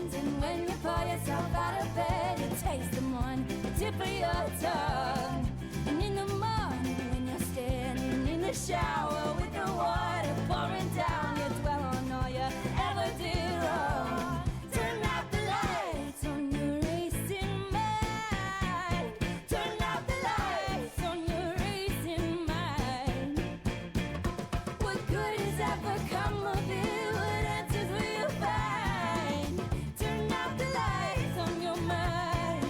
ones. And when you pull yourself out of bed, you taste them on the tip of your tongue. And in the morning when you're standing in the shower with the water pouring down, you dwell on all you ever did wrong. Turn out the lights on your racing mind. Turn out the lights on your racing mind. What good has ever come of it? What answers will you find? Turn out the lights on your mind.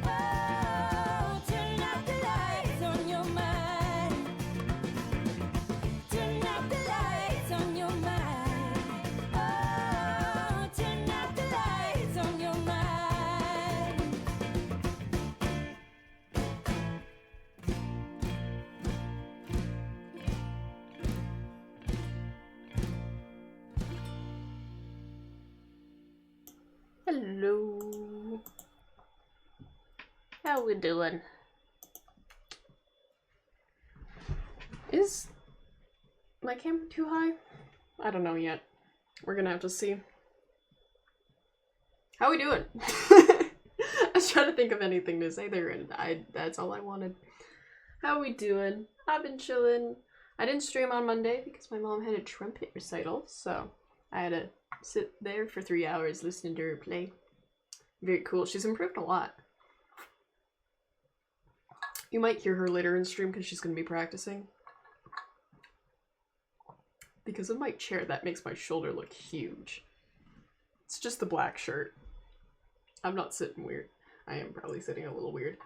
Oh, turn out the lights on your mind. Turn out the lights on your mind. Oh, turn out the lights on your mind. Hello. How we doing? Is my camera too high? I don't know yet. We're gonna have to see. How we doing? I was trying to think of anything to say there, and that's all I wanted. How we doing? I've been chilling. I didn't stream on Monday because my mom had a trumpet recital, so I had to sit there for 3 hours listening to her play. Very cool. She's improved a lot. You might hear her later in stream because she's going to be practicing. Because of my chair, that makes my shoulder look huge. It's just the black shirt. I'm not sitting weird. I am probably sitting a little weird.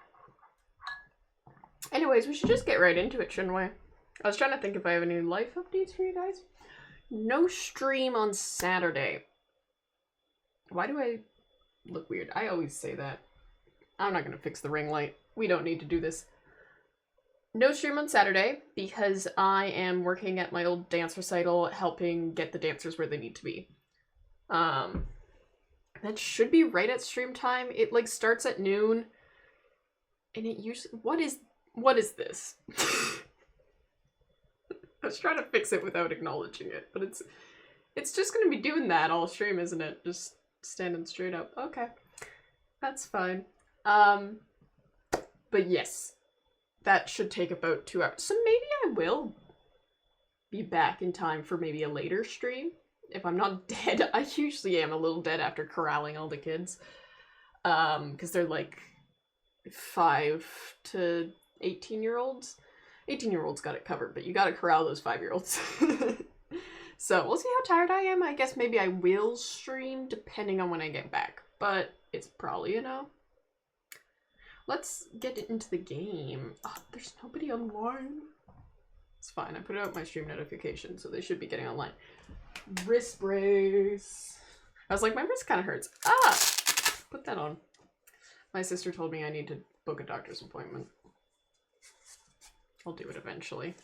Anyways, we should just get right into it, shouldn't we? I was trying to think if I have any life updates for you guys. No stream on Saturday. Why do I look weird? I always say that. I'm not going to fix the ring light. We don't need to do this. No stream on Saturday because I am working at my old dance recital helping get the dancers where they need to be. That should be right at stream time. It like starts at noon and it usually... What is this? I was trying to fix it without acknowledging it, but it's just going to be doing that all stream, isn't it? Just standing straight up. Okay. That's fine. But yes. That should take about 2 hours. So maybe I will be back in time for maybe a later stream. If I'm not dead. I usually am a little dead after corralling all the kids. Because they're like 5 to 18-year-olds. 18-year-olds got it covered, but you gotta corral those 5-year-olds. So we'll see how tired I am. I guess maybe I will stream depending on when I get back. But it's probably, you know. Let's get into the game. Oh, there's nobody online. It's fine. I put out my stream notification, so they should be getting online. Wrist brace. I was like, my wrist kind of hurts. Ah! Put that on. My sister told me I need to book a doctor's appointment. I'll do it eventually.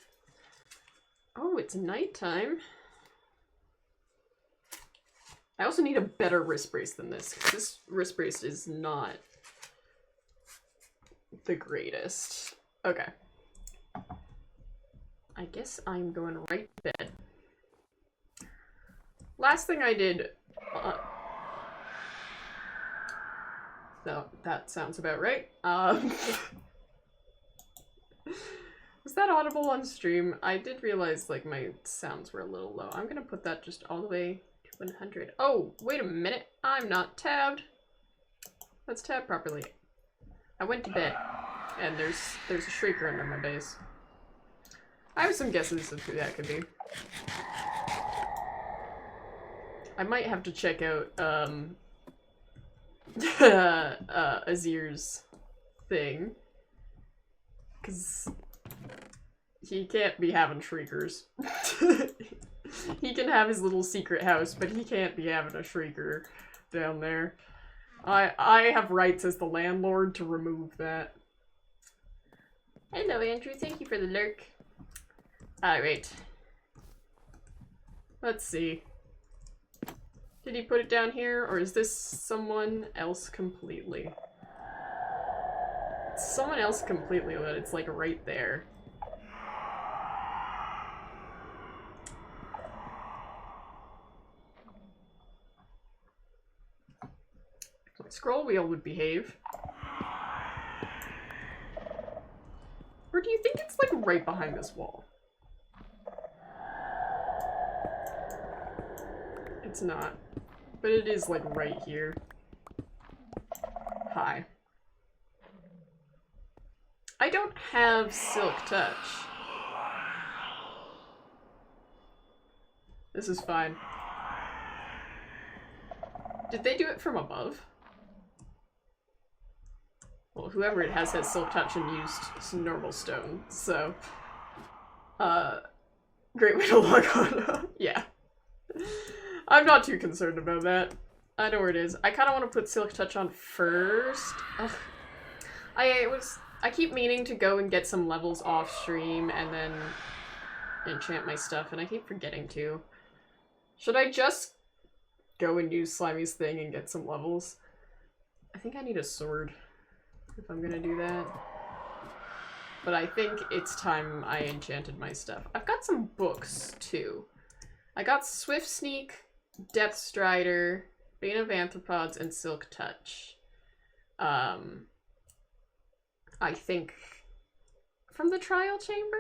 Oh, it's nighttime. I also need a better wrist brace than this. This wrist brace is not the greatest. Okay. I guess I'm going right to bed. Last thing I did... so, that sounds about right. Was that audible on stream? I did realize, like, my sounds were a little low. I'm gonna put that just all the way to 100. Oh, wait a minute. I'm not tabbed. Let's tab properly. I went to bed, and there's a shrieker under my base. I have some guesses of who that could be. I might have to check out, Azir's thing. Because he can't be having shriekers. He can have his little secret house, but he can't be having a shrieker down there. I have rights as the landlord to remove that. Hello, Andrew. Thank you for the lurk. Alright. Let's see. Did he put it down here, or is this someone else completely? It's someone else completely, but it's like right there. My scroll wheel would behave. Or do you think it's like right behind this wall? It's not. But it is like right here. Hi. I don't have Silk Touch. This is fine. Did they do it from above? Well, whoever it has Silk Touch and used some normal stone, so... great way to log on. Yeah. I'm not too concerned about that. I know where it is. I kind of want to put Silk Touch on first. Ugh. I keep meaning to go and get some levels off stream and then enchant my stuff, and I keep forgetting to. Should I just go and use Slimy's thing and get some levels? I think I need a sword if I'm gonna do that. But I think it's time I enchanted my stuff. I've got some books, too. I got Swift Sneak, Depth Strider, Bane of Anthropods, and Silk Touch. I think from the trial chamber?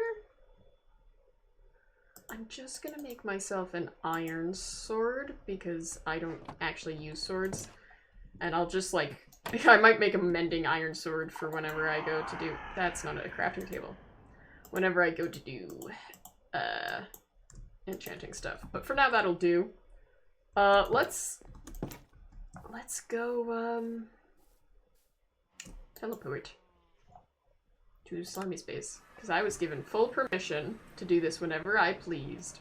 I'm just gonna make myself an iron sword because I don't actually use swords. And I'll just like, I might make a mending iron sword for whenever I go to do, that's not a crafting table. Whenever I go to do enchanting stuff. But for now that'll do. Let's go teleport to Slimy Space, because I was given full permission to do this whenever I pleased.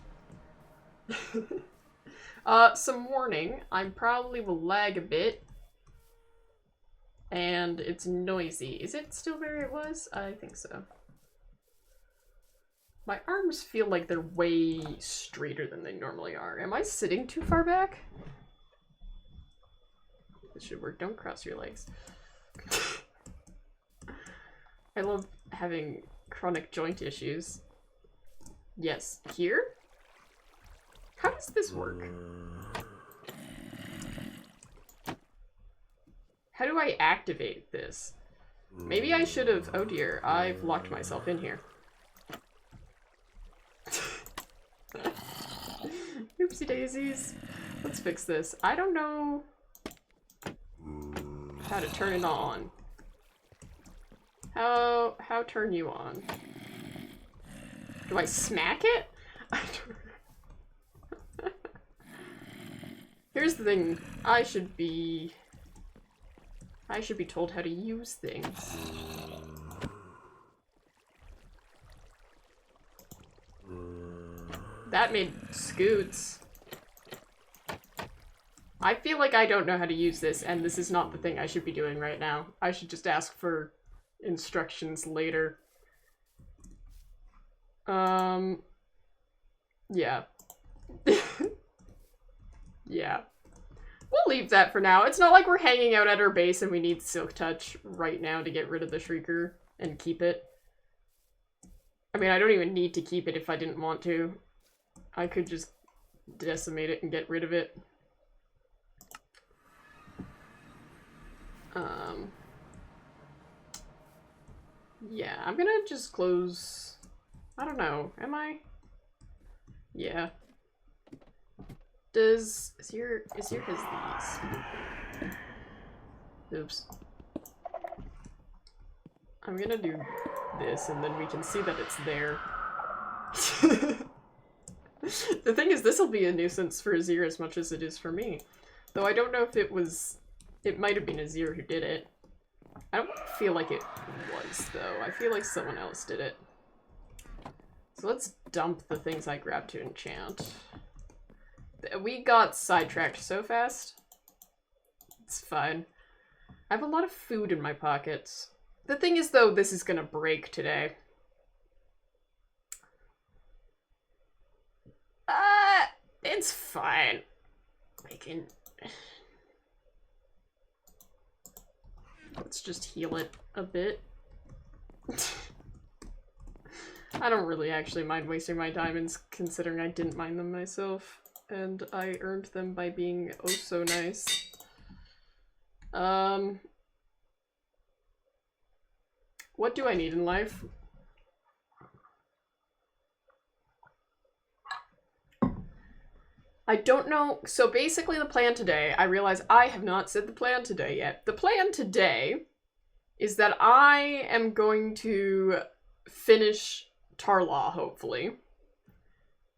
Some warning, I probably will lag a bit, and it's noisy. Is it still where it was? I think so. My arms feel like they're way straighter than they normally are. Am I sitting too far back? This should work. Don't cross your legs. I love having chronic joint issues. Yes, here? How does this work? How do I activate this? Maybe I should have... Oh dear, I've locked myself in here. Oopsie daisies. Let's fix this. I don't know how to turn it on. How turn you on? Do I smack it? Here's the thing. I should be told how to use things. That made scoots. I feel like I don't know how to use this, and this is not the thing I should be doing right now. I should just ask for instructions later. Yeah. Yeah. We'll leave that for now. It's not like we're hanging out at our base and we need Silk Touch right now to get rid of the Shrieker and keep it. I mean, I don't even need to keep it if I didn't want to. I could just decimate it and get rid of it. Yeah, I'm gonna just close... I don't know, am I? Yeah. Azir has these. Oops. I'm gonna do this and then we can see that it's there. The thing is, this will be a nuisance for Azir as much as it is for me. Though I don't know if it was... It might have been Azir who did it. I don't feel like it was, though. I feel like someone else did it. So let's dump the things I grabbed to enchant. We got sidetracked so fast. It's fine. I have a lot of food in my pockets. The thing is, though, this is gonna break today. It's fine. I can... Let's just heal it a bit. I don't really actually mind wasting my diamonds, considering I didn't mine them myself. And I earned them by being oh so nice. What do I need in life? I don't know. So basically the plan today, I realize I have not said the plan today yet. The plan today is that I am going to finish Tarlaw, hopefully.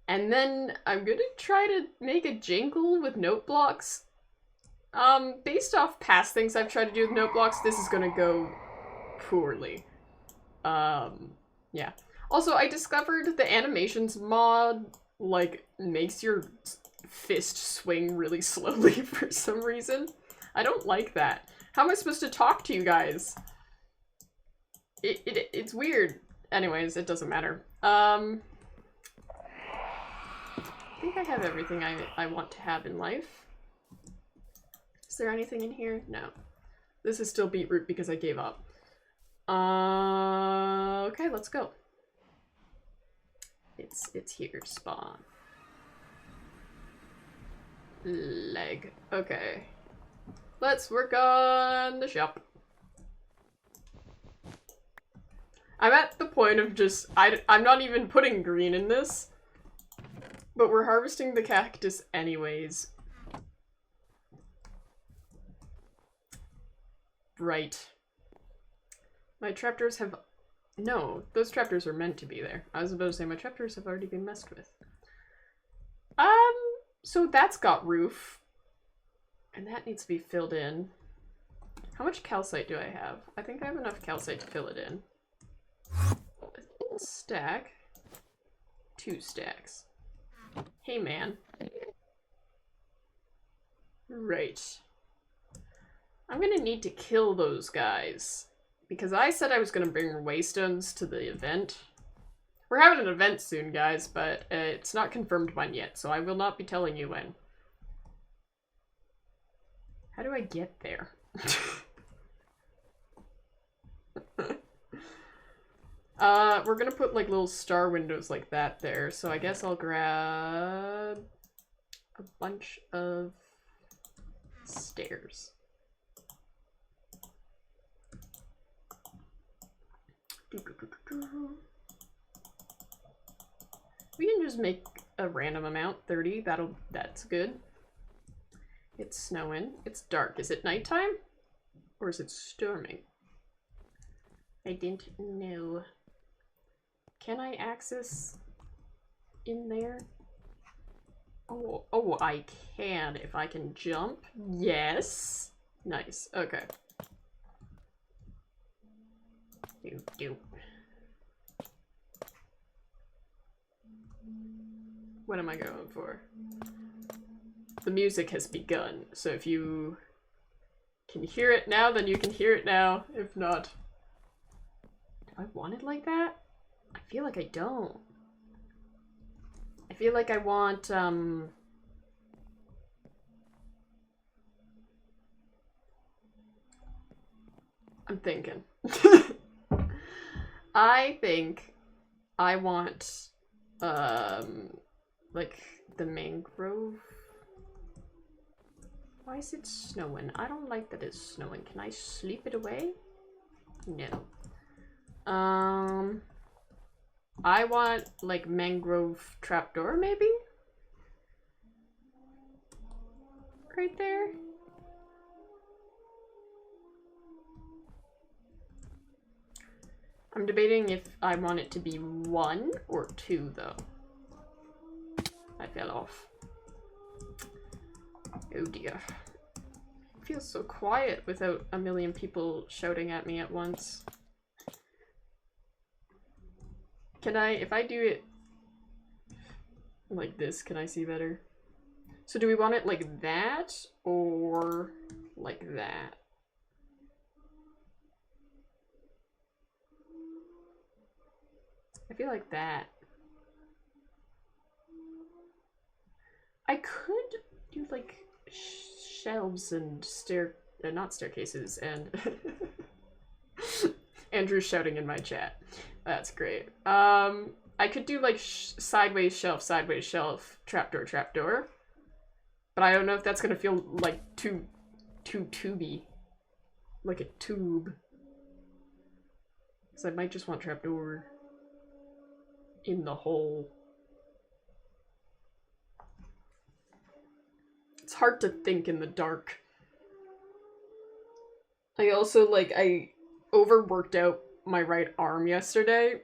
And then I'm gonna try to make a jingle with note blocks. Based off past things I've tried to do with note blocks, this is gonna go poorly. Yeah. Also, I discovered the animations mod, like, makes your fist swing really slowly for some reason. I don't like that. How am I supposed to talk to you guys? It's weird. Anyways, it doesn't matter. I think I have everything I want to have in life. Is there anything in here? No. This is still beetroot because I gave up. Okay, let's go. It's here, spawn. Leg. Okay. Let's work on the shop. I'm at the point of just, I'm not even putting green in this, but we're harvesting the cactus anyways. Right. My trapdoors have, no, those trapdoors are meant to be there. I was about to say my trapdoors have already been messed with. So that's got roof, and that needs to be filled in. How much calcite do I have? I think I have enough calcite to fill it in. Stack. 2 stacks. Hey, man. Right. I'm gonna need to kill those guys, because I said I was gonna bring waystones to the event. We're having an event soon, guys, but it's not confirmed when yet, so I will not be telling you when. How do I get there? We're gonna put like little star windows like that there, so I guess I'll grab a bunch of stairs. We can just make a random amount, 30, that's good. It's snowing, it's dark. Is it nighttime? Or is it storming? I didn't know. Can I access in there? Oh, I can if I can jump. Yes. Nice, okay. Do. What am I going for? The music has begun, so if you can hear it now, then you can hear it now. If not, do I want it like that? I feel like I don't. I feel like I want, I'm thinking. I think I want, like, the mangrove. Why is it snowing? I don't like that it's snowing. Can I sleep it away? No. I want, like, mangrove trapdoor, maybe? Right there? I'm debating if I want it to be 1 or 2, though. I fell off. Oh dear. It feels so quiet without a million people shouting at me at once. Can I, if I do it like this, can I see better? So do we want it like that or like that? I feel like that. I could do like shelves and not staircases and Andrew's shouting in my chat. That's great. I could do like sideways shelf, trapdoor, trapdoor. But I don't know if that's gonna feel like too tubey. like a tube. Because I might just want trapdoor in the hole. It's hard to think in the dark. I also, like, I overworked out my right arm yesterday,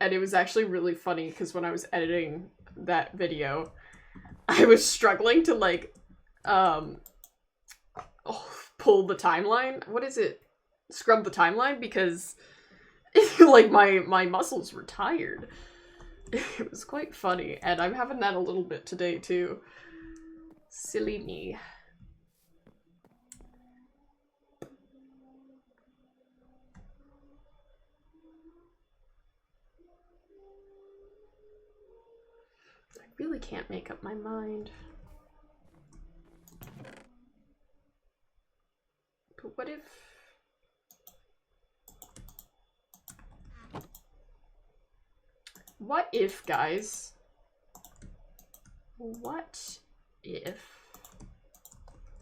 and it was actually really funny because when I was editing that video, I was struggling to, like, pull the timeline. What is it? Scrub the timeline, because like my muscles were tired. It was quite funny, and I'm having that a little bit today too. Silly me. I really can't make up my mind. But what if, guys, what if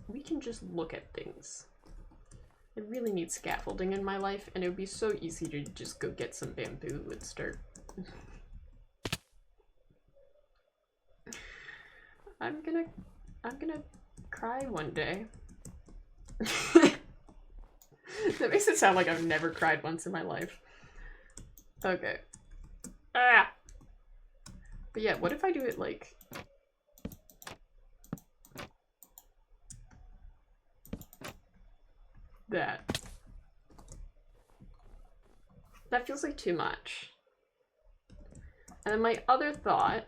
we can just look at things? I really need scaffolding in my life, and it would be so easy to just go get some bamboo and start. I'm gonna cry one day. That makes it sound like I've never cried once in my life. Okay. Ah! But yeah, what if I do it like... that? That feels like too much. And then my other thought...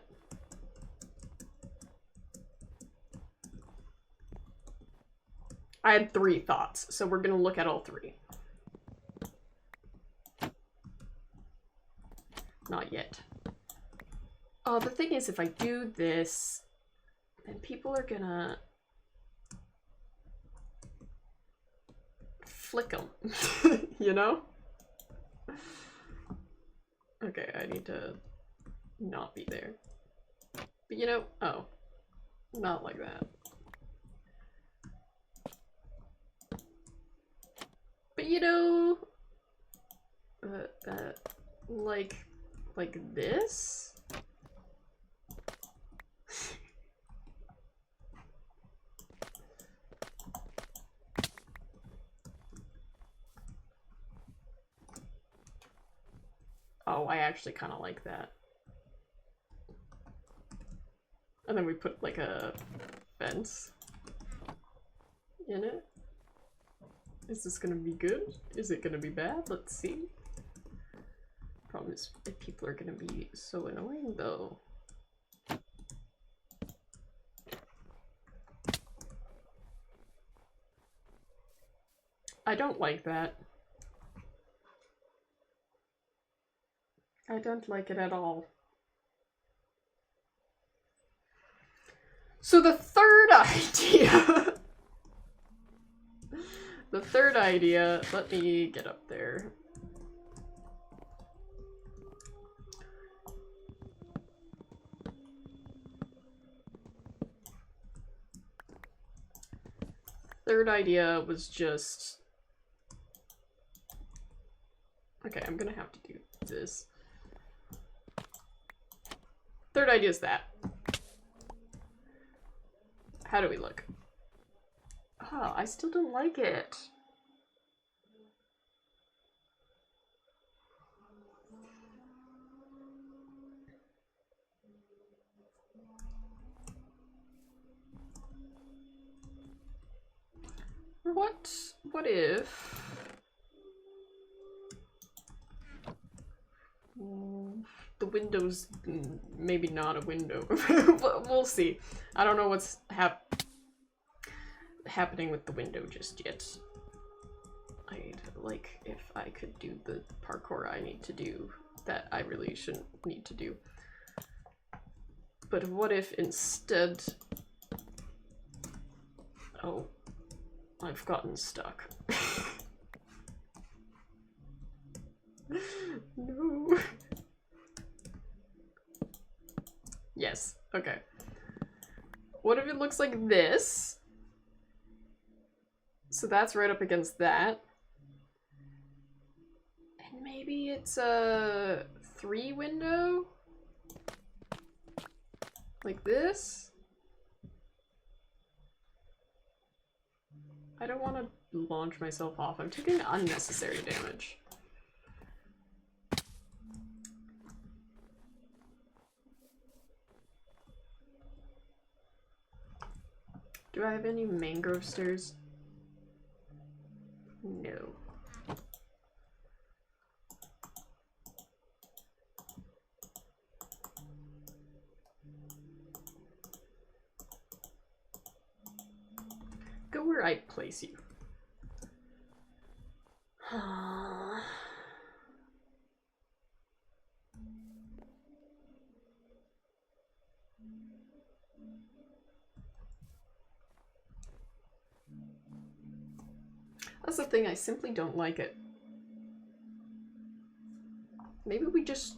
I had 3 thoughts, so we're gonna look at all 3. Not yet. Oh, the thing is, if I do this, then people are gonna flick them, you know? Okay, I need to not be there. But you know, oh, not like that. But you know, like this? Oh, I actually kind of like that. And then we put like a fence in it. Is this gonna be good? Is it gonna be bad? Let's see. Problem is, people are gonna be so annoying though. I don't like that. I don't like it at all. So the third idea... the third idea, let me get up there. Third idea was just... Okay, I'm gonna have to do this. Third idea is that. How do we look? Oh, I still don't like it. What if... the window's maybe not a window. We'll see. I don't know what's happening with the window just yet. I'd like if I could do the parkour I need to do that I really shouldn't need to do. But what if instead... Oh, I've gotten stuck. No. Yes, okay. What if it looks like this? So that's right up against that. And maybe it's a 3 window? Like this? I don't want to launch myself off. I'm taking unnecessary damage. Do I have any mangrove stairs? No. Go where I place you. That's the thing, I simply don't like it. Maybe we just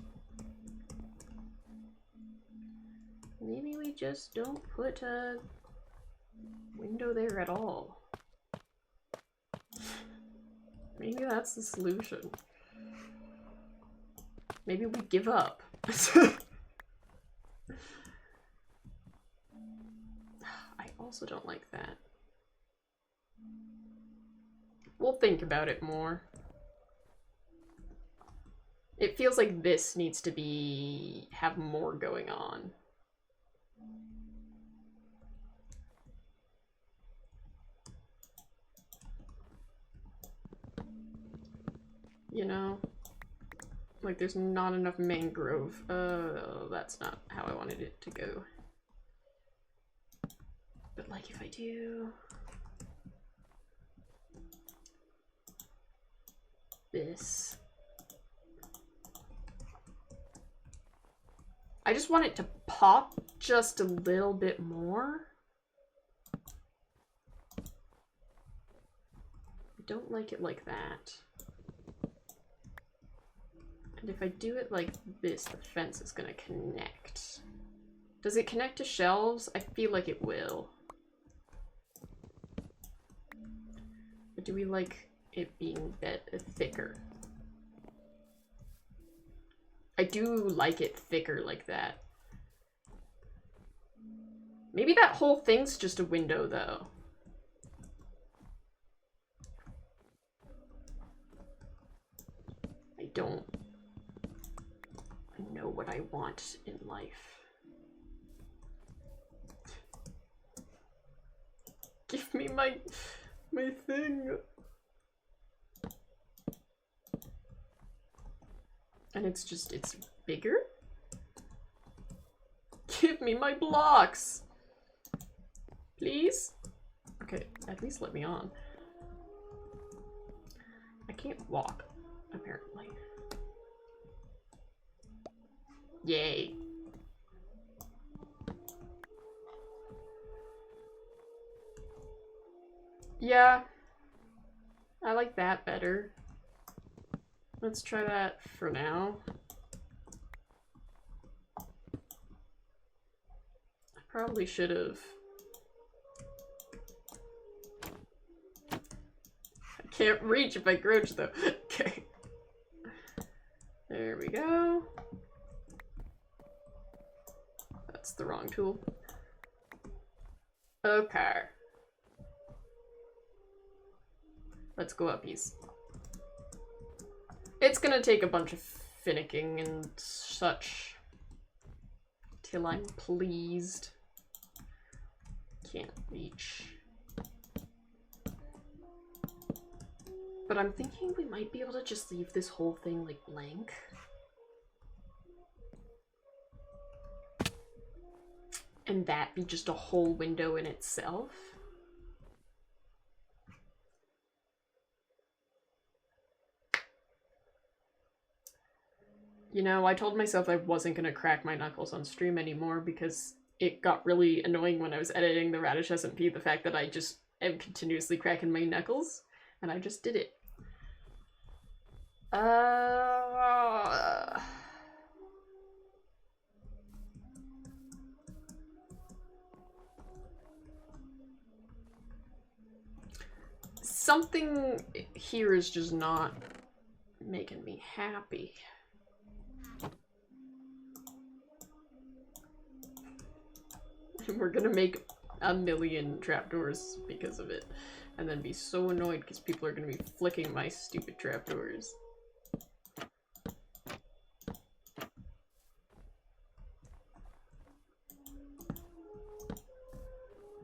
don't put a window there at all. Maybe that's the solution. Maybe we give up. I also don't like that. We'll think about it more. It feels like this needs to have more going on. You know? Like there's not enough mangrove. That's not how I wanted it to go. But like if I do this. I just want it to pop just a little bit more. I don't like it like that. And if I do it like this, the fence is gonna connect. Does it connect to shelves? I feel like it will. But do we like it being thicker? I do like it thicker like that. Maybe that whole thing's just a window though. I don't know what I want in life. Give me my thing. And it's bigger? Give me my blocks! Please? Okay, at least let me on. I can't walk, apparently. Yay. Yeah. I like that better. Let's try that for now. I probably should have. I can't reach if I crouch though. Okay. There we go. That's the wrong tool. Okay. Let's go uppies. It's gonna take a bunch of finicking and such till I'm pleased. Can't reach. But I'm thinking we might be able to just leave this whole thing like blank. And that be just a whole window in itself. You know, I told myself I wasn't gonna crack my knuckles on stream anymore because it got really annoying when I was editing the Radish SMP, the fact that I just am continuously cracking my knuckles, and I just did it. Something here is just not making me happy. We're gonna make a million trapdoors because of it, and then be so annoyed because people are gonna be flicking my stupid trapdoors.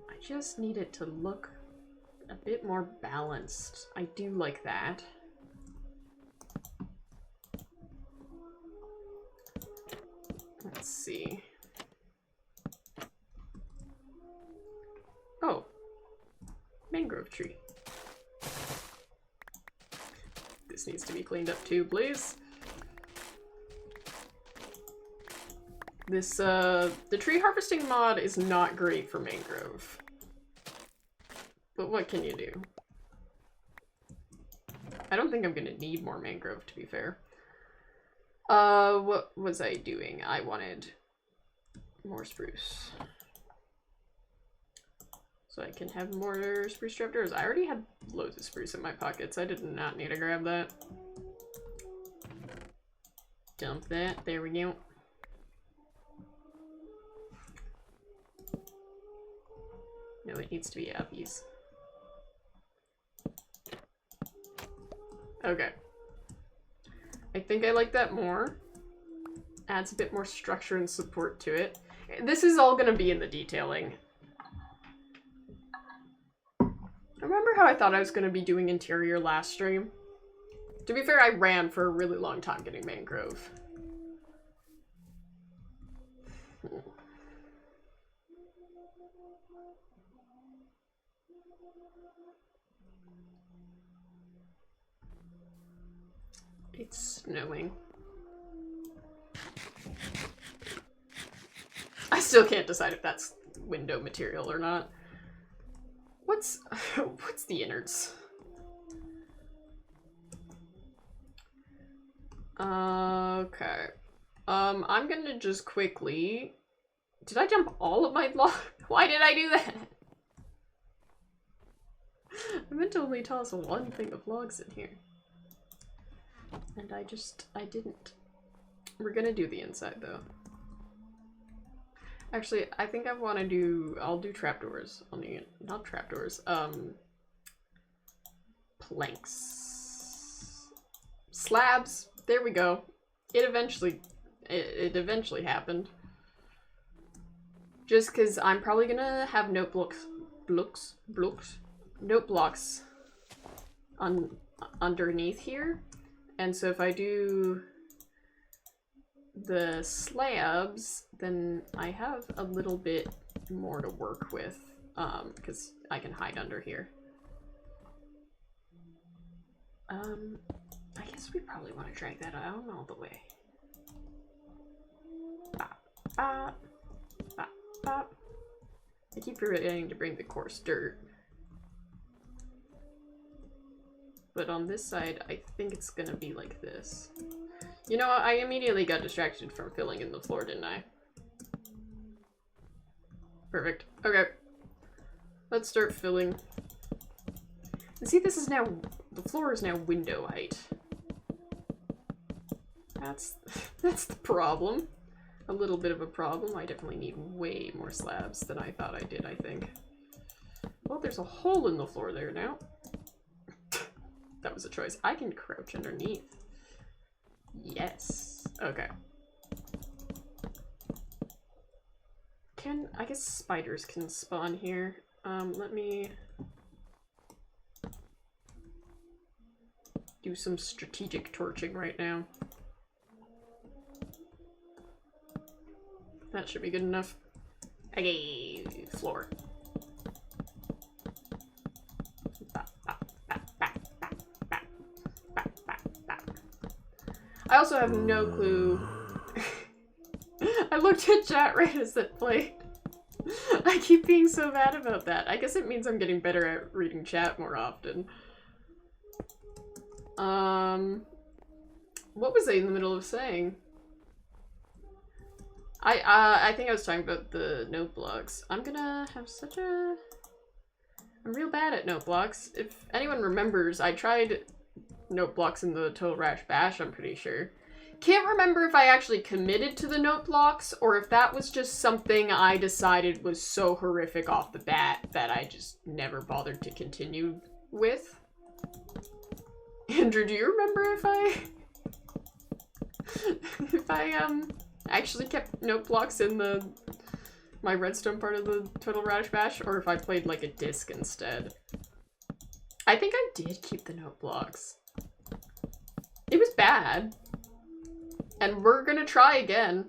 I just need it to look a bit more balanced. I do like that. Let's see. Oh, mangrove tree. This needs to be cleaned up too, please. This, the tree harvesting mod is not great for mangrove. But what can you do? I don't think I'm gonna need more mangrove, to be fair. What was I doing? I wanted more spruce. So I can have more spruce trapdoors. I already had loads of spruce in my pockets. I did not need to grab that. Dump that. There we go. No, it needs to be uppies. Okay. I think I like that more. Adds a bit more structure and support to it. This is all gonna be in the detailing. Remember how I thought I was gonna be doing interior last stream? To be fair, I ran for a really long time getting mangrove. It's snowing. I still can't decide if that's window material or not. What's the innards? Okay. I'm gonna just quickly... Did I dump all of my log? Why did I do that? I meant to only toss one thing of logs in here. And I didn't. We're gonna do the inside though. Actually, I think I want to do, I'll do trapdoors on the, not trapdoors, planks. Slabs, there we go. It eventually happened. Just because I'm probably gonna have note blocks underneath here. And so if I do the slabs, then I have a little bit more to work with, because I can hide under here. I guess we probably want to drag that out all the way. Bop, bop, bop, bop. I keep forgetting to bring the coarse dirt. But on this side, I think it's gonna be like this. You know, I immediately got distracted from filling in the floor, didn't I? Perfect. Okay. Let's start filling. And see, this is now, the floor is now window height. That's the problem. A little bit of a problem. I definitely need way more slabs than I thought I did, I think. Well, there's a hole in the floor there now. That was a choice. I can crouch underneath. Yes. Okay. I guess spiders can spawn here. Let me do some strategic torching right now. That should be good enough. Okay, floor. I also have no clue. I looked at chat right as it played. I keep being so bad about that. I guess it means I'm getting better at reading chat more often. What was I in the middle of saying? I think I was talking about the note blocks. I'm I'm real bad at note blocks. If anyone remembers, I tried note blocks in the Total Rash Bash, I'm pretty sure. Can't remember if I actually committed to the note blocks or if that was just something I decided was so horrific off the bat that I just never bothered to continue with. Andrew, do you remember if I actually kept note blocks in my redstone part of the Total Rash Bash, or if I played like a disc instead? I think I did keep the note blocks. It was bad. And we're gonna try again.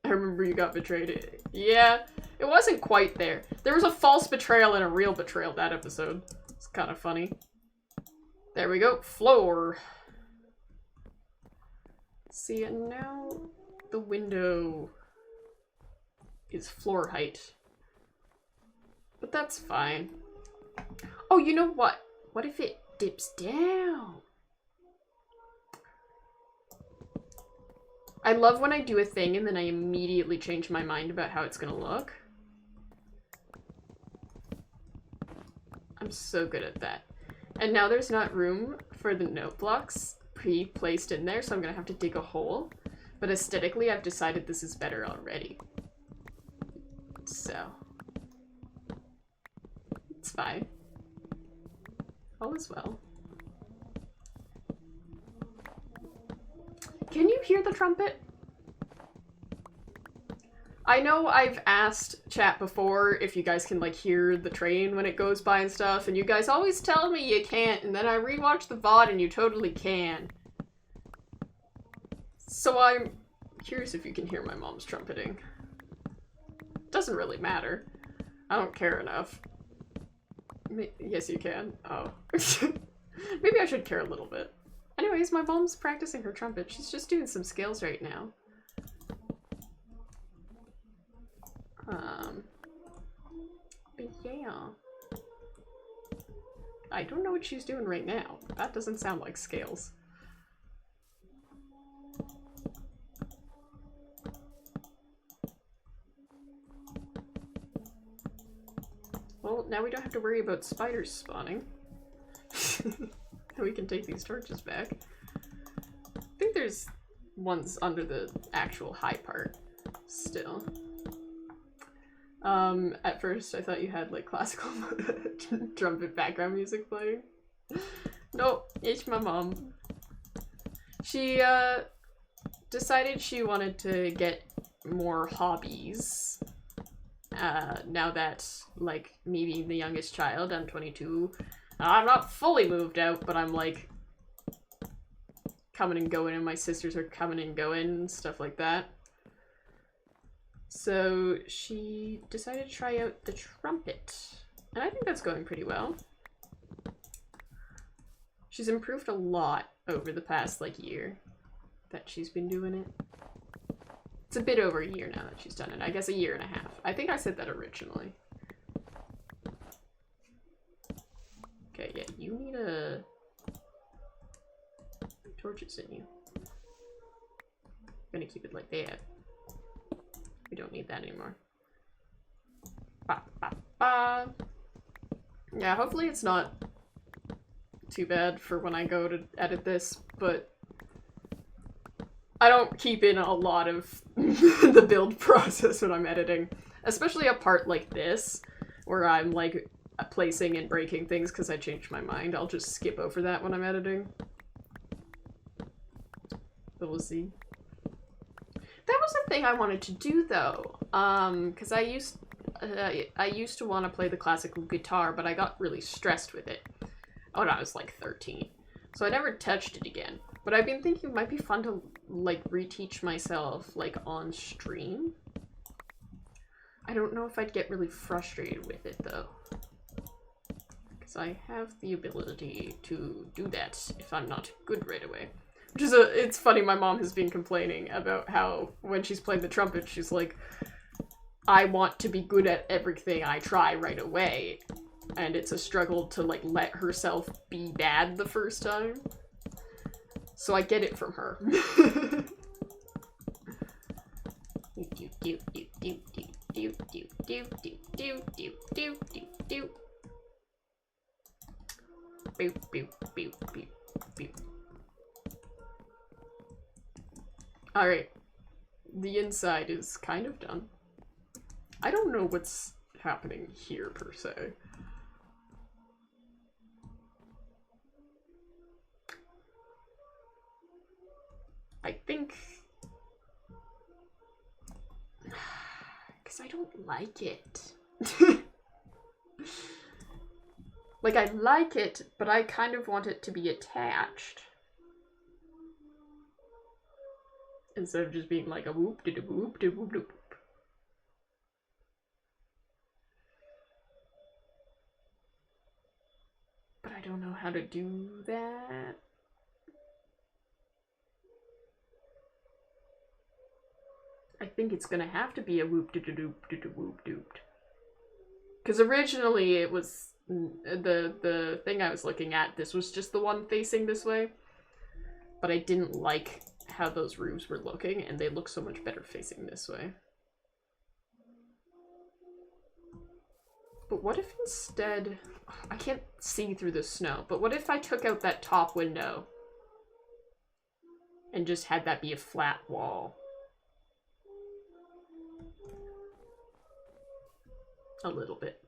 I remember you got betrayed. Yeah, it wasn't quite there. There was a false betrayal and a real betrayal that episode. It's kind of funny. There we go. Floor. See, and now the window is floor height. But that's fine. Oh, you know what? What if it dips down? I love when I do a thing and then I immediately change my mind about how it's gonna look. I'm so good at that. And now there's not room for the note blocks pre-placed in there, so I'm gonna have to dig a hole. But aesthetically, I've decided this is better already. So, it's fine. All is well. Can you hear the trumpet? I know I've asked chat before if you guys can like hear the train when it goes by and stuff, and you guys always tell me you can't, and then I rewatch the VOD and you totally can. So I'm curious if you can hear my mom's trumpeting. Doesn't really matter. I don't care enough. Yes, you can. Oh. Maybe I should care a little bit. Anyways, my mom's practicing her trumpet. She's just doing some scales right now. But yeah. I don't know what she's doing right now. That doesn't sound like scales. Well, now we don't have to worry about spiders spawning. We can take these torches back. I think there's ones under the actual high part still. At first I thought you had like classical trumpet background music playing. Nope, it's my mom. She decided she wanted to get more hobbies. Now that, like, me being the youngest child, I'm 22. I'm not fully moved out, but I'm like coming and going, and my sisters are coming and going and stuff like that. So she decided to try out the trumpet, and I think that's going pretty well. She's improved a lot over the past like year that she's been doing it. It's a bit over a year now that she's done it. I guess a year and a half. I think I said that originally. Okay, yeah, you need torches in you. I'm gonna keep it like that. We don't need that anymore. Ba, ba, ba. Yeah, hopefully it's not too bad for when I go to edit this, but I don't keep in a lot of the build process when I'm editing. Especially a part like this, where I'm like placing and breaking things because I changed my mind. I'll just skip over that when I'm editing. But we'll see. That was a thing I wanted to do though, because I used to want to play the classical guitar, but I got really stressed with it when I was like 13. So I never touched it again. But I've been thinking it might be fun to like reteach myself like on stream. I don't know if I'd get really frustrated with it though, because I have the ability to do that if I'm not good right away. Which is it's funny, my mom has been complaining about how when she's playing the trumpet, she's like, I want to be good at everything I try right away. And it's a struggle to like let herself be bad the first time. So I get it from her. Boop, boop, boop, boop, boop. Alright. The inside is kind of done. I don't know what's happening here, per se. I think... because I don't like it. Like, I like it, but I kind of want it to be attached. Instead of just being like a whoop de whoop de whoop whoop. But I don't know how to do that. I think it's gonna have to be a whoop de doop de whoop dooped. Because originally it was the thing I was looking at, this was just the one facing this way. But I didn't like how those roofs were looking, and they look so much better facing this way. But what if instead... I can't see through the snow, but what if I took out that top window and just had that be a flat wall? A little bit.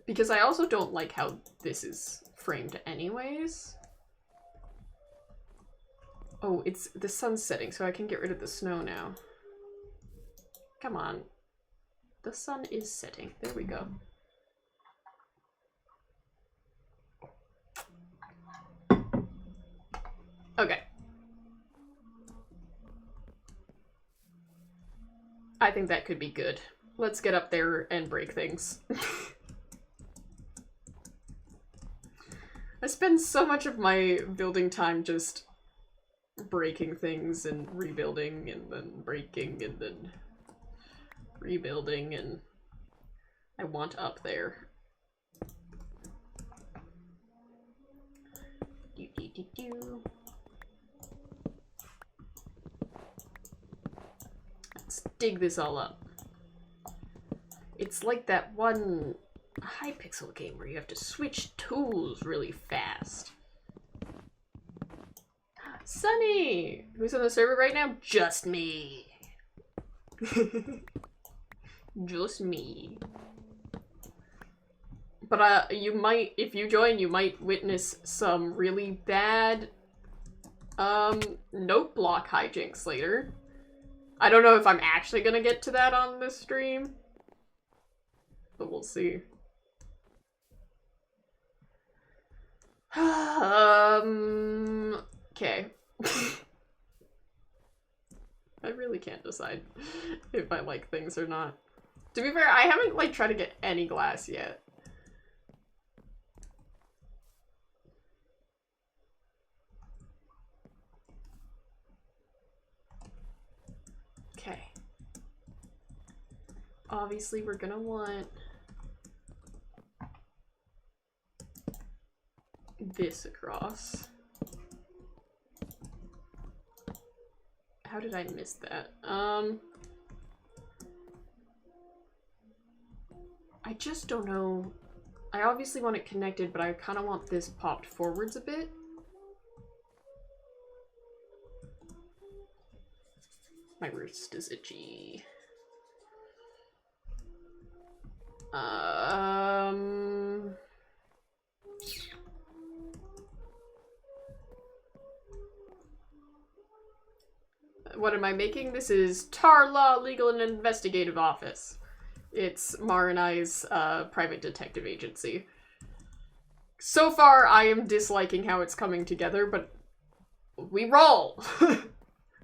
Because I also don't like how this is framed anyways. Oh, it's the sun's setting, so I can get rid of the snow now. Come on. The sun is setting. There we go. Okay. I think that could be good. Let's get up there and break things. I spend so much of my building time just breaking things and rebuilding and then breaking and then rebuilding, and I want up there. Do, do, do, do. Let's dig this all up. It's like that one Hypixel game where you have to switch tools really fast. Sunny! Who's on the server right now? Just me. Just me. But you might, if you join, you might witness some really bad note block hijinks later. I don't know if I'm actually gonna get to that on this stream, but we'll see. Okay. I really can't decide if I like things or not. To be fair, I haven't like tried to get any glass yet. Okay. Obviously, we're gonna want this across. How did I miss that? I just don't know. I obviously want it connected, but I kind of want this popped forwards a bit. My wrist is itchy. What am I making? This is Tar Law Legal and Investigative Office. It's Mar and I's private detective agency. So far, I am disliking how it's coming together, but we roll!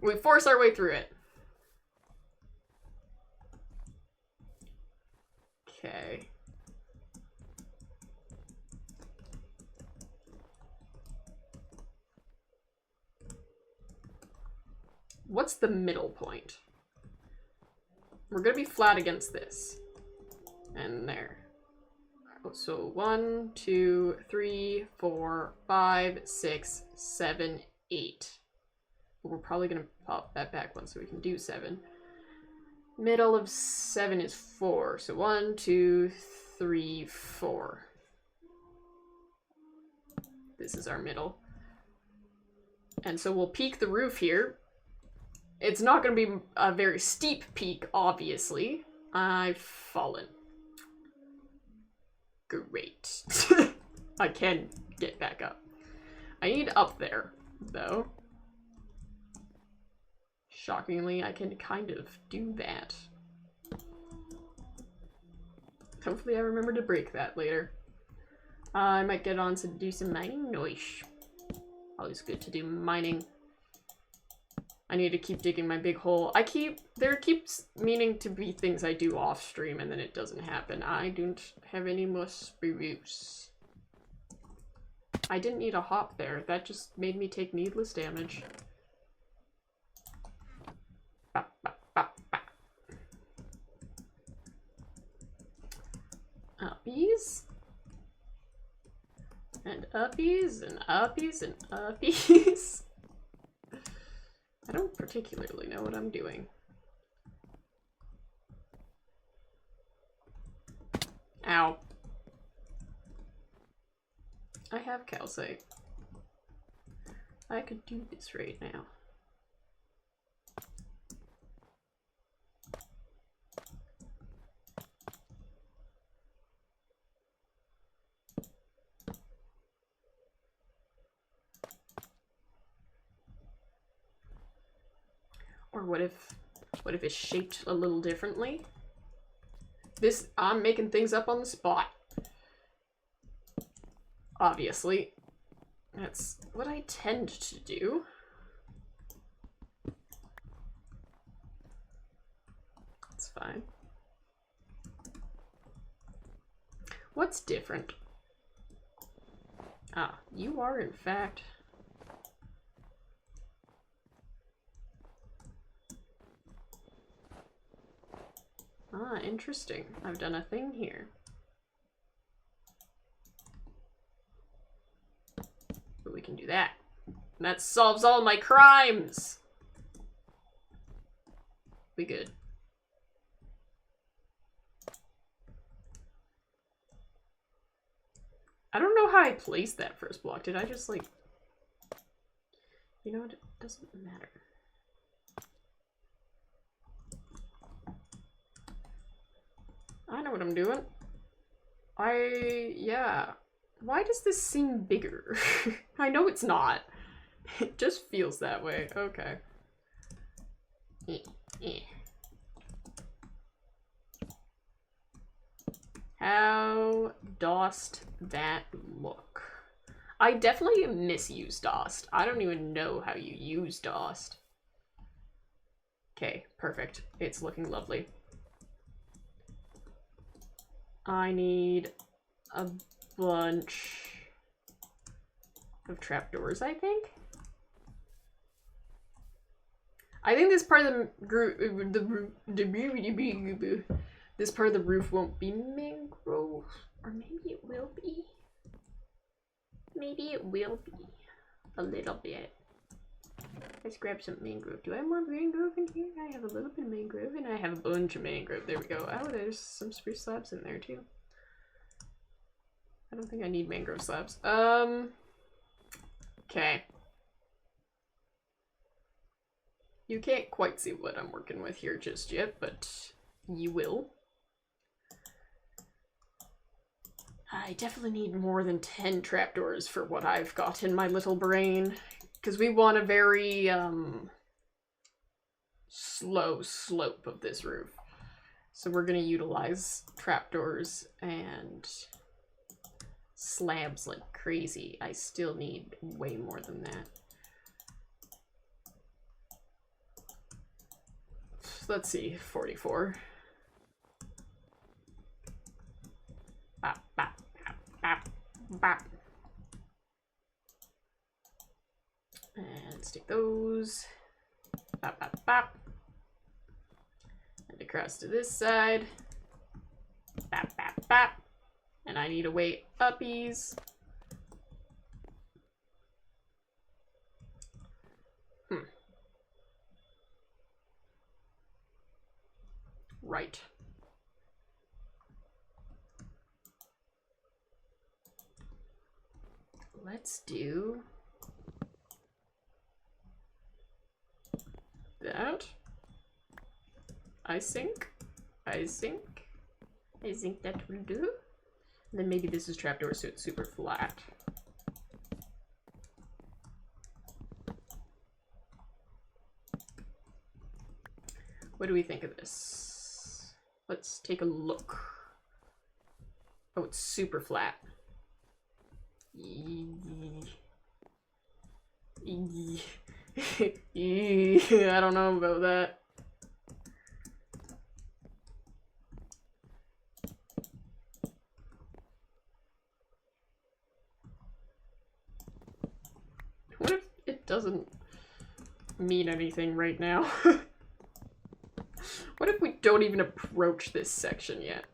We force our way through it. Okay. What's the middle point? We're gonna be flat against this. And there. So 1, 2, 3, 4, 5, 6, 7, 8. We're probably gonna pop that back one so we can do 7. Middle of 7 is 4. So 1, 2, 3, 4. This is our middle. And so we'll peak the roof here. It's not going to be a very steep peak, obviously. I've fallen. Great. I can get back up. I need up there, though. Shockingly, I can kind of do that. Hopefully I remember to break that later. I might get on to do some mining. Noish. Always good to do mining. I need to keep digging my big hole. There keeps meaning to be things I do off stream and then it doesn't happen. I don't have any more spruce. I didn't need a hop there. That just made me take needless damage. Bop, bop, bop, bop. Uppies. And uppies and uppies and uppies. I don't particularly know what I'm doing. Ow. I have calcite. I could do this right now. Or what if it's shaped a little differently? I'm making things up on the spot. Obviously. That's what I tend to do. That's fine. What's different? Ah, you are in fact... Ah, interesting. I've done a thing here. But we can do that. And that solves all my crimes! We good. I don't know how I placed that first block. Did I just like... You know what? It doesn't matter. I know what I'm doing. Yeah. Why does this seem bigger? I know it's not. It just feels that way. Okay. How dost that look? I definitely misuse dost. I don't even know how you use dost. Okay, perfect. It's looking lovely. I need a bunch of trapdoors, I think. I think this part of the group, this part of the roof won't be mangrove, or maybe it will be. Maybe it will be a little bit. Let's grab some mangrove. Do I have more mangrove in here? I have a little bit of mangrove and I have a bunch of mangrove. There we go. Oh, there's some spruce slabs in there too. I don't think I need mangrove slabs. Okay. You can't quite see what I'm working with here just yet, but you will. I definitely need more than 10 trapdoors for what I've got in my little brain. Because we want a very slow slope of this roof. So we're going to utilize trapdoors and slabs like crazy. I still need way more than that. Let's see, 44. Bop, bop, bop, bop, bop. And stick those. Bop, bop, bop. And across to this side. Bop, bop, bop. And I need to wait uppies. Let's do that. I think that will do. And then maybe this is trapdoor, so it's super flat. What do we think of this? Let's take a look. Oh, it's super flat. I don't know about that. What if it doesn't mean anything right now? What if we don't even approach this section yet?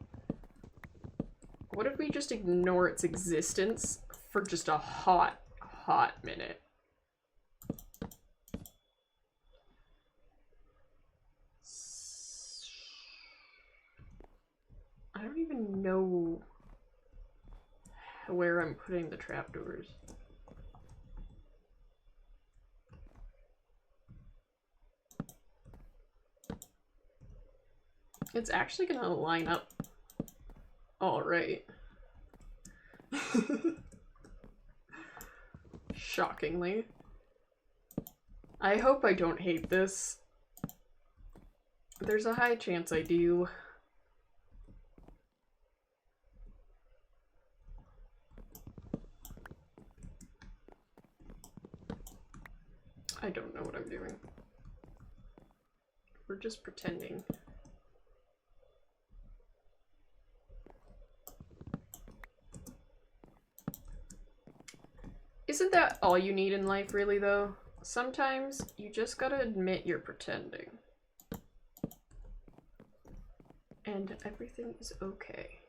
What if we just ignore its existence for just a hot minute? I don't even know where I'm putting the trapdoors. It's actually gonna line up all right. Shockingly. I hope I don't hate this. There's a high chance I do. I don't know what I'm doing. We're just pretending. Isn't that all you need in life, really, though? Sometimes you just gotta admit you're pretending. And everything is okay.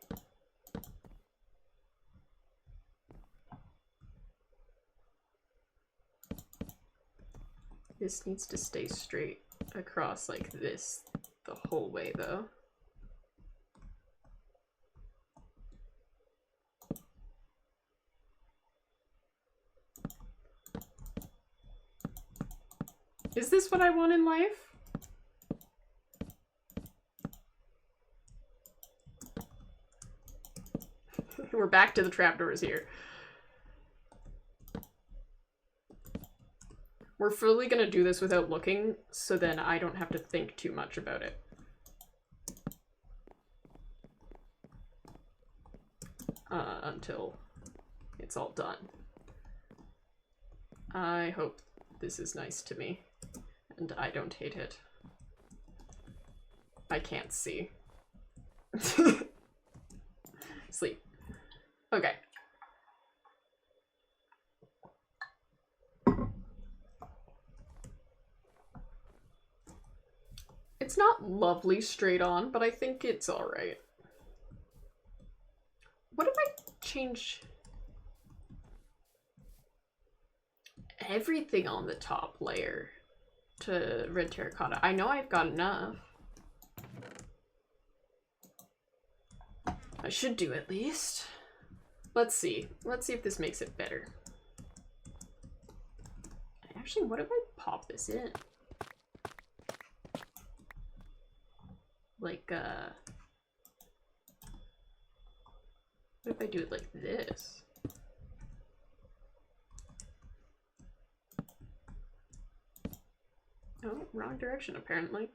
This needs to stay straight across like this the whole way, though. Is this what I want in life? We're back to the trapdoors here. We're fully gonna do this without looking, so then I don't have to think too much about it. Until it's all done. I hope this is nice to me, and I don't hate it. I can't see. Sleep. Okay. It's not lovely straight on, but I think it's alright. What if I change everything on the top layer to red terracotta? I know I've got enough. I should do at least. Let's see. Let's see if this makes it better. Actually, what if I pop this in? Like, what if I do it like this? Oh, wrong direction, apparently.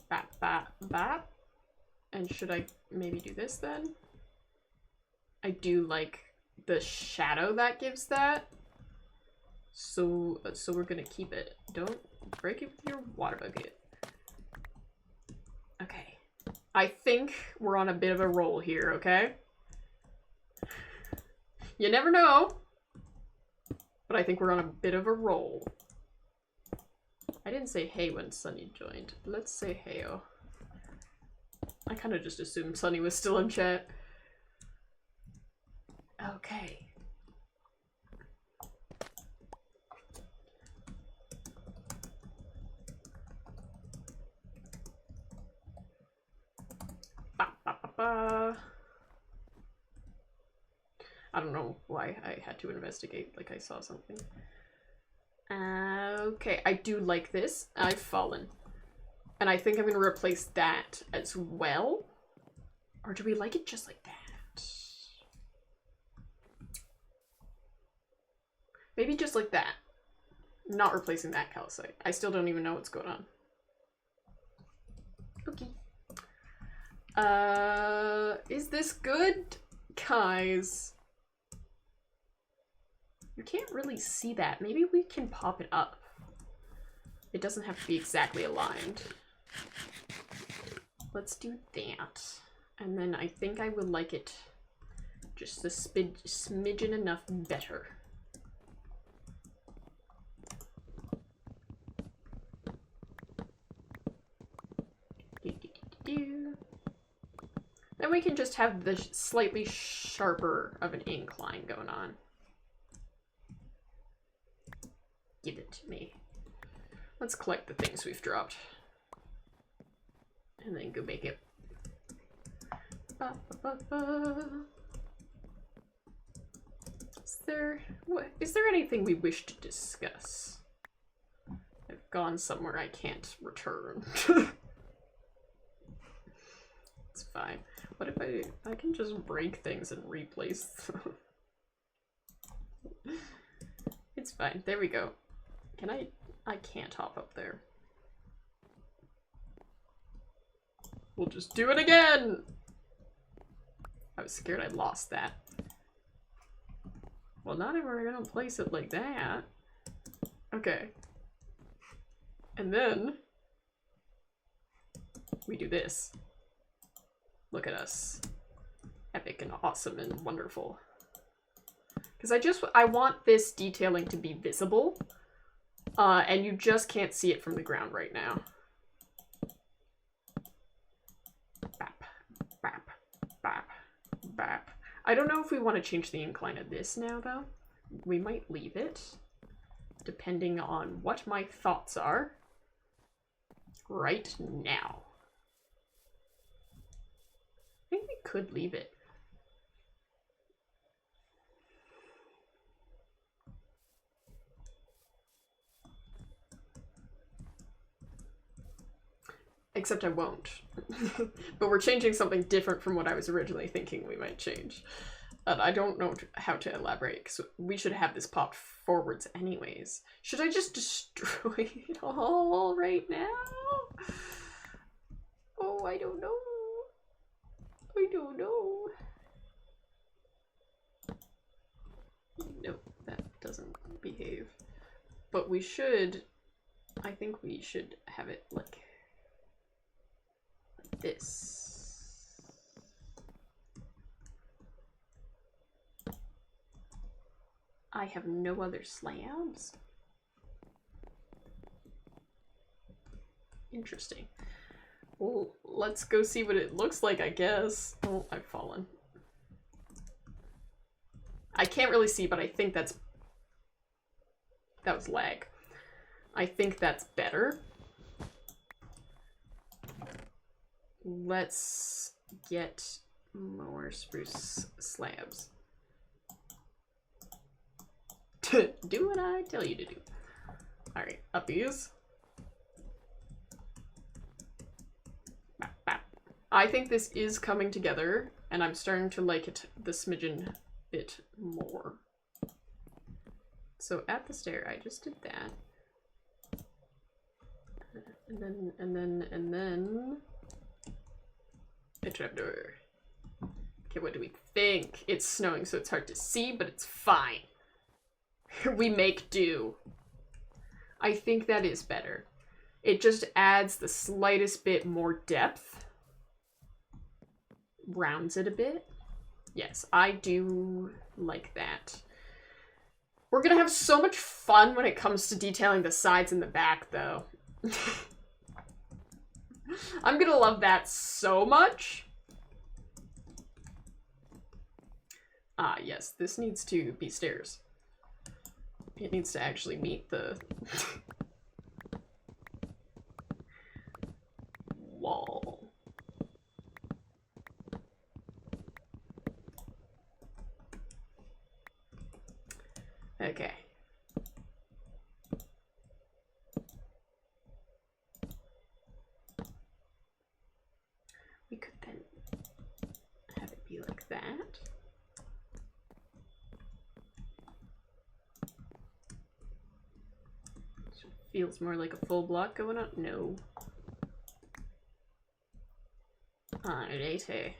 Bap, bap, bap. And should I maybe do this then? I do like the shadow that gives that. So we're gonna keep it. Don't break it with your water bucket. Okay. I think we're on a bit of a roll here, okay? You never know. But I think we're on a bit of a roll. I didn't say hey when Sunny joined. Let's say heyo. I kind of just assumed Sunny was still in chat. Okay. ba. I don't know why I had to investigate, like I saw something. Okay, I do like this. I've fallen. And I think I'm gonna replace that as well. Or do we like it just like that? Maybe just like that. Not replacing that calcite. I still don't even know what's going on. Okay. Is this good? Guys. You can't really see that. Maybe we can pop it up. It doesn't have to be exactly aligned. Let's do that. And then I think I would like it just a smidgen enough better. Then we can just have the slightly sharper of an incline going on. Give it to me. Let's collect the things we've dropped. And then go make it. Ba, ba, ba, ba. Is there anything we wish to discuss? I've gone somewhere I can't return. It's fine. What if I can just break things and replace them? It's fine. There we go. Can I can't hop up there. We'll just do it again! I was scared I lost that. Well, not if we're gonna place it like that. Okay. And then we do this. Look at us. Epic and awesome and wonderful. Because I want this detailing to be visible. And you just can't see it from the ground right now. Bap, bap, bap, bap. I don't know if we want to change the incline of this now, though. We might leave it, depending on what my thoughts are right now. I think we could leave it. Except I won't. But we're changing something different from what I was originally thinking we might change. And I don't know how to elaborate, because we should have this popped forwards anyways. Should I just destroy it all right now? Oh, I don't know. I don't know. Nope, that doesn't behave. But we should, I think we should have it like this. I have no other slabs. Interesting. Well, let's go see what it looks like, I guess. Oh, I've fallen. I can't really see, but I think that was lag. I think that's better. Let's get more spruce slabs. Do what I tell you to do. Alright, uppies. Bap, bap. I think this is coming together, and I'm starting to like it the smidgen bit more. So at the stair, I just did that. And then a trapdoor. Okay, what do we think? It's snowing, so it's hard to see, but it's fine. We make do. I think that is better. It just adds the slightest bit more depth. Rounds it a bit. Yes, I do like that. We're gonna have so much fun when it comes to detailing the sides and the back, though. I'm gonna love that so much. Ah, yes, this needs to be stairs. It needs to actually meet the wall. like that. Feels more like a full block going up. No. Alrighty.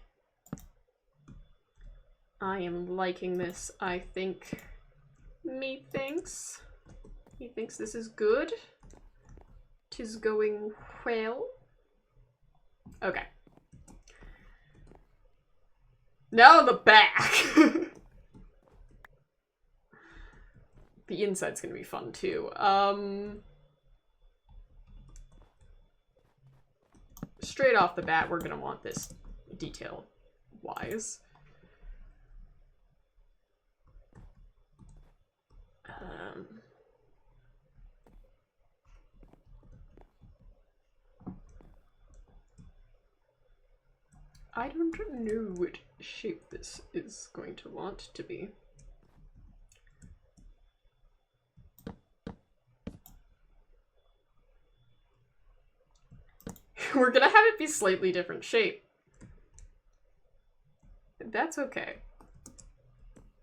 I am liking this. I think he thinks this is good. 'Tis going well. Okay. Now the back. The inside's gonna be fun too. Straight off the bat, we're gonna want this detail-wise. I don't know what shape this is going to want to be. We're gonna have it be slightly different shape. That's okay.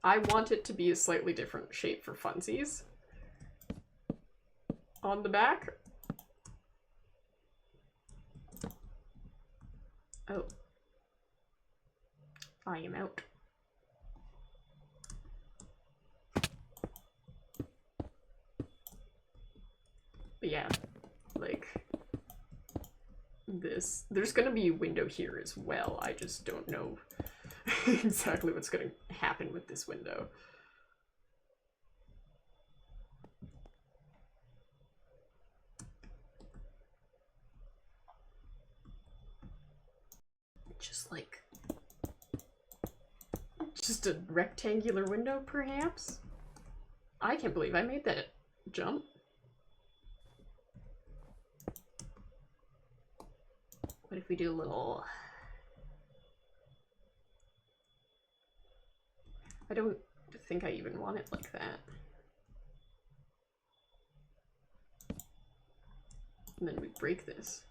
I want it to be a slightly different shape for funsies. On the back. Oh. I am out. But yeah, like this. There's gonna be a window here as well. I just don't know exactly what's gonna happen with this window. Just a rectangular window, perhaps? I can't believe I made that jump. What if we do a little... I don't think I even want it like that. And then we break this.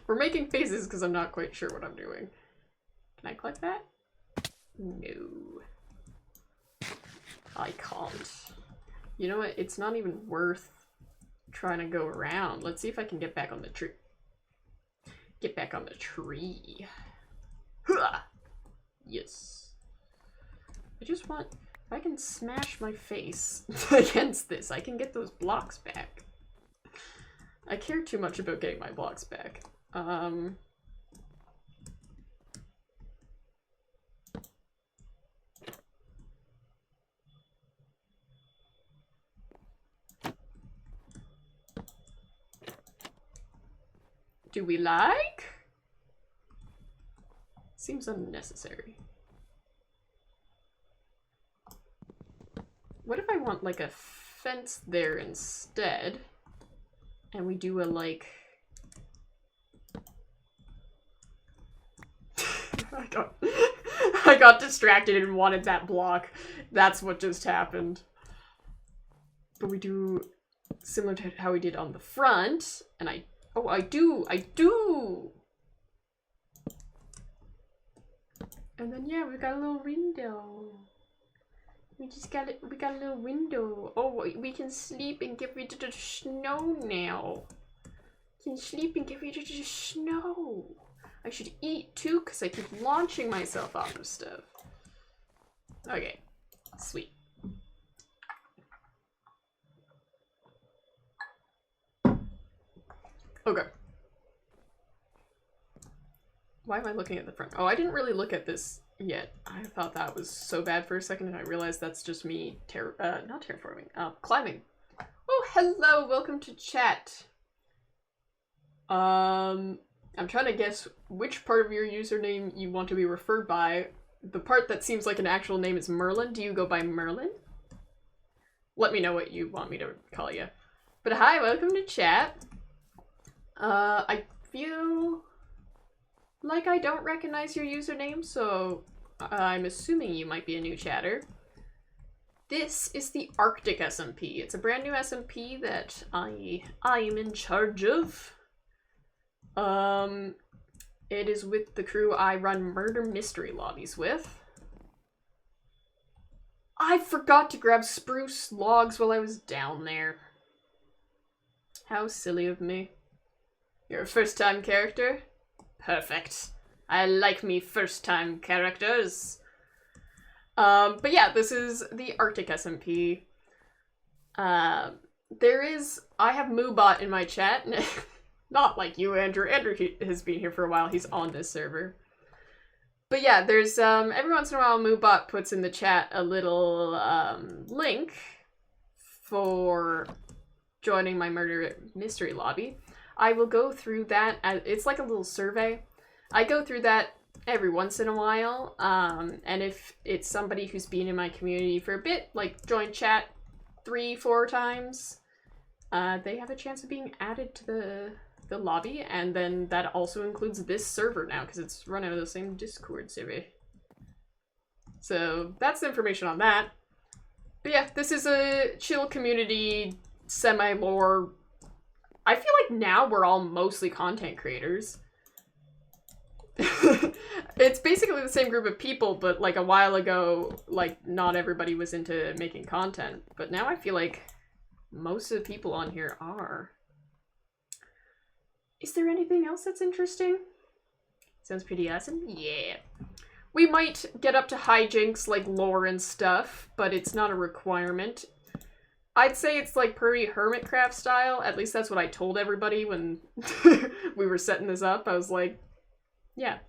We're making faces because I'm not quite sure what I'm doing. Can I click that? No. I can't. You know what? It's not even worth trying to go around. Let's see if I can get back on the tree. Get back on the tree. Huh! Yes. I just want... If I can smash my face against this, I can get those blocks back. I care too much about getting my blocks back. Do we like? Seems unnecessary. What if I want like a fence there instead? And we do a like... I got distracted and wanted that block. That's what just happened. But we do similar to how we did on the front, and I do! And then yeah, we got a little window. We got a little window. Oh, we can sleep and get rid of the snow now. We can sleep and get rid of the snow. I should eat too, because I keep launching myself off of stuff. Okay, sweet. Okay. Why am I looking at the front? Oh, I didn't really look at this yet. I thought that was so bad for a second, and I realized that's just me not terraforming, climbing. Oh, hello, welcome to chat. I'm trying to guess which part of your username you want to be referred by. The part that seems like an actual name is Merlin. Do you go by Merlin? Let me know what you want me to call you. But hi, welcome to chat. I feel like I don't recognize your username, so I'm assuming you might be a new chatter. this is the Arctic SMP. It's a brand new SMP that I am in charge of. It is with the crew I run murder mystery lobbies with. I forgot to grab spruce logs while I was down there. How silly of me. You're a first-time character? Perfect. I like me first-time characters. But yeah, this is the Arctic SMP. I have Moobot in my chat. Not like you, Andrew. Andrew has been here for a while. He's on this server. But yeah, there's, every once in a while, Moobot puts in the chat a little, link for joining my murder mystery lobby. I will go through that. It's like a little survey. I go through that every once in a while. And if it's somebody who's been in my community for a bit, like join chat 3-4 times, they have a chance of being added to the lobby, and then that also includes this server now because it's run out of the same Discord server. So that's the information on that. But yeah, this is a chill community, semi-lore. I feel like now we're all mostly content creators. It's basically the same group of people, but like a while ago, like not everybody was into making content. But now I feel like most of the people on here are. Is there anything else that's interesting? Sounds pretty awesome. Yeah. We might get up to hijinks like lore and stuff, but it's not a requirement. I'd say it's like pretty Hermitcraft style. At least that's what I told everybody when we were setting this up. I was like, yeah,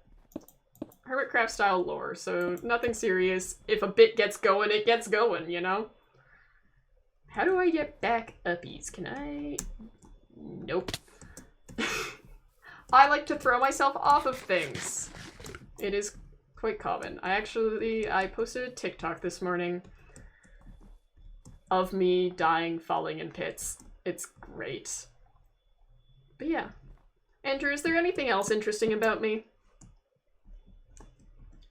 Hermitcraft style lore. So nothing serious. If a bit gets going, it gets going, you know? How do I get back uppies? Can I? Nope. I like to throw myself off of things. It is quite common. I posted a TikTok this morning of me dying falling in pits. It's great. But yeah. Andrew, is there anything else interesting about me?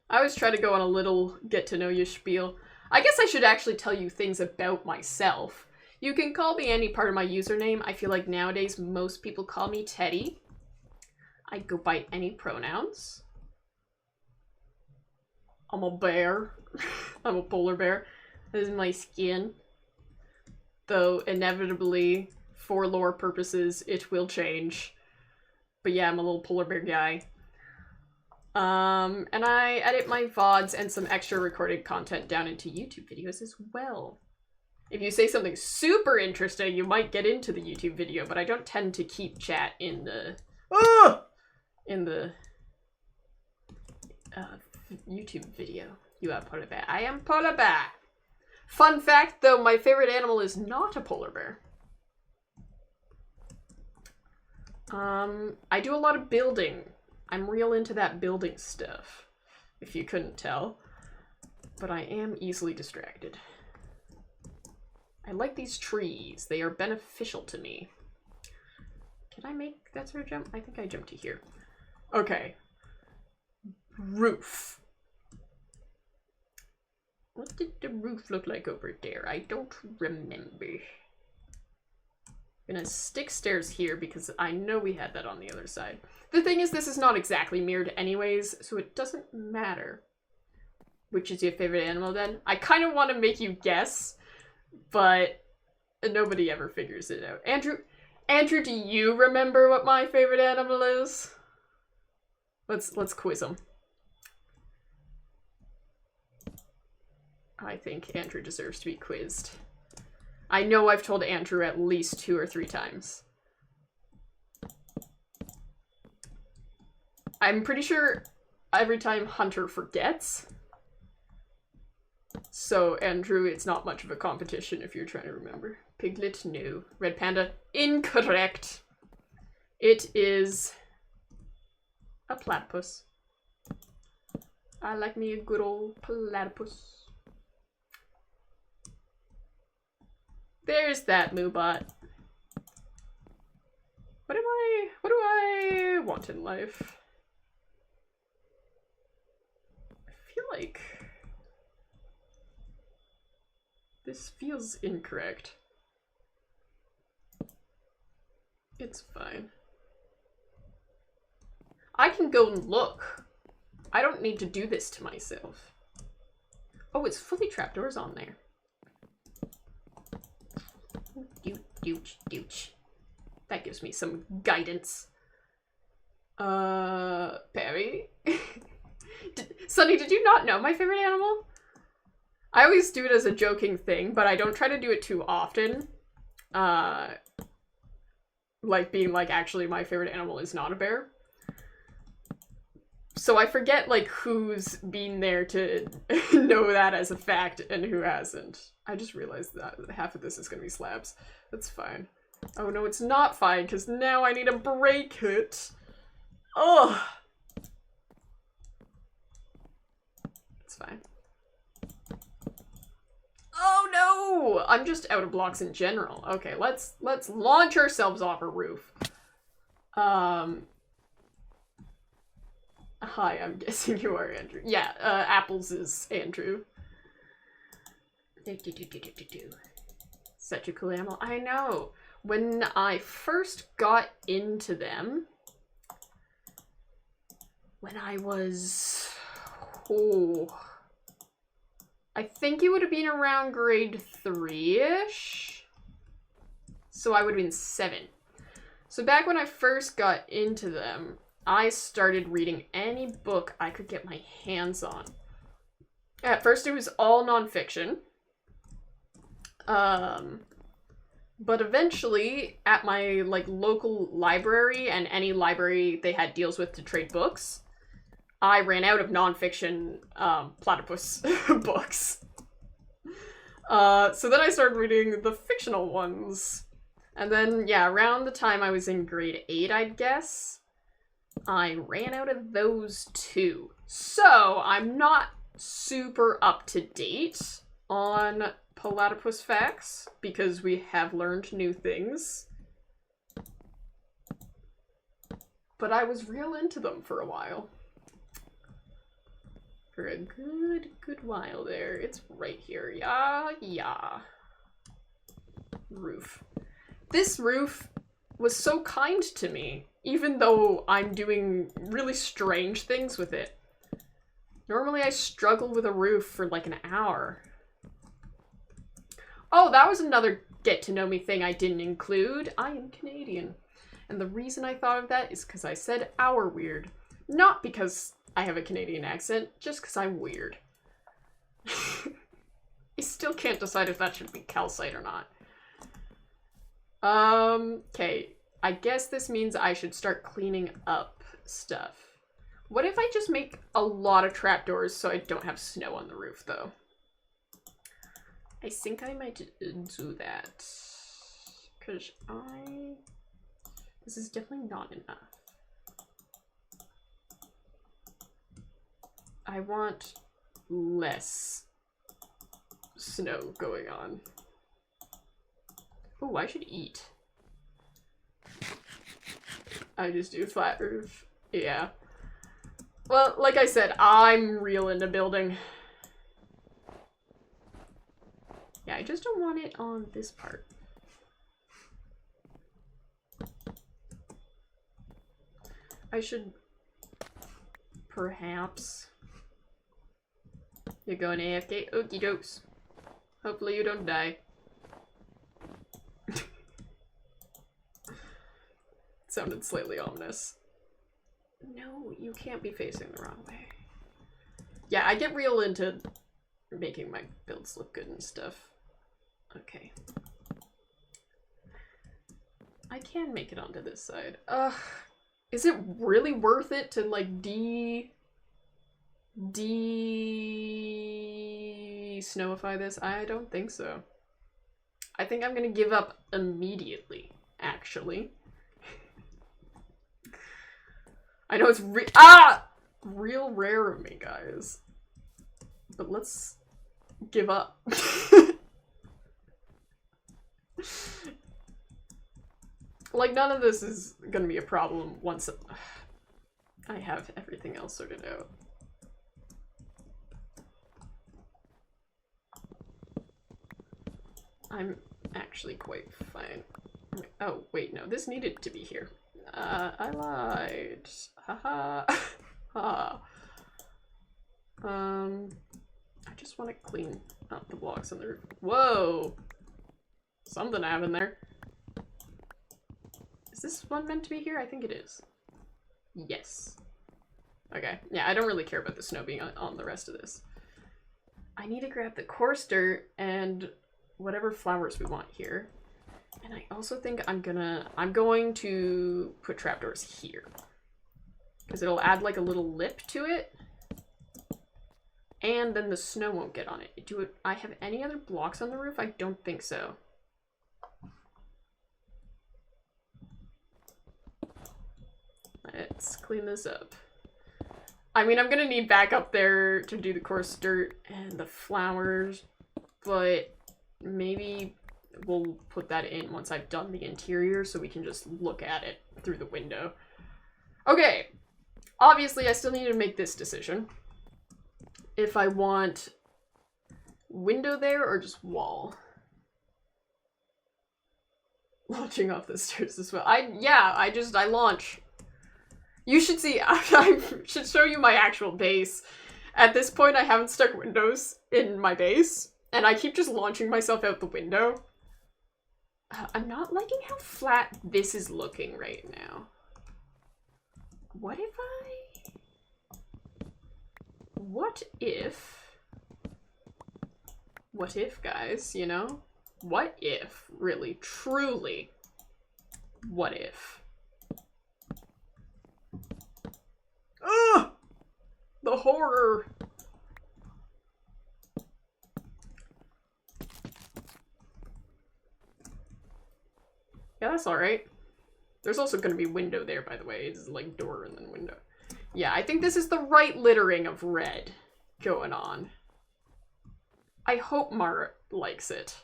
I always try to go on a little get-to-know-you spiel. I guess I should actually tell you things about myself. You can call me any part of my username. I feel like nowadays most people call me Teddy. I go by any pronouns. I'm a bear. I'm a polar bear. This is my skin. Though inevitably, for lore purposes, it will change. But yeah, I'm a little polar bear guy. And I edit my VODs and some extra recorded content down into YouTube videos as well. If you say something super interesting, you might get into the YouTube video, but I don't tend to keep chat in the YouTube video. You are polar bear. I am polar bear. Fun fact, though, my favorite animal is not a polar bear. I do a lot of building. I'm real into that building stuff, if you couldn't tell. But I am easily distracted. I like these trees. They are beneficial to me. Can I make that sort of jump? I think I jumped to here. Okay. Roof. What did the roof look like over there? I don't remember. I'm gonna stick stairs here because I know we had that on the other side. The thing is, this is not exactly mirrored anyways, so it doesn't matter. Which is your favorite animal then? I kind of want to make you guess, but nobody ever figures it out. Andrew, do you remember what my favorite animal is? Let's quiz him. I think Andrew deserves to be quizzed. I know I've told Andrew at least 2 or 3 times. I'm pretty sure every time Hunter forgets. So, Andrew, it's not much of a competition if you're trying to remember. Piglet, no. Red panda, incorrect. It is a platypus. I like me a good old platypus. There's that Moobot. What do I want in life? I feel like This feels incorrect. It's fine. I can go and look. I don't need to do this to myself. Oh, it's fully trapdoors on there. Dooch. That gives me some guidance. Perry? Sunny, did you not know my favorite animal? I always do it as a joking thing, but I don't try to do it too often. Like being like, actually my favorite animal is not a bear. So I forget like who's been there to know that as a fact and who hasn't. I just realized that half of this is gonna be slabs. That's fine. Oh no, it's not fine, because now I need to break it. Ugh. It's fine. Oh no! I'm just out of blocks in general. Okay, let's launch ourselves off a roof. Hi, I'm guessing you are Andrew. Yeah, Apples is Andrew. Such a cool animal. I know. When I first got into them, when I was... Oh... I think it would have been around grade 3-ish. So I would have been 7. So back when I first got into them, I started reading any book I could get my hands on. At first it was all nonfiction. But eventually, at my like local library and any library they had deals with to trade books, I ran out of nonfiction platypus books. So then I started reading the fictional ones. And then, yeah, around the time I was in grade 8, I'd guess, I ran out of those too. So I'm not super up to date on platypus facts because we have learned new things. But I was real into them for a while. For a good while there. It's right here. Yeah. Roof. This roof was so kind to me, even though I'm doing really strange things with it. Normally I struggle with a roof for like an hour. Oh, that was another get to know me thing I didn't include. I am Canadian. And the reason I thought of that is because I said "our" weird. Not because I have a Canadian accent, just because I'm weird. I still can't decide if that should be calcite or not. Okay. I guess this means I should start cleaning up stuff. What if I just make a lot of trapdoors so I don't have snow on the roof, though? I think I might do that. Because this is definitely not enough. I want less snow going on. Oh, I should eat. I just do flat roof. Yeah. Well, like I said, I'm real into building. Yeah, I just don't want it on this part. I should perhaps... You're going AFK? Okie dokes. Hopefully you don't die. Sounded slightly ominous. No, you can't be facing the wrong way. Yeah, I get real into making my builds look good and stuff. Okay. I can make it onto this side. Is it really worth it to like snowify this? I don't think so. I think I'm gonna give up immediately, actually. I know it's real rare of me, guys. But let's give up. Like, none of this is gonna be a problem once I have everything else sorted out. I'm actually quite fine. Oh, wait, no, this needed to be here. I lied. Haha. Ha. I just want to clean up the blocks on the roof. Whoa! Something happened there. Is this one meant to be here? I think it is. Yes. Okay. Yeah, I don't really care about the snow being on the rest of this. I need to grab the coarse dirt and whatever flowers we want here. And I also think I'm going to put trapdoors here. Because it'll add like a little lip to it. And then the snow won't get on it. Do I have any other blocks on the roof? I don't think so. Let's clean this up. I mean, I'm gonna need back up there to do the coarse dirt and the flowers, but maybe we'll put that in once I've done the interior so we can just look at it through the window. Okay, obviously I still need to make this decision. If I want window there or just wall. Launching off the stairs as well. I launch. You should see, I should show you my actual base. At this point, I haven't stuck windows in my base, and I keep just launching myself out the window. I'm not liking how flat this is looking right now. What if, guys, you know? What if, really, truly, what if? Ugh! The horror! Yeah, that's alright. There's also gonna be window there, by the way. It's like door and then window. Yeah, I think this is the right littering of red going on. I hope Mara likes it.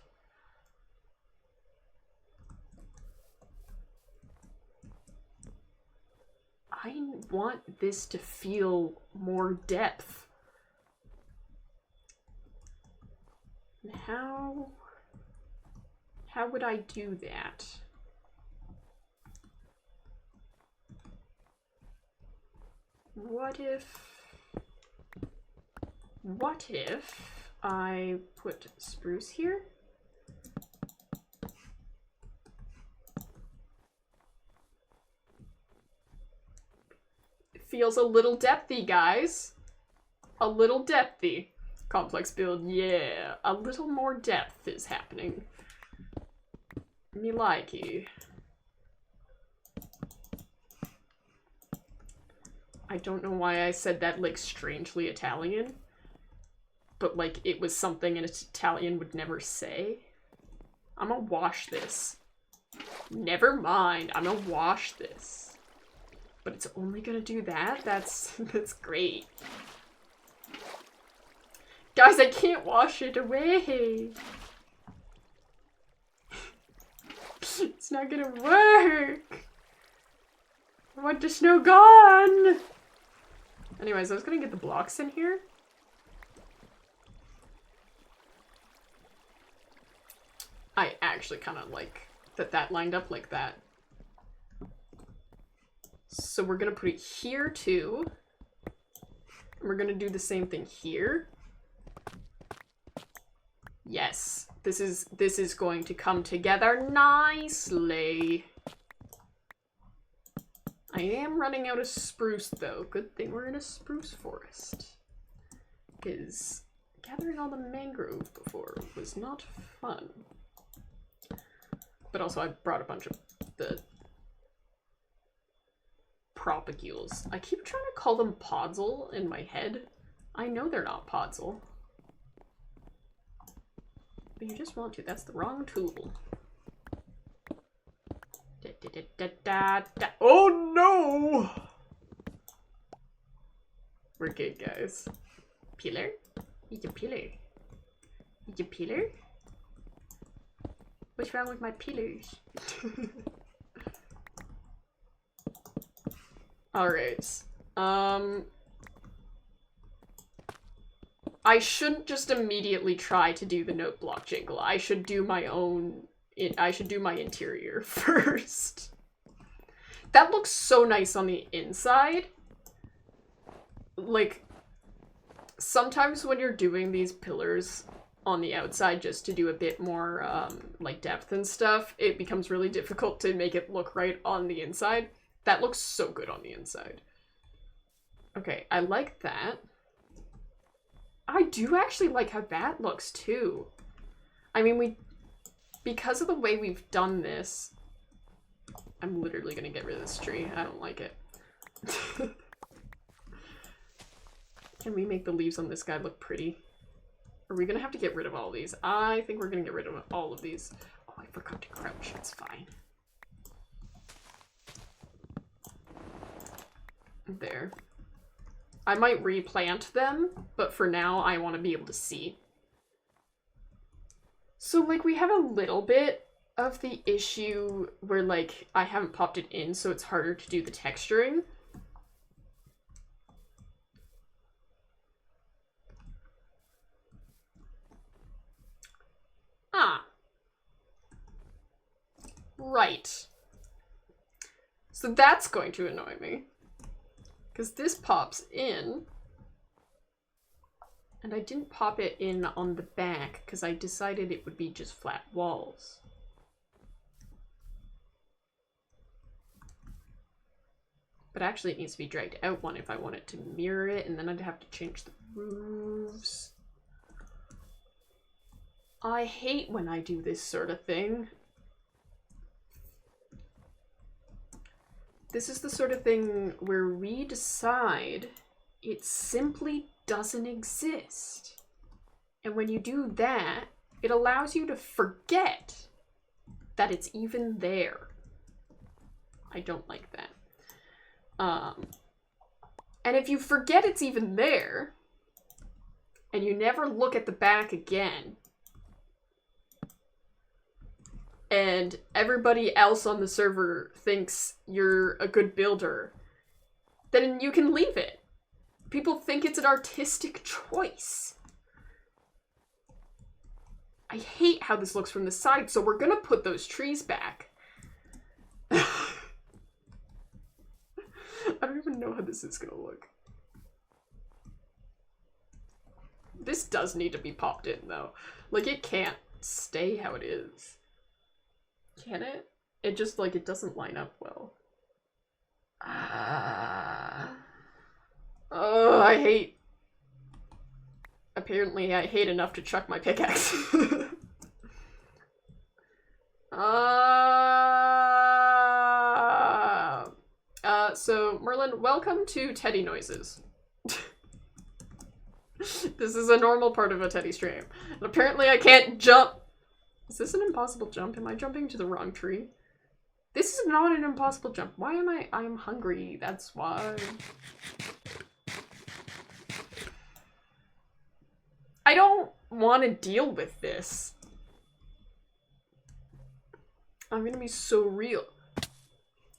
I want this to feel more depth. How would I do that? What if I put spruce here? It feels a little depthy, guys. A little depthy. Complex build, yeah. A little more depth is happening. Me likey. I don't know why I said that, like, strangely Italian. But, like, it was something an Italian would never say. I'm gonna wash this. Never mind, I'm gonna wash this. But it's only gonna do that? That's great. Guys, I can't wash it away. It's not gonna work. I want the snow gone. Anyways, I was gonna get the blocks in here. I actually kind of like that lined up like that. So we're gonna put it here too. And we're gonna do the same thing here. Yes, this is going to come together nicely. I am running out of spruce though. Good thing we're in a spruce forest. Because gathering all the mangrove before was not fun. But also I brought a bunch of the propagules. I keep trying to call them podzol in my head. I know they're not podzol. But you just want to. That's the wrong tool. Oh no! We're good, guys. Pillar? It's a pillar. It's a pillar? What's wrong with my pillars? Alright. I shouldn't just immediately try to do the note block jingle. I should do my own... I should do my interior first. That looks so nice on the inside. Like, sometimes when you're doing these pillars on the outside just to do a bit more, like, depth and stuff, it becomes really difficult to make it look right on the inside. That looks so good on the inside. Okay, I like that. I do actually like how that looks, too. I mean, because of the way we've done this... I'm literally gonna get rid of this tree. I don't like it. Can we make the leaves on this guy look pretty? Are we gonna have to get rid of all these? I think we're gonna get rid of all of these. Oh, I forgot to crouch. It's fine. There. I might replant them, but for now I want to be able to see. So, like, we have a little bit of the issue where, like, I haven't popped it in, so it's harder to do the texturing. Ah. Right. So that's going to annoy me. Because this pops in, and I didn't pop it in on the back because I decided it would be just flat walls. But actually it needs to be dragged out one if I want it to mirror it, and then I'd have to change the roofs. I hate when I do this sort of thing. This is the sort of thing where we decide it simply doesn't exist. And when you do that, it allows you to forget that it's even there. I don't like that. And if you forget it's even there, and you never look at the back again, and everybody else on the server thinks you're a good builder, then you can leave it. People think it's an artistic choice. I hate how this looks from the side, so we're gonna put those trees back. I don't even know how this is gonna look. This does need to be popped in, though. Like, it can't stay how it is. Can it? It just, like, it doesn't line up well. Oh, I hate... Apparently, I hate enough to chuck my pickaxe. So, Merlin, welcome to Teddy noises. This is a normal part of a Teddy stream. And apparently I can't jump. Is this an impossible jump? Am I jumping to the wrong tree? This is not an impossible jump. Why am I'm hungry. That's why. I don't want to deal with this. I'm gonna be so real.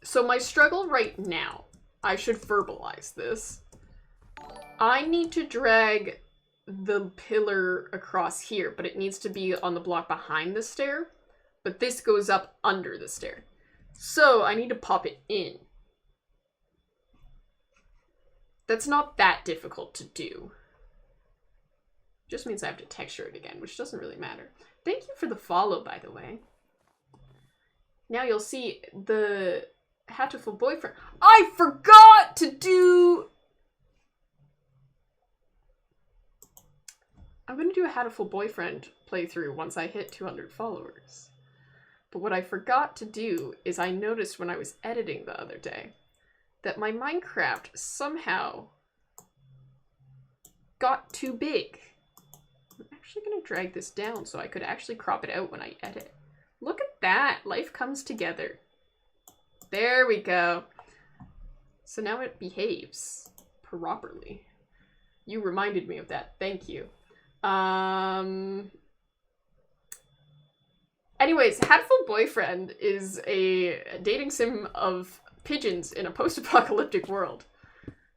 So my struggle right now, I should verbalize this. I need to drag the pillar across here, but it needs to be on the block behind the stair. But this goes up under the stair. So I need to pop it in. That's not that difficult to do. Just means I have to texture it again, which doesn't really matter. Thank you for the follow, by the way. Now you'll see the Hatful Boyfriend. I forgot to do... I'm going to do a Hatful Boyfriend playthrough once I hit 200 followers. But what I forgot to do is I noticed when I was editing the other day that my Minecraft somehow got too big. I'm actually going to drag this down so I could actually crop it out when I edit. Look at that! Life comes together. There we go. So now it behaves properly. You reminded me of that. Thank you. Anyways, Hatful Boyfriend is a dating sim of pigeons in a post-apocalyptic world.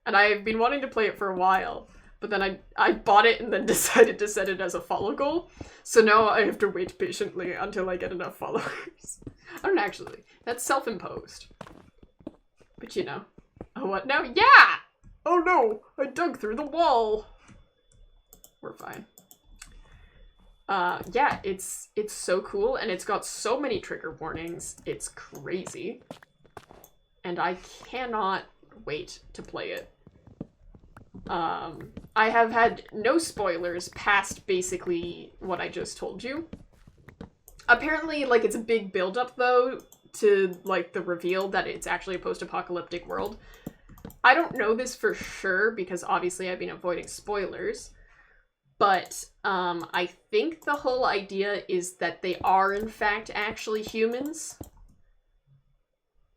And I've been wanting to play it for a while. but then I bought it and then decided to set it as a follow goal. So now I have to wait patiently until I get enough followers. I don't actually. That's self-imposed. But you know. Oh, what now? Yeah! Oh no! I dug through the wall! We're fine. Yeah, it's so cool, and it's got so many trigger warnings. It's crazy. And I cannot wait to play it. I have had no spoilers past basically what I just told you. Apparently, like, it's a big build-up, though, to, like, the reveal that it's actually a post-apocalyptic world. I don't know this for sure, because obviously I've been avoiding spoilers. But, I think the whole idea is that they are, in fact, actually humans.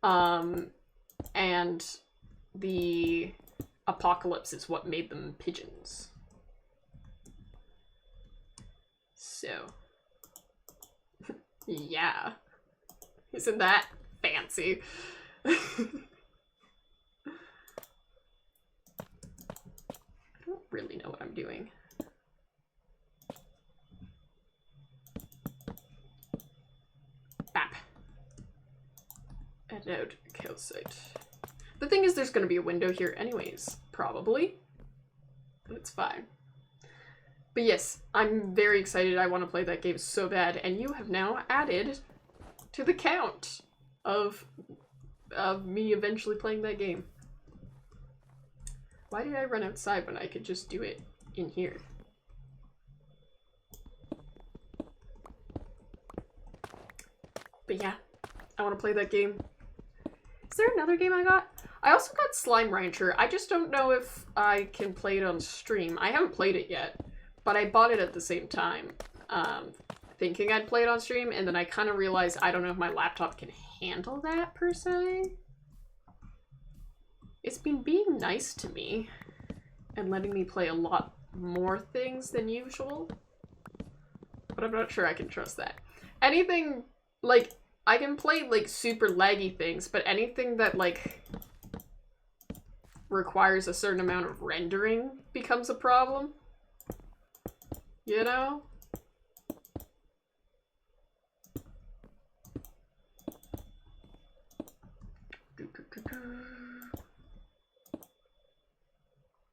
And the apocalypse is what made them pigeons. So, yeah. Isn't that fancy? I don't really know what I'm doing. App. Edit calcite. The thing is, there's going to be a window here anyways, probably. But it's fine. But yes, I'm very excited. I want to play that game so bad, and you have now added to the count of me eventually playing that game. Why did I run outside when I could just do it in here? But yeah, I want to play that game. Is there another game I got? I also got Slime Rancher. I just don't know if I can play it on stream. I haven't played it yet, but I bought it at the same time, thinking I'd play it on stream, and then I kind of realized I don't know if my laptop can handle that, per se. It's been being nice to me, and letting me play a lot more things than usual, but I'm not sure I can trust that. Anything, like, I can play, like, super laggy things, but anything that, like, requires a certain amount of rendering becomes a problem. You know?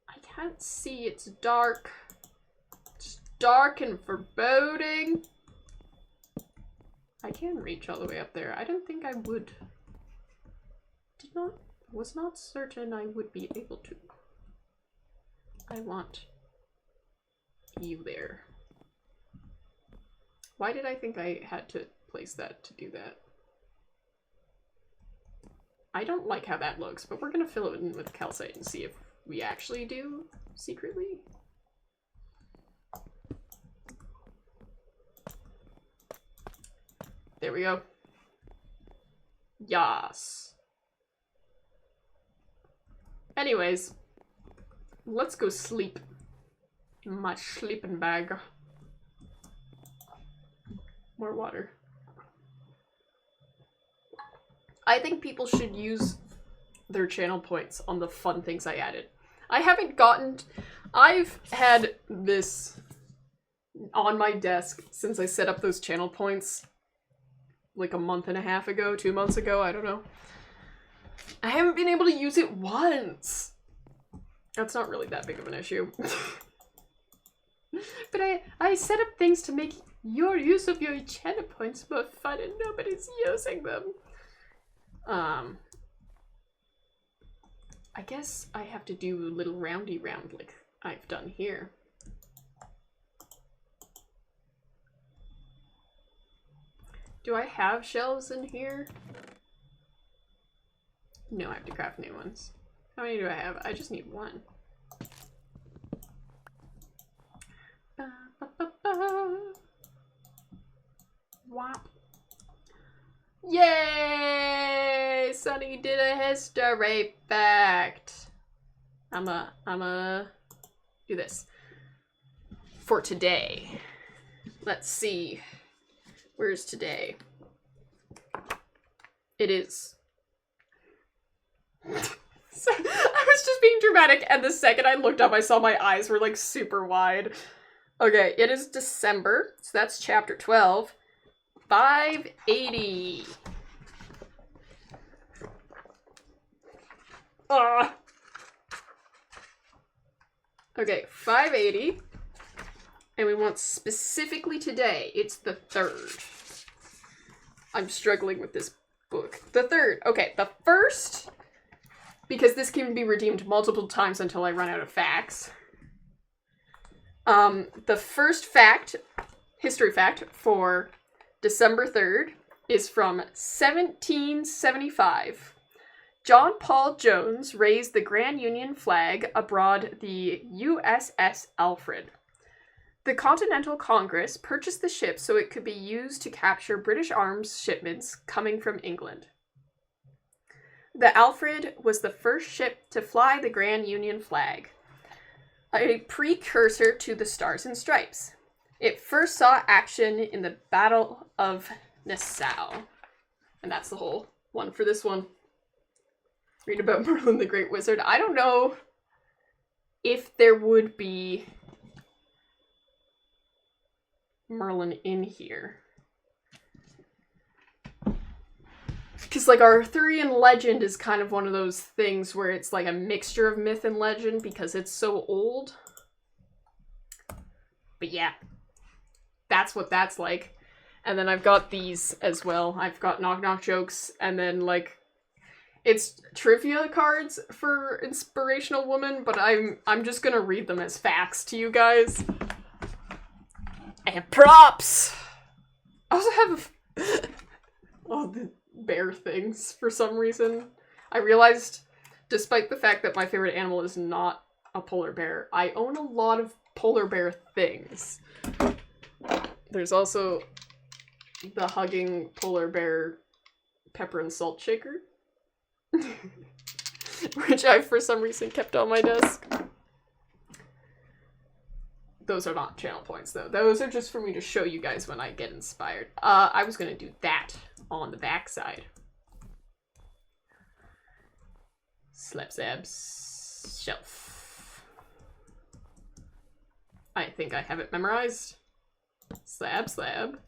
I can't see, it's dark. It's dark and foreboding. I can reach all the way up there. I don't think I would. Was not certain I would be able to. I want you there. Why did I think I had to place that to do that? I don't like how that looks, but we're gonna fill it in with calcite and see if we actually do secretly. There we go. Yas. Anyways, let's go sleep in my sleeping bag. More water. I think people should use their channel points on the fun things I added. I've had this on my desk since I set up those channel points like a month and a half ago, 2 months ago, I don't know. I haven't been able to use it once. That's not really that big of an issue. But I set up things to make your use of your channel points more fun and nobody's using them. I guess I have to do a little roundy round like I've done here. Do I have shelves in here? No, I have to craft new ones. How many do I have? I just need one. Wop. Yay! Sunny did a history fact. I'ma do this for today. Let's see. Where's today? It is. So, I was just being dramatic, and the second I looked up, I saw my eyes were like super wide. Okay, it is December, so that's chapter 12. 580. Okay, 580. And we want specifically today. It's the 3rd. I'm struggling with this book. The 3rd. Okay, the 1st, because this can be redeemed multiple times until I run out of facts. The first fact, history fact, for December 3rd is from 1775. John Paul Jones raised the Grand Union flag aboard the USS Alfred. The Continental Congress purchased the ship so it could be used to capture British arms shipments coming from England. The Alfred was the first ship to fly the Grand Union flag, a precursor to the Stars and Stripes. It first saw action in the Battle of Nassau. And that's the whole one for this one. Read about Merlin the Great Wizard. I don't know if there would be Merlin in here. Because, like, Arthurian legend is kind of one of those things where it's like a mixture of myth and legend because it's so old. But yeah, that's what that's like. And then I've got these as well. I've got knock knock jokes, and then, like, it's trivia cards for Inspirational Woman, but I'm just gonna read them as facts to you guys. And props! I also have all the bear things for some reason. I realized, despite the fact that my favorite animal is not a polar bear, I own a lot of polar bear things. There's also the hugging polar bear pepper and salt shaker, which I for some reason kept on my desk. Those are not channel points, though. Those are just for me to show you guys when I get inspired. I was gonna do that on the backside. Slab Zab's shelf. I think I have it memorized. Slab, slab.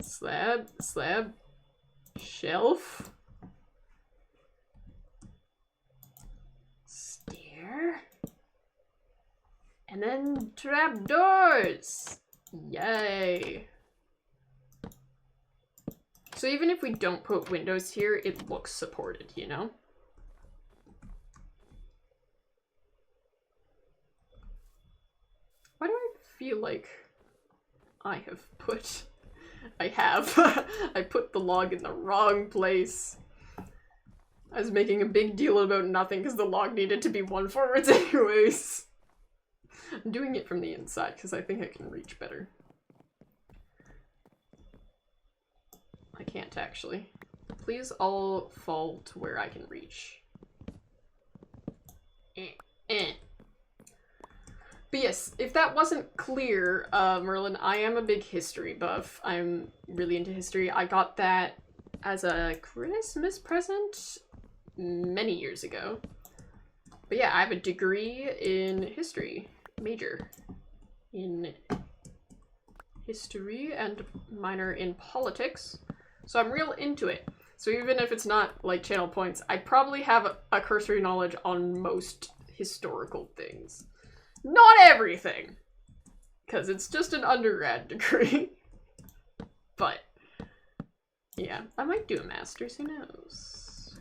Slab, slab. Shelf. Stair. And then trapdoors! Yay! So even if we don't put windows here, it looks supported, you know? Why do I feel like I put the log in the wrong place. I was making a big deal about nothing because the log needed to be 1 forwards anyways. I'm doing it from the inside because I think I can reach better. I can't actually. Please all fall to where I can reach. But yes, if that wasn't clear, Merlin, I am a big history buff. I'm really into history. I got that as a Christmas present many years ago. But yeah, I have a degree in history. Major in history and minor in politics, so I'm real into it. So even if it's not like channel points, I probably have a cursory knowledge on most historical things. Not everything, because it's just an undergrad degree. But yeah, I might do a master's, who knows?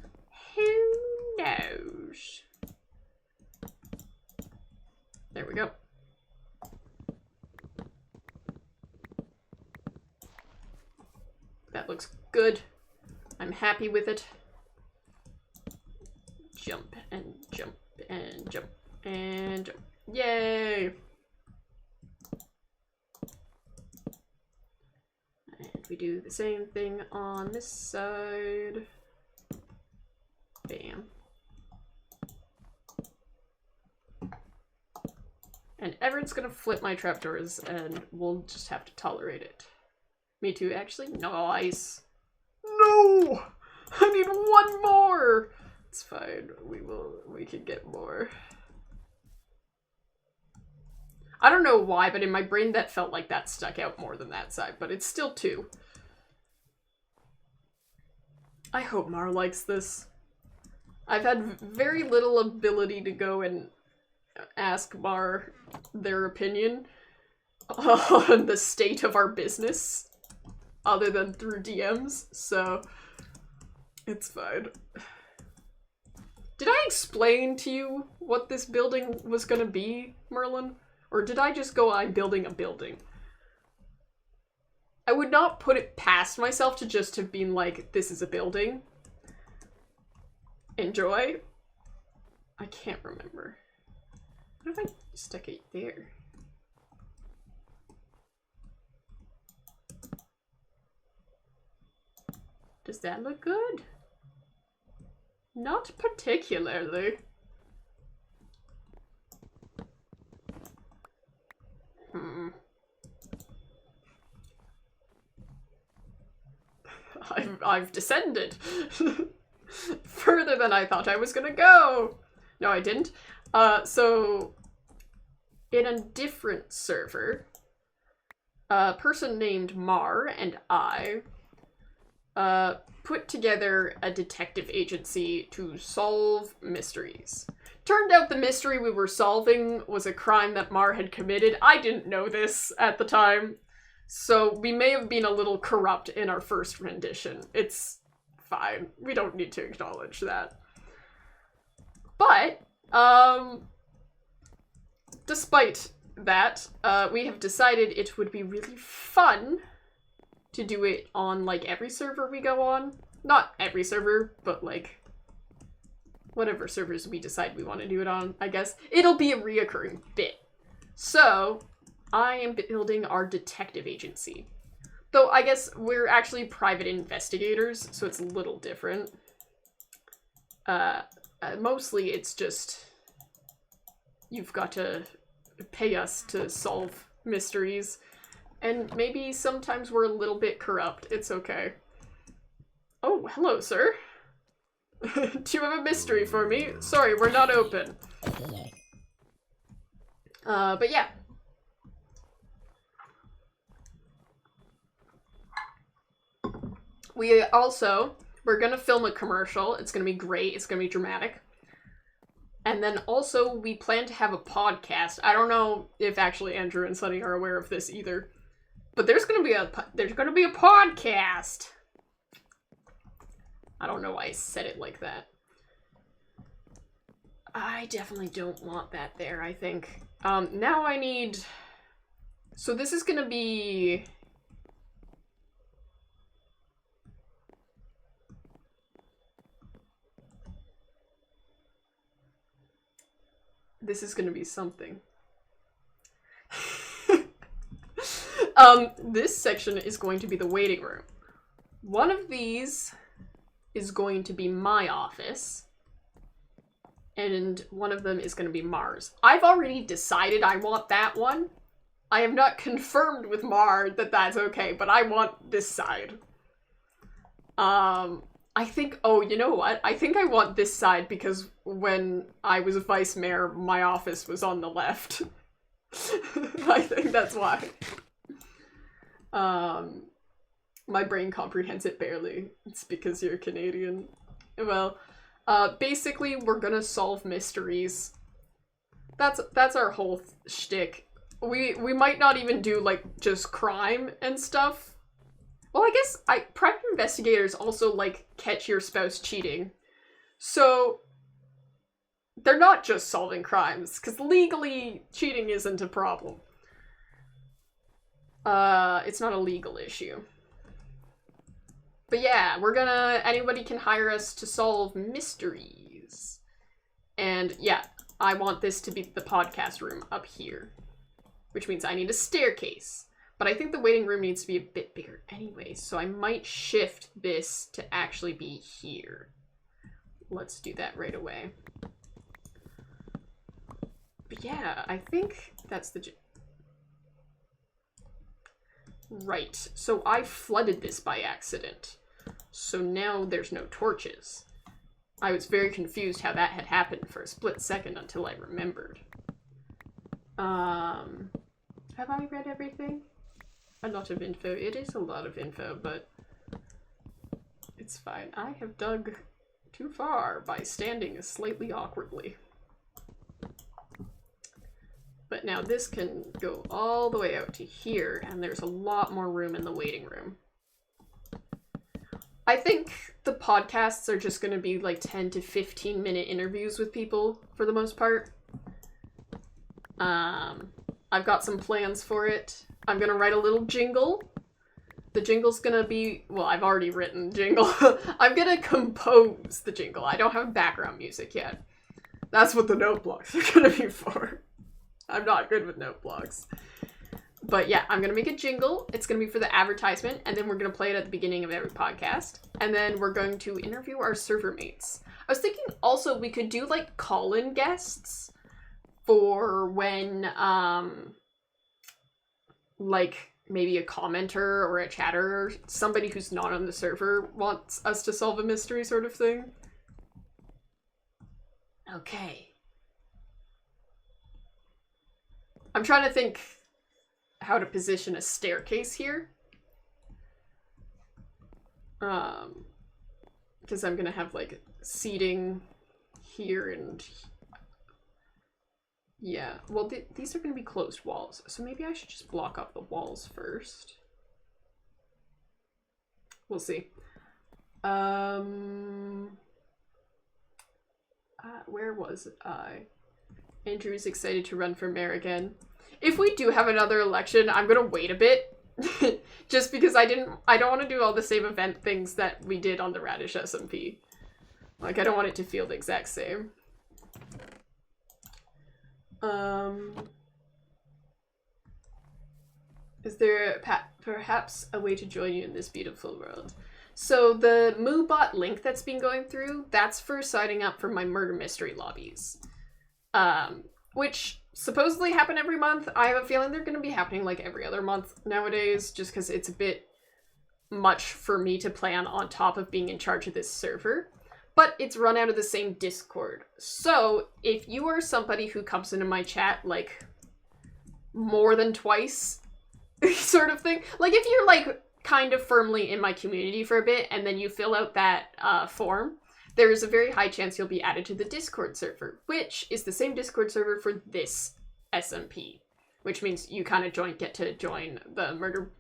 Who knows? There we go. That looks good. I'm happy with it. Jump and jump and jump and jump. Yay! And we do the same thing on this side. Bam. And Everett's gonna flip my trapdoors, and we'll just have to tolerate it. Me too, actually. Nice. No! I need one more! It's fine. We can get more. I don't know why, but in my brain that felt like that stuck out more than that side, but it's still 2. I hope Mar likes this. I've had very little ability to go and ask Mar their opinion on the state of our business, other than through DMs, so it's fine. Did I explain to you what this building was gonna be, Merlin? Or did I just go, I'm building a building? I would not put it past myself to just have been like, this is a building. Enjoy. I can't remember. What if I stuck it there? Does that look good? Not particularly. I've descended further than I thought I was gonna go. No, I didn't. So in a different server, a person named Mar and I put together a detective agency to solve mysteries. Turned out the mystery we were solving was a crime that Mar had committed. I didn't know this at the time, so we may have been a little corrupt in our first rendition. It's fine. We don't need to acknowledge that. But, despite that, we have decided it would be really fun to do it on, like, every server we go on. Not every server, but, like, whatever servers we decide we want to do it on, I guess. It'll be a reoccurring bit. So, I am building our detective agency. Though, I guess we're actually private investigators, so it's a little different. Mostly it's just, you've got to pay us to solve mysteries. And maybe sometimes we're a little bit corrupt. It's okay. Oh, hello, sir. Do you have a mystery for me? Sorry, we're not open. But yeah. We're gonna film a commercial. It's gonna be great. It's gonna be dramatic. And then also, we plan to have a podcast. I don't know if actually Andrew and Sunny are aware of this either. But there's gonna be a podcast! I don't know why I said it like that. I definitely don't want that there, I think. Now I need... So this is gonna be... This is gonna be something. This section is going to be the waiting room. One of these is going to be my office, and one of them is going to be Mar's. I've already decided I want that one. I have not confirmed with Mar that that's okay, but I want this side. I think, oh, you know what? I think I want this side because when I was vice mayor, my office was on the left. I think that's why. My brain comprehends it barely. It's because you're Canadian. Well, basically, we're gonna solve mysteries. That's our whole shtick. We might not even do, like, just crime and stuff. Well, I guess private investigators also, like, catch your spouse cheating. So, they're not just solving crimes, because legally, cheating isn't a problem. It's not a legal issue. But yeah, anybody can hire us to solve mysteries. And yeah, I want this to be the podcast room up here. Which means I need a staircase. But I think the waiting room needs to be a bit bigger anyway, so I might shift this to actually be here. Let's do that right away. But yeah, I think that's the... Right, so I flooded this by accident. So now there's no torches. I was very confused how that had happened for a split second until I remembered. Have I read everything? A lot of info. It is a lot of info, but it's fine. I have dug too far by standing slightly awkwardly. But now this can go all the way out to here, and there's a lot more room in the waiting room. I think the podcasts are just going to be like 10 to 15 minute interviews with people for the most part. I've got some plans for it. I'm going to write a little jingle. The jingle's going to be, well, I've already written the jingle. I'm going to compose the jingle. I don't have background music yet. That's what the note blocks are going to be for. I'm not good with note blocks. But yeah, I'm going to make a jingle. It's going to be for the advertisement, and then we're going to play it at the beginning of every podcast. And then we're going to interview our server mates. I was thinking also we could do like call-in guests for when, like maybe a commenter or a chatter or somebody who's not on the server wants us to solve a mystery sort of thing. Okay. I'm trying to think how to position a staircase here. Because I'm gonna have like seating here and yeah, well these are gonna be closed walls, so maybe I should just block up the walls first. We'll see. Where was I? Andrew's excited to run for mayor again. If we do have another election, I'm gonna wait a bit. Just because I don't want to do all the same event things that we did on the Radish SMP. Like, I don't want it to feel the exact same. Is there perhaps a way to join you in this beautiful world? So the MooBot link that's been going through, that's for signing up for my murder mystery lobbies. Which supposedly happen every month. I have a feeling they're going to be happening like every other month nowadays, just because it's a bit much for me to plan on top of being in charge of this server. But it's run out of the same Discord. So if you are somebody who comes into my chat like more than twice, sort of thing, like if you're like kind of firmly in my community for a bit and then you fill out that form, there is a very high chance you'll be added to the Discord server, which is the same Discord server for this SMP, which means you kind of get to join the murder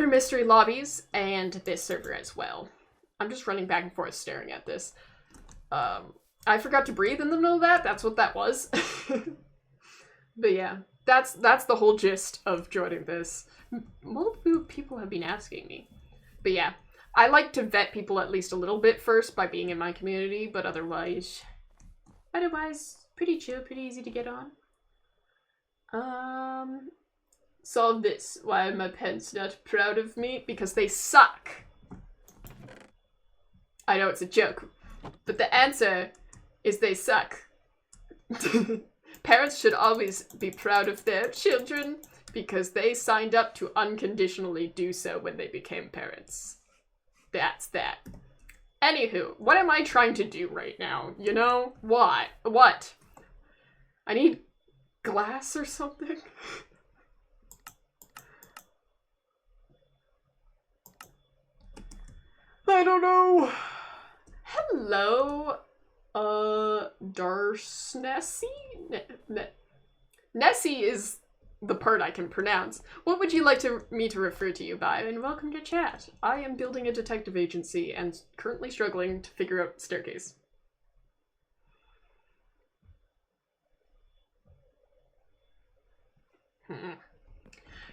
mystery lobbies and this server as well. I'm just running back and forth staring at this. I forgot to breathe in the middle of that. That's what that was. But yeah, that's the whole gist of joining this. Multiple people have been asking me. But yeah. I like to vet people at least a little bit first by being in my community, but otherwise, pretty chill, pretty easy to get on. Solve this. Why are my parents not proud of me? Because they suck. I know it's a joke, but the answer is they suck. Parents should always be proud of their children because they signed up to unconditionally do so when they became parents. That's that. Anywho, what am I trying to do right now? You know? What? I need glass or something? I don't know. Hello, Darsnessie? Nessie is the part I can pronounce. What would you like me to refer to you by? And welcome to chat. I am building a detective agency and currently struggling to figure out staircase.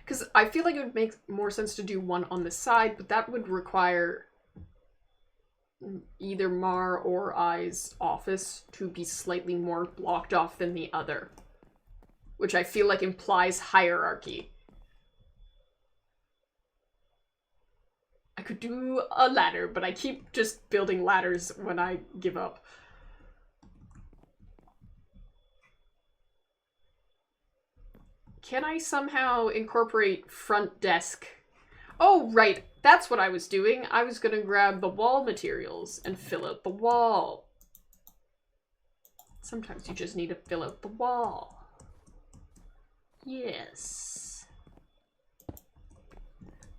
Because I feel like it would make more sense to do one on the side, but that would require either Mar or I's office to be slightly more blocked off than the other, which I feel like implies hierarchy. I could do a ladder, but I keep just building ladders when I give up. Can I somehow incorporate front desk? Oh, right. That's what I was doing. I was gonna grab the wall materials and fill out the wall. Sometimes you just need to fill out the wall. Yes.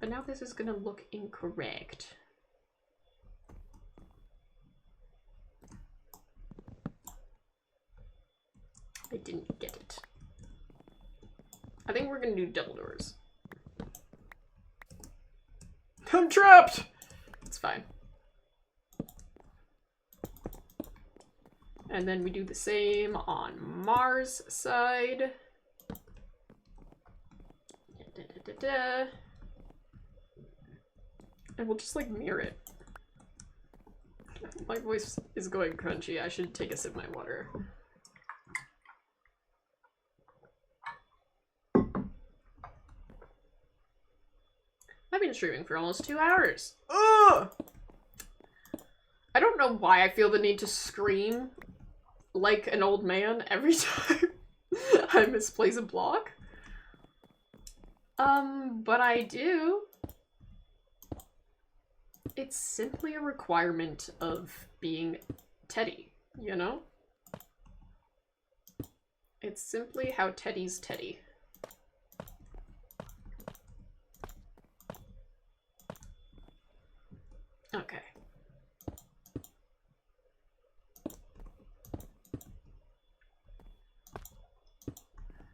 But now this is gonna look incorrect. I didn't get it. I think we're gonna do double doors. I'm trapped! It's fine. And then we do the same on Mars' side. And we'll just like mirror it. My voice is going crunchy. I should take a sip of my water. I've been streaming for almost 2 hours. Ugh! I don't know why I feel the need to scream like an old man every time I misplace a block. But I do. It's simply a requirement of being Teddy, you know? It's simply how Teddy's Teddy. Okay.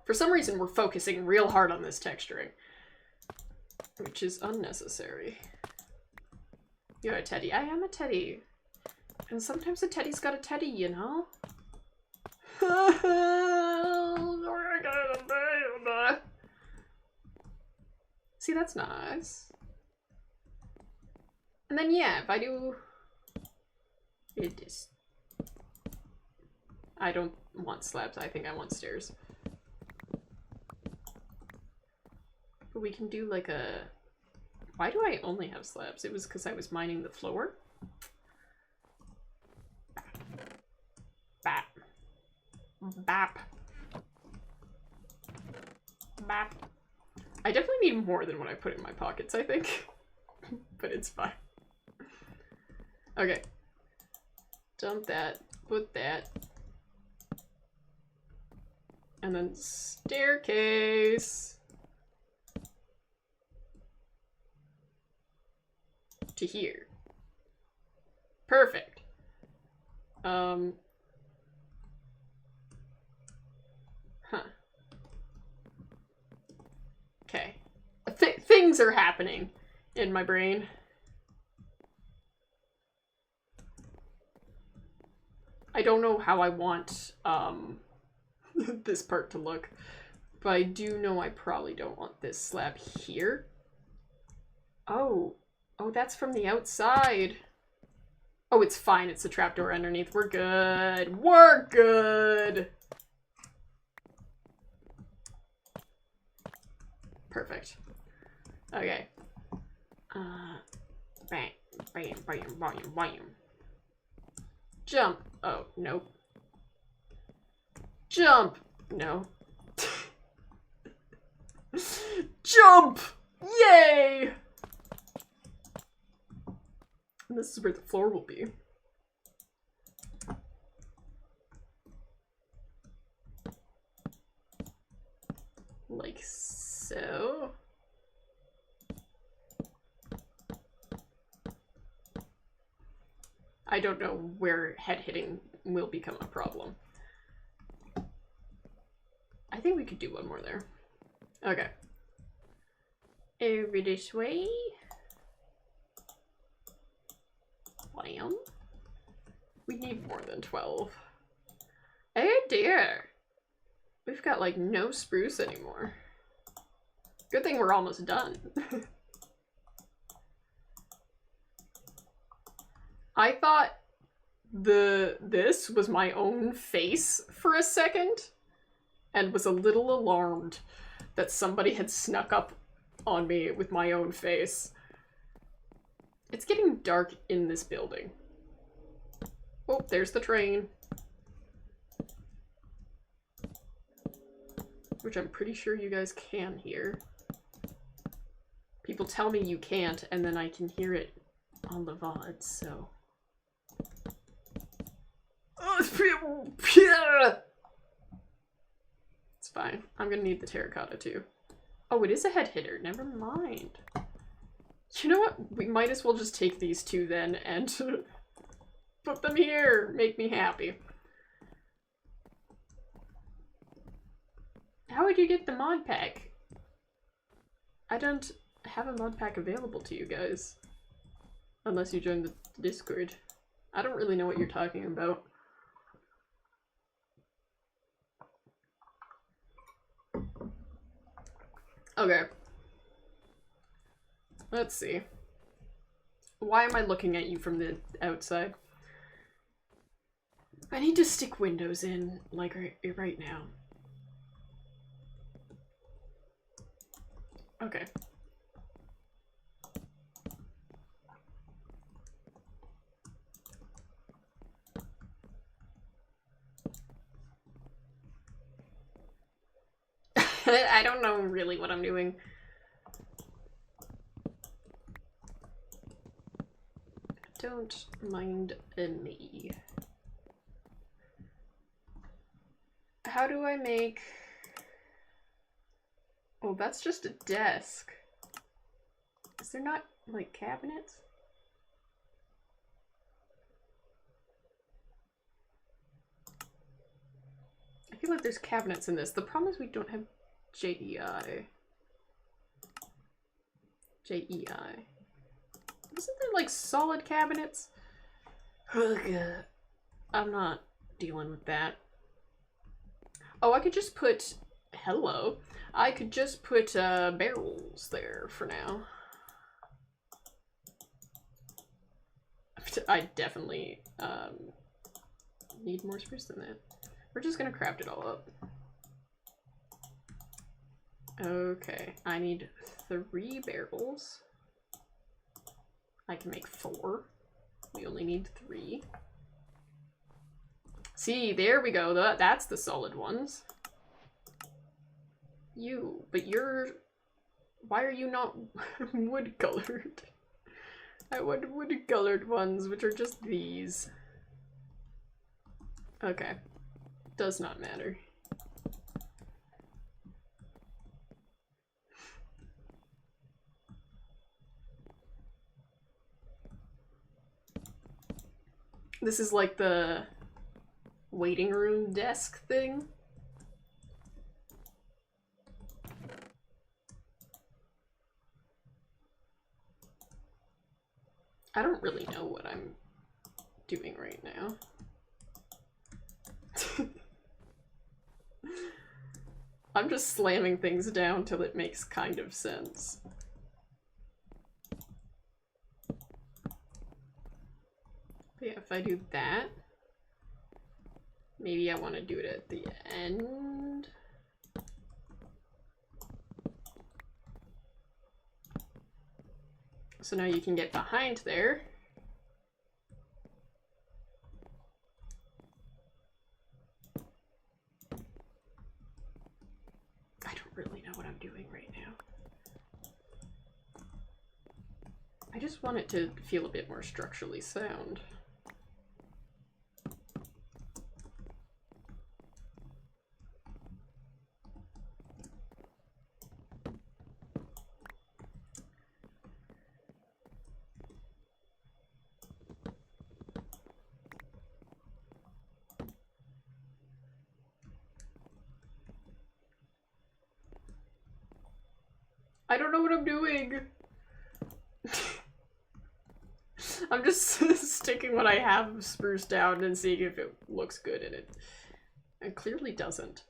For some reason, we're focusing real hard on this texturing, which is unnecessary. You're a teddy. I am a teddy. And sometimes a teddy's got a teddy, you know? See, that's nice. And then, yeah, if I do it is. I don't want slabs. I think I want stairs. But we can do like a... Why do I only have slabs? It was because I was mining the floor. Bap. Bap. Bap. I definitely need more than what I put in my pockets, I think. But it's fine. Okay. Dump that. Put that. And then staircase. To here. Perfect. Huh. Okay. Things are happening in my brain. I don't know how I want this part to look, but I do know I probably don't want this slab here. Oh, that's from the outside. Oh, it's fine. It's the trapdoor underneath. We're good. We're good. Perfect. Okay. Bang, bam, bam, bam, bam. Jump. Oh, nope. Jump. No. Jump! Yay! And this is where the floor will be. Like so. I don't know where head hitting will become a problem. I think we could do one more there. Okay. Over this way. Blam. We need more than 12. Oh dear. We've got like no spruce anymore. Good thing we're almost done. I thought this was my own face for a second and was a little alarmed that somebody had snuck up on me with my own face. It's getting dark in this building. Oh, there's the train. Which I'm pretty sure you guys can hear. people tell me you can't, and then I can hear it on the VODs, so... Oh, it's fine. I'm gonna need the terracotta too. Oh, it is a head hitter. Never mind. You know what? We might as well just take these two then and put them here. Make me happy. How would you get the mod pack? I don't have a mod pack available to you guys. Unless you join the Discord. I don't really know what you're talking about. Okay. Let's see. Why am I looking at you from the outside? I need to stick windows in, like, right now. Okay. I don't know really what I'm doing. Don't mind me. How do I make... Oh, that's just a desk. Is there not, like, cabinets? I feel like there's cabinets in this. The problem is we don't have JEI. JEI. Isn't there, like, solid cabinets? Ugh. I'm not dealing with that. Oh, I could just put... Hello. I could just put barrels there for now. I definitely need more spruce than that. We're just gonna craft it all up. Okay, I need 3 barrels. I can make 4. We only need 3. See, there we go. That's the solid ones. But you're... Why are you not wood colored? I want wood colored ones, which are just these. Okay. Does not matter. This is like the waiting room desk thing. I don't really know what I'm doing right now. I'm just slamming things down till it makes kind of sense. But yeah, if I do that, maybe I want to do it at the end. So now you can get behind there. I don't really know what I'm doing right now. I just want it to feel a bit more structurally sound. I don't know what I'm doing. I'm just sticking what I have spruced down and seeing if it looks good, and it clearly doesn't.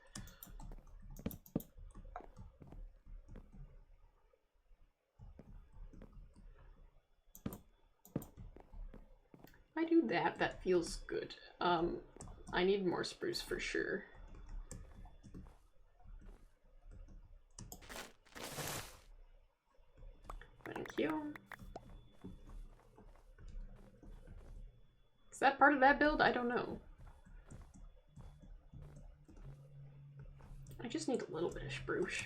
If I do that, that feels good. I need more spruce for sure. Thank you. Is that part of that build? I don't know. I just need a little bit of spruce.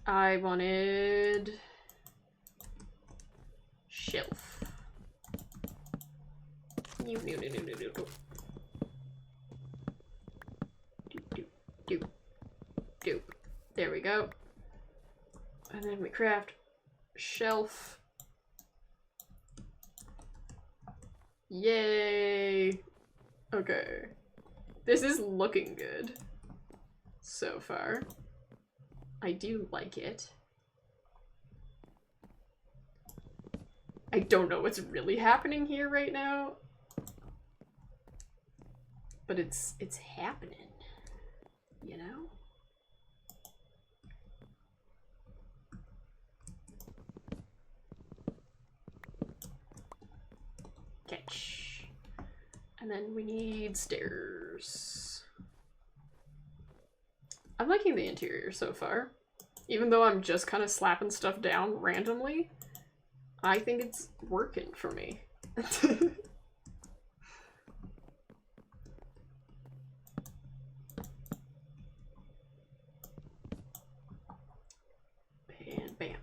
I wanted shelf. No. Doop. There we go. And then we craft shelf. Yay! Okay. This is looking good so far. I do like it. I don't know what's really happening here right now. But it's happening, you know? Catch. And then we need stairs. I'm liking the interior so far. Even though I'm just kind of slapping stuff down randomly, I think it's working for me. And bam.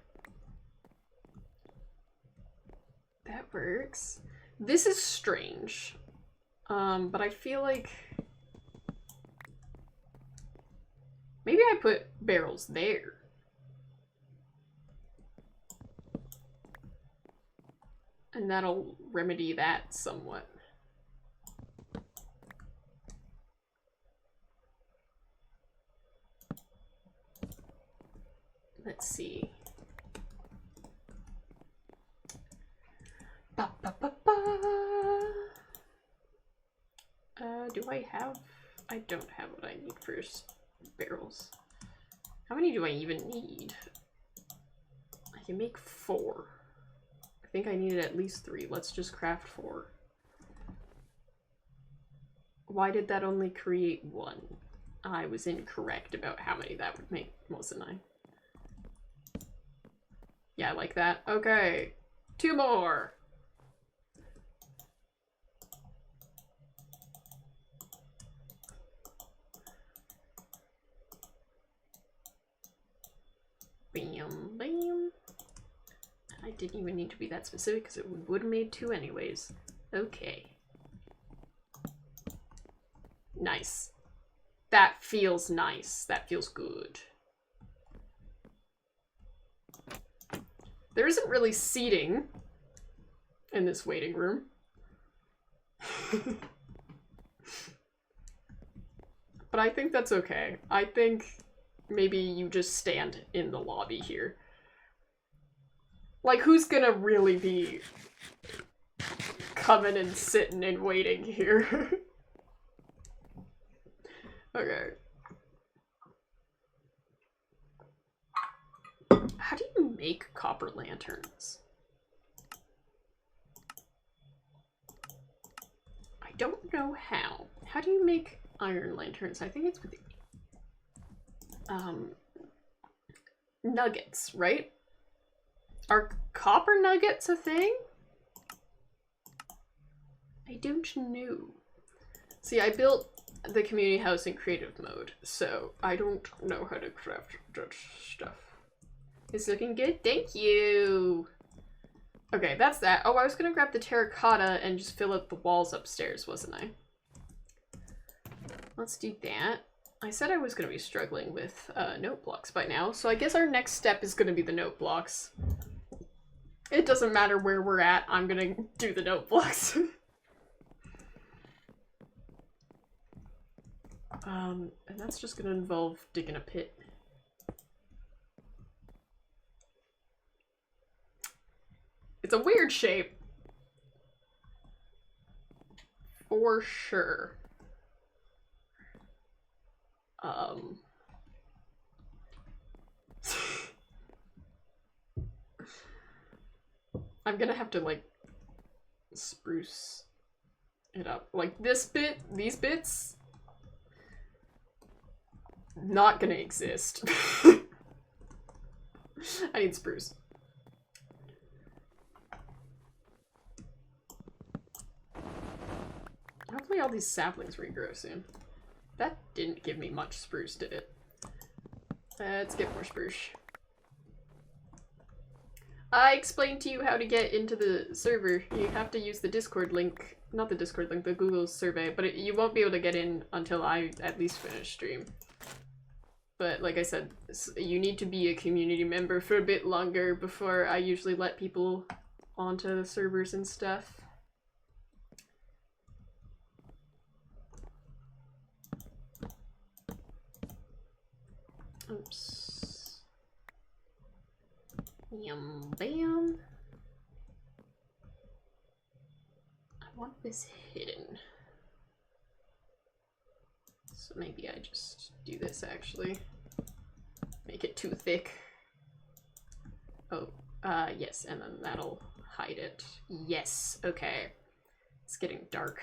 That works. This is strange. But I feel like maybe I put barrels there. And that'll remedy that somewhat. Let's see. Ba, ba, ba, ba. Do I have? I don't have what I need for barrels. How many do I even need? I can make 4. I think I needed at least 3. Let's just craft 4. Why did that only create 1? I was incorrect about how many that would make, wasn't I? Yeah, like that. Okay. 2 more! Bam, bam. I didn't even need to be that specific because it would have made 2 anyways. Okay. Nice. That feels nice. That feels good. There isn't really seating in this waiting room. But I think that's okay. I think maybe you just stand in the lobby here. Like, who's gonna really be coming and sitting and waiting here? Okay. How do you make copper lanterns? I don't know how. How do you make iron lanterns? I think it's with nuggets, right? Are copper nuggets a thing? I don't know. See, I built the community house in creative mode, so I don't know how to craft that stuff. It's looking good, thank you! Okay, that's that. Oh, I was gonna grab the terracotta and just fill up the walls upstairs, wasn't I? Let's do that. I said I was gonna be struggling with note blocks by now, so I guess our next step is gonna be the note blocks. It doesn't matter where we're at, I'm gonna do the note blocks. And that's just gonna involve digging a pit. It's a weird shape. For sure. I'm gonna have to, like, spruce it up. Like, this bit, these bits, not gonna exist. I need spruce. Hopefully all these saplings regrow soon. That didn't give me much spruce, did it? Let's get more spruce. I explained to you how to get into the server. You have to use the Discord link. Not the Discord link, the Google survey. But you won't be able to get in until I at least finish stream. But like I said, you need to be a community member for a bit longer before I usually let people onto the servers and stuff. Oops. Yum bam. I want this hidden. So maybe I just do this actually. Make it too thick. Oh, yes, and then that'll hide it. Yes, okay. It's getting dark.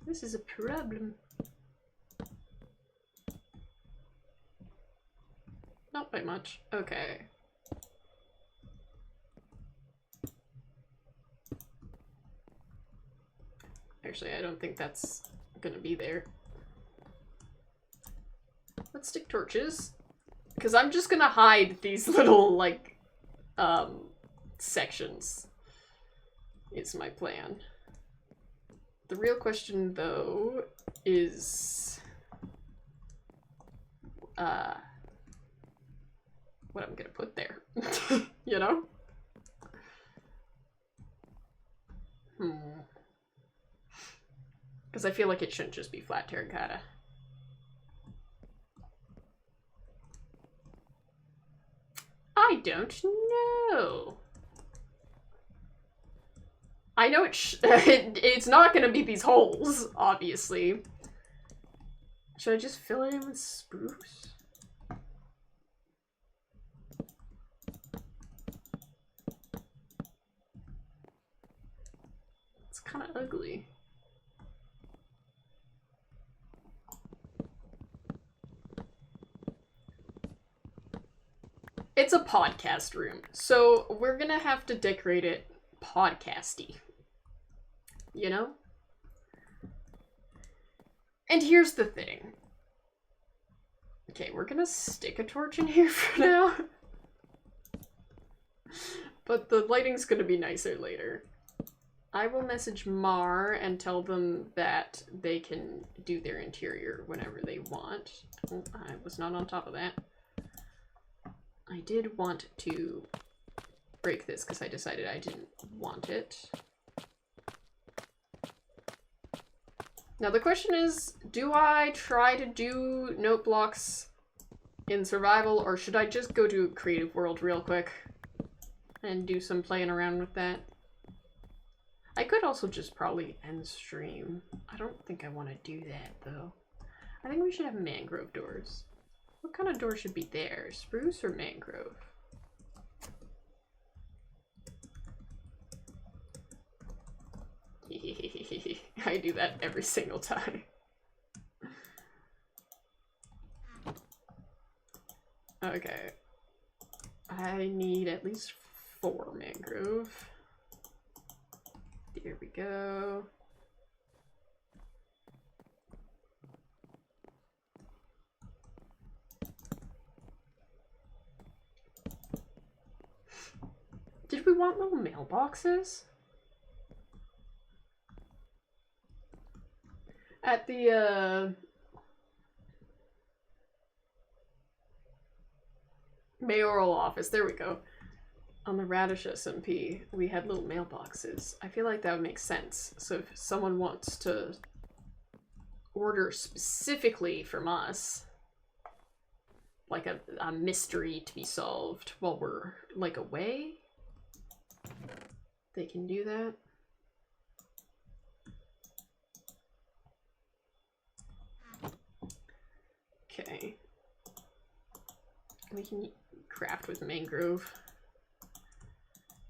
This is a problem. Not by much. Okay. Actually, I don't think that's gonna be there. Let's stick torches. Because I'm just gonna hide these little, like, sections. Is my plan. The real question, though, is... what I'm gonna put there. You know? Because I feel like it shouldn't just be flat terracotta. I don't know. I know it's not gonna be these holes, obviously. Should I just fill it in with spruce? It's kind of ugly. It's a podcast room, so we're gonna have to decorate it podcasty. You know? And here's the thing. Okay, we're gonna stick a torch in here for now. But the lighting's gonna be nicer later. I will message Mar and tell them that they can do their interior whenever they want. Oh, I was not on top of that. I did want to break this because I decided I didn't want it. Now the question is, do I try to do note blocks in survival, or should I just go to Creative World real quick and do some playing around with that? I could also just probably end stream. I don't think I want to do that though. I think we should have mangrove doors. What kind of door should be there? Spruce or mangrove? I do that every single time. Okay. I need at least 4 mangrove. There we go. Did we want little mailboxes? At the, mayoral office, there we go. On the Radish SMP, we had little mailboxes. I feel like that would make sense. So if someone wants to order specifically from us, like a mystery to be solved while we're, like, away, they can do that. Okay. We can craft with mangrove.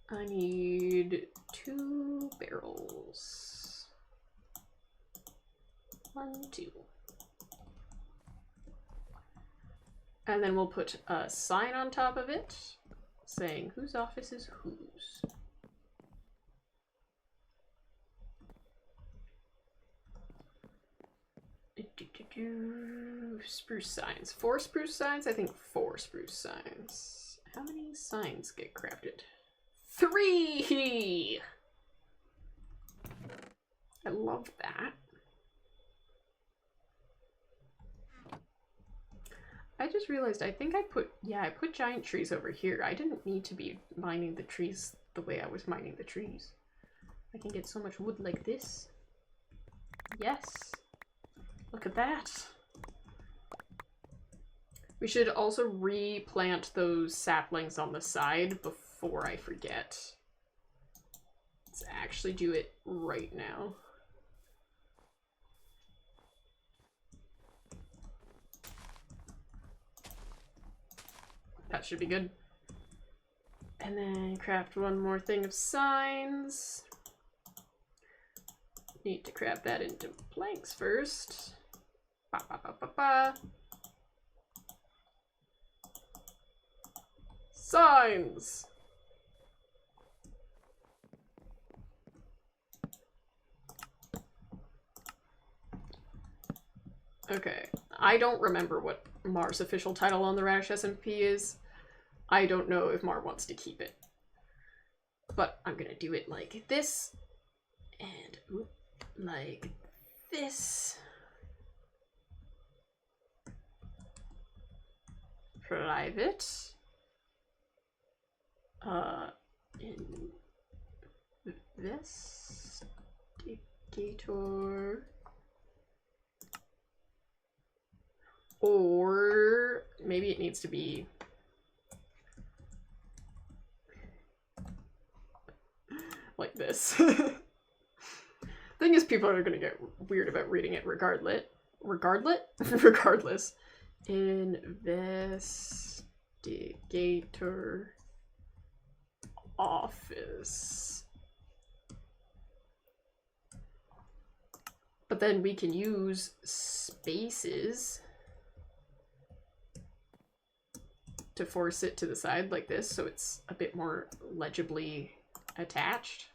I need 2 barrels. 1, 2. And then we'll put a sign on top of it saying whose office is whose. Spruce signs. 4 spruce signs? I think 4 spruce signs. how many signs get crafted? 3! I love that. I just realized I think I put giant trees over here. I didn't need to be mining the trees the way I was mining the trees. I can get so much wood like this. Yes. Look at that. We should also replant those saplings on the side before I forget. Let's actually do it right now. That should be good. And then craft one more thing of signs. Need to craft that into planks first. Ba, ba, ba, ba, ba. Signs! Okay, I don't remember what Mar's official title on the Radish SMP is. I don't know if Mar wants to keep it. But I'm gonna do it like this. And like this. Private. Investigator. Or maybe it needs to be like this. Thing is, people are gonna get weird about reading it regardless. Regardless. Investigator office. But then we can use spaces to force it to the side like this, so it's a bit more legibly attached.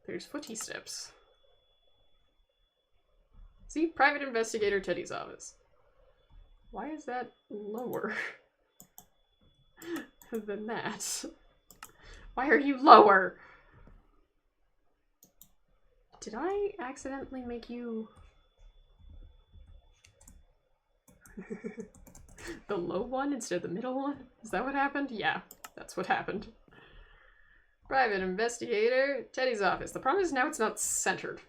There's footy steps. See? Private Investigator Teddy's office. Why is that lower than that? Why are you lower? Did I accidentally make you the low one instead of the middle one? Is that what happened? Yeah, that's what happened. Private Investigator, Teddy's office. The problem is now it's not centered.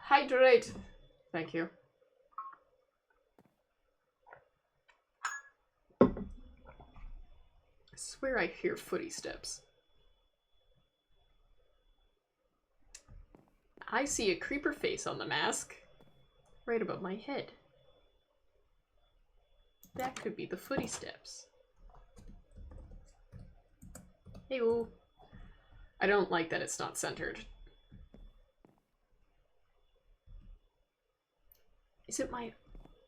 Hydrate. Thank you. I swear I hear footy steps. I see a creeper face on the mask right above my head. That could be the footy steps. Hey-oo. I don't like that it's not centered. Is it my...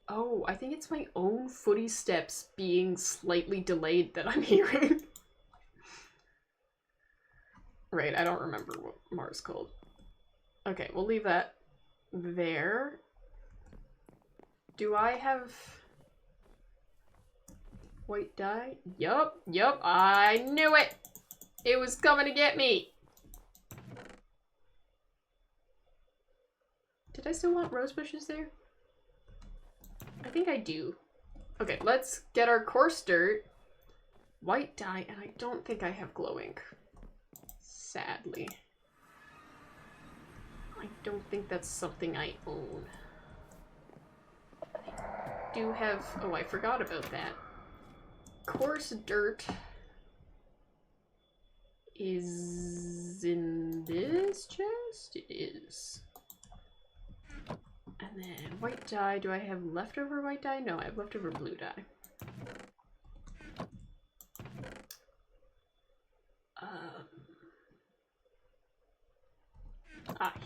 Oh, I think it's my own footy steps being slightly delayed that I'm hearing. Right, I don't remember what Mar's called. Okay, we'll leave that there. Do I have white dye? Yup, I knew it! It was coming to get me! Did I still want rose bushes there? I think I do. Okay, let's get our coarse dirt. White dye, and I don't think I have glow ink. Sadly. I don't think that's something I own. I do have... Oh, I forgot about that. Coarse dirt is in this chest? It is. And then white dye. Do I have leftover white dye? No, I have leftover blue dye.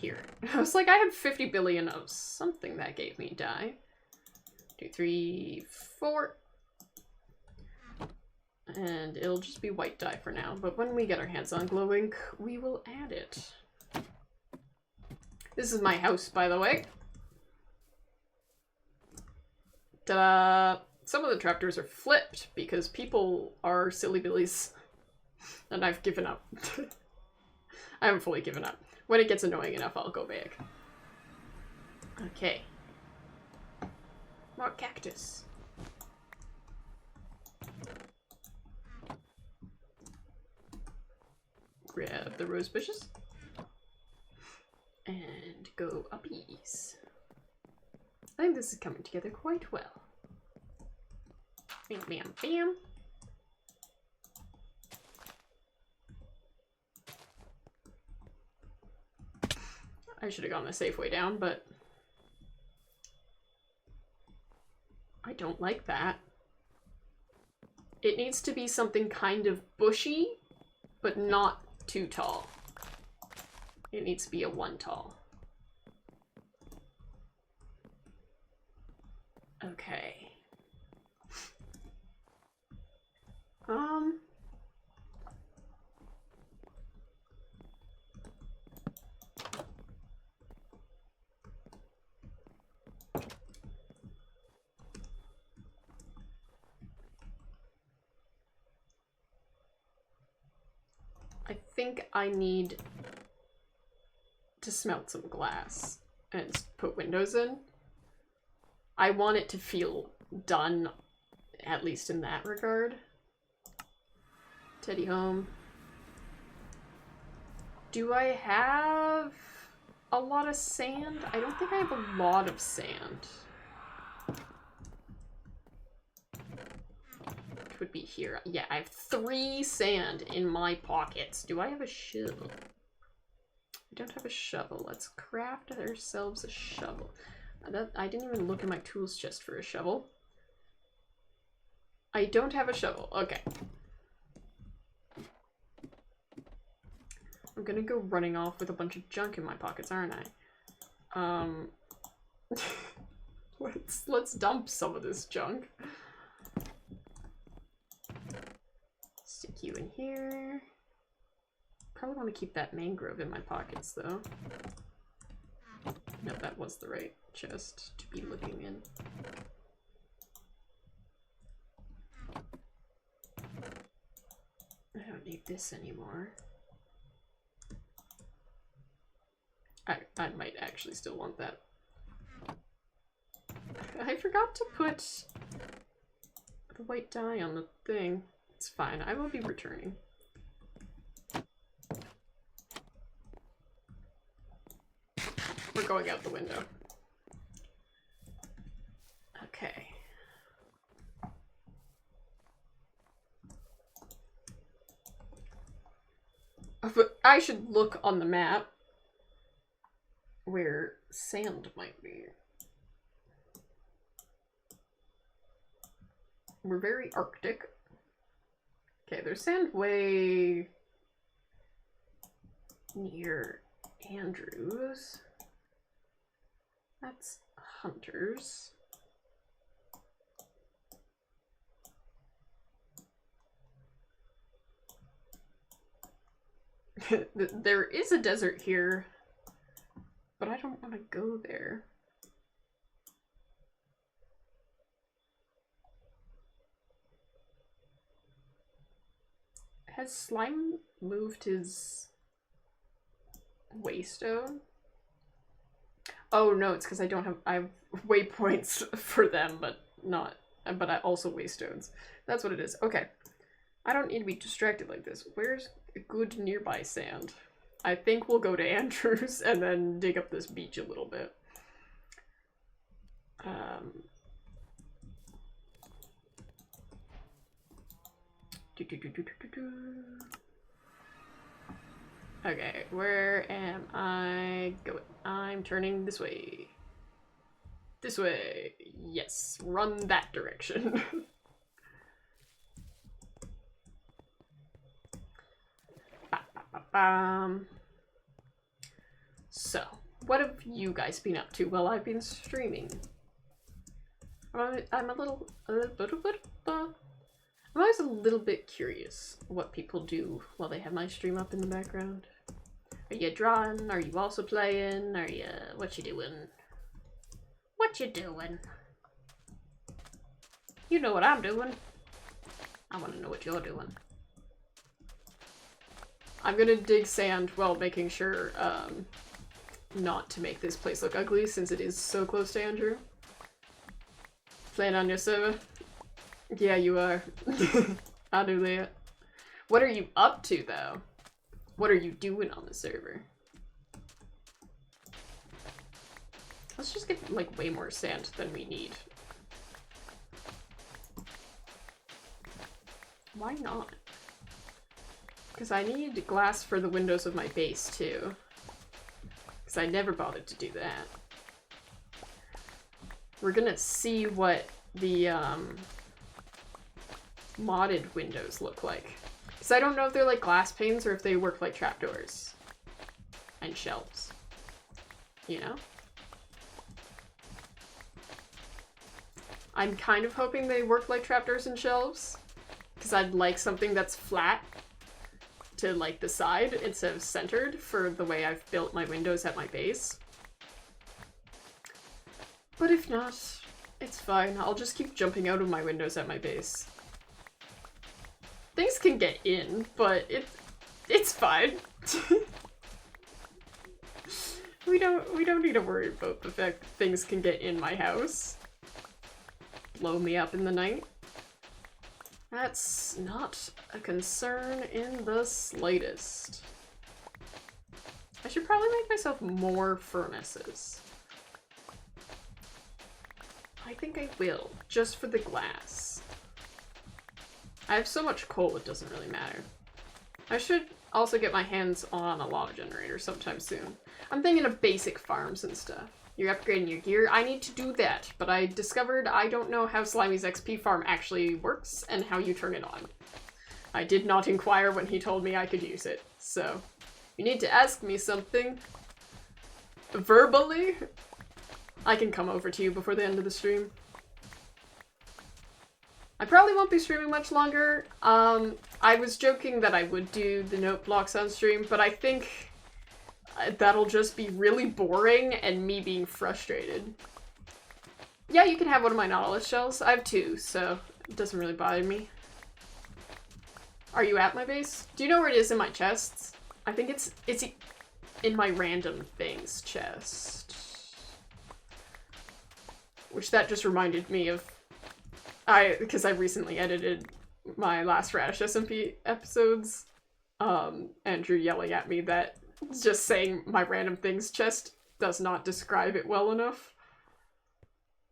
Here. I was like, I have 50 billion of something that gave me dye. 2, 3, 4. And it'll just be white dye for now, but when we get our hands on glow ink, we will add it. This is my house, by the way. Ta-da! Some of the trapdoors are flipped because people are silly billies. And I've given up. I haven't fully given up. When it gets annoying enough, I'll go back. Okay. More cactus. Grab the rose bushes. And go uppies. I think this is coming together quite well. Bam, bam, bam. I should have gone the safe way down, but I don't like that. It needs to be something kind of bushy, but not too tall. It needs to be a 1 tall. Okay. I think I need to smelt some glass and put windows in. I want it to feel done, at least in that regard. Teddy home. Do I have a lot of sand? I don't think I have a lot of sand. It would be here. Yeah, I have 3 sand in my pockets. Do I have a shovel? I don't have a shovel. Let's craft ourselves a shovel. I didn't even look in my tools chest for a shovel. I don't have a shovel. Okay. I'm gonna go running off with a bunch of junk in my pockets, aren't I? Let's dump some of this junk. Stick you in here. Probably want to keep that mangrove in my pockets, though. No, that was the right chest to be looking in. I don't need this anymore. I might actually still want that. I forgot to put the white dye on the thing. It's fine, I will be returning. We're going out the window. Okay. But I should look on the map where sand might be. We're very Arctic. Okay, there's sand way near Andrews. That's Hunters. There is a desert here, but I don't want to go there. Has Slime moved his waystone? Oh no, it's because I have waypoints for them, but I also waystones. That's what it is. Okay. I don't need to be distracted like this. Where's good nearby sand? I think we'll go to Andrews and then dig up this beach a little bit. Okay, where am I going? I'm turning this way. This way. Yes, run that direction. So, what have you guys been up to while I've been streaming? I'm always a little bit curious what people do while they have my stream up in the background. Are you drawing? Are you also playing? What you doing? What you doing? You know what I'm doing. I want to know what you're doing. I'm gonna dig sand while making sure not to make this place look ugly since it is so close to Andrew. Playing on your server? Yeah, you are. I'll do that. What are you up to, though? What are you doing on the server? Let's just get, like, way more sand than we need. Why not? Because I need glass for the windows of my base, too. Because I never bothered to do that. We're gonna see what the, modded windows look like. Because I don't know if they're like glass panes or if they work like trapdoors. And shelves. You know? I'm kind of hoping they work like trapdoors and shelves. Because I'd like something that's flat to like the side instead of centered for the way I've built my windows at my base. But if not, it's fine. I'll just keep jumping out of my windows at my base. Things can get in, but it's fine. We don't need to worry about the fact that things can get in my house. Blow me up in the night. That's not a concern in the slightest. I should probably make myself more furnaces. I think I will, just for the glass. I have so much coal it doesn't really matter. I should also get my hands on a lava generator sometime soon. I'm thinking of basic farms and stuff. You're upgrading your gear? I need to do that, but I discovered I don't know how Slimy's XP farm actually works and how you turn it on. I did not inquire when he told me I could use it, so you need to ask me something verbally. I can come over to you before the end of the stream. I probably won't be streaming much longer. I was joking that I would do the note blocks on stream, but I think that'll just be really boring and me being frustrated. Yeah, you can have one of my Nautilus shells. I have two, so it doesn't really bother me. Are you at my base? Do you know where it is in my chests? I think it's in my random things chest. Which that just reminded me of, because I recently edited my last Radish SMP episodes. Andrew yelling at me that just saying my random things chest does not describe it well enough.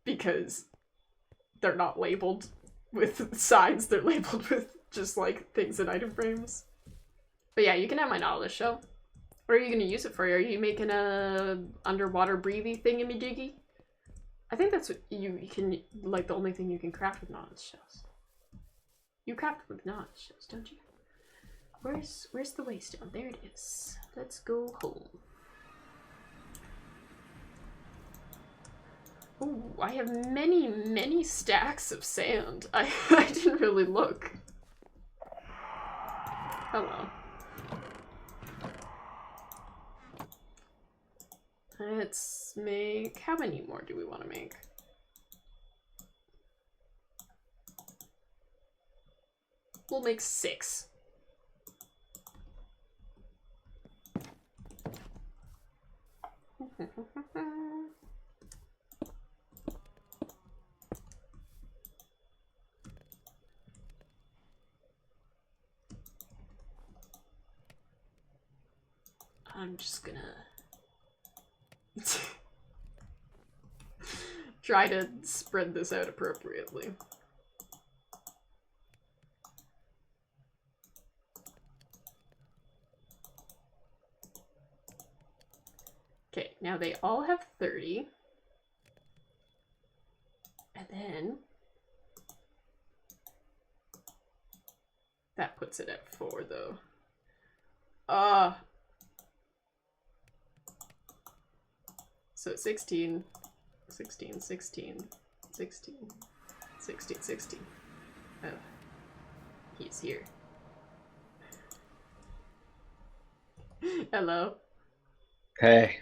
Because they're not labeled with signs, they're labeled with just like things in item frames. But yeah, you can have my Nautilus shell. What are you gonna use it for? Are you making a underwater breathy thingamajiggy? I think that's what you can, like, the only thing you can craft with Nautilus shells. You craft with Nautilus shells, don't you? Where's the waystone? There it is. Let's go home. Ooh, I have many stacks of sand. I didn't really look. Hello. Let's make... How many more do we want to make? We'll make 6. I'm just gonna try to spread this out appropriately. Okay, now they all have 30. And then that puts it at 4 though. So 16, 16, 16, 16, 16, 16. Oh, he's here. Hello. Hey.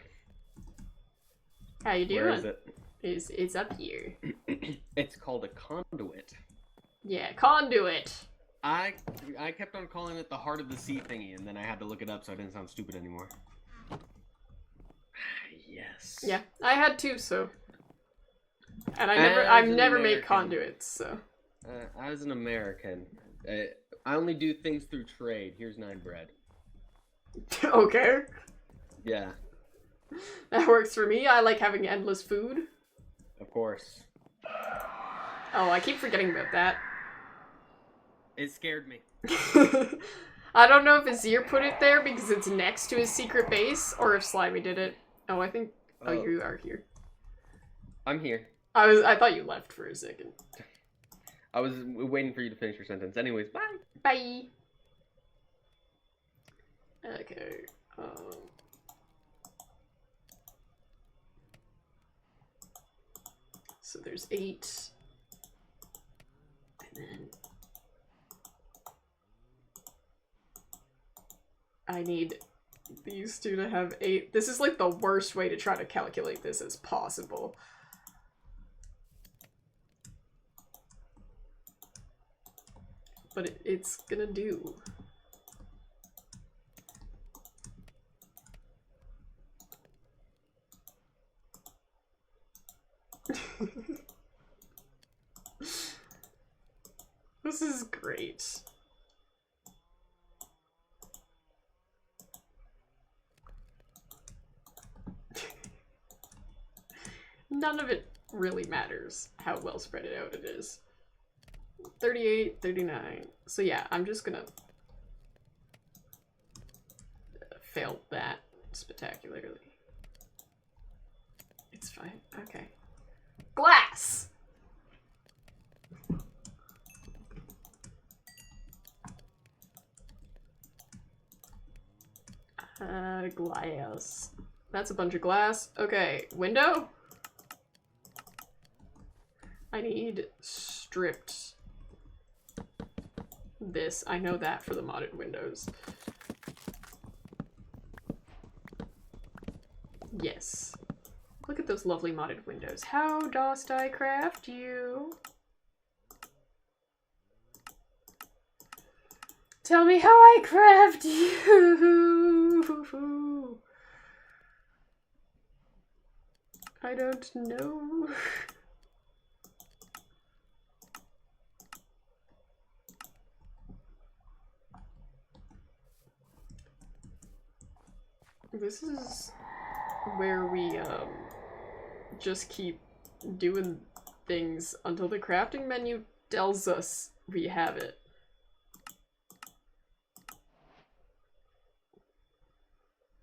How you doing? Where is it? It's up here. It's called a conduit. Yeah, conduit. I kept on calling it the heart of the sea thingy, and then I had to look it up so I didn't sound stupid anymore. Yes. Yeah, I had to, so. And I've never made conduits, so. As an American, I only do things through trade. Here's 9 bread. Okay. Yeah. That works for me. I like having endless food. Of course. Oh, I keep forgetting about that. It scared me. I don't know if Azir put it there because it's next to his secret base, or if Slimy did it. Oh, I think... Oh, you are here. I'm here. I thought you left for a second. I was waiting for you to finish your sentence. Anyways, bye! Bye! Okay, so there's 8. And then... I need these two to have 8. This is like the worst way to try to calculate this as possible. But it's gonna do. This is great. None of it really matters how well spread it out it is. 38, 39. So yeah, I'm just gonna fail that spectacularly. It's fine. Okay. Glass! Glass. That's a bunch of glass. Okay, window? I need stripped this. I know that for the modded windows. Yes. Look at those lovely modded windows. How dost I craft you? Tell me how I craft you. I don't know. This is where we just keep doing things until the crafting menu tells us we have it.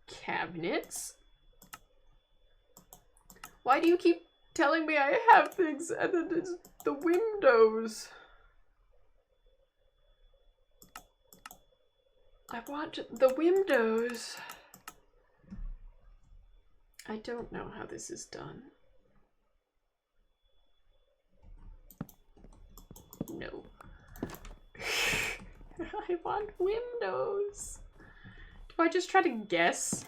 Cabinets? Why do you keep telling me I have things and then it's the windows? I want the windows. I don't know how this is done. No. I want windows. Do I just try to guess?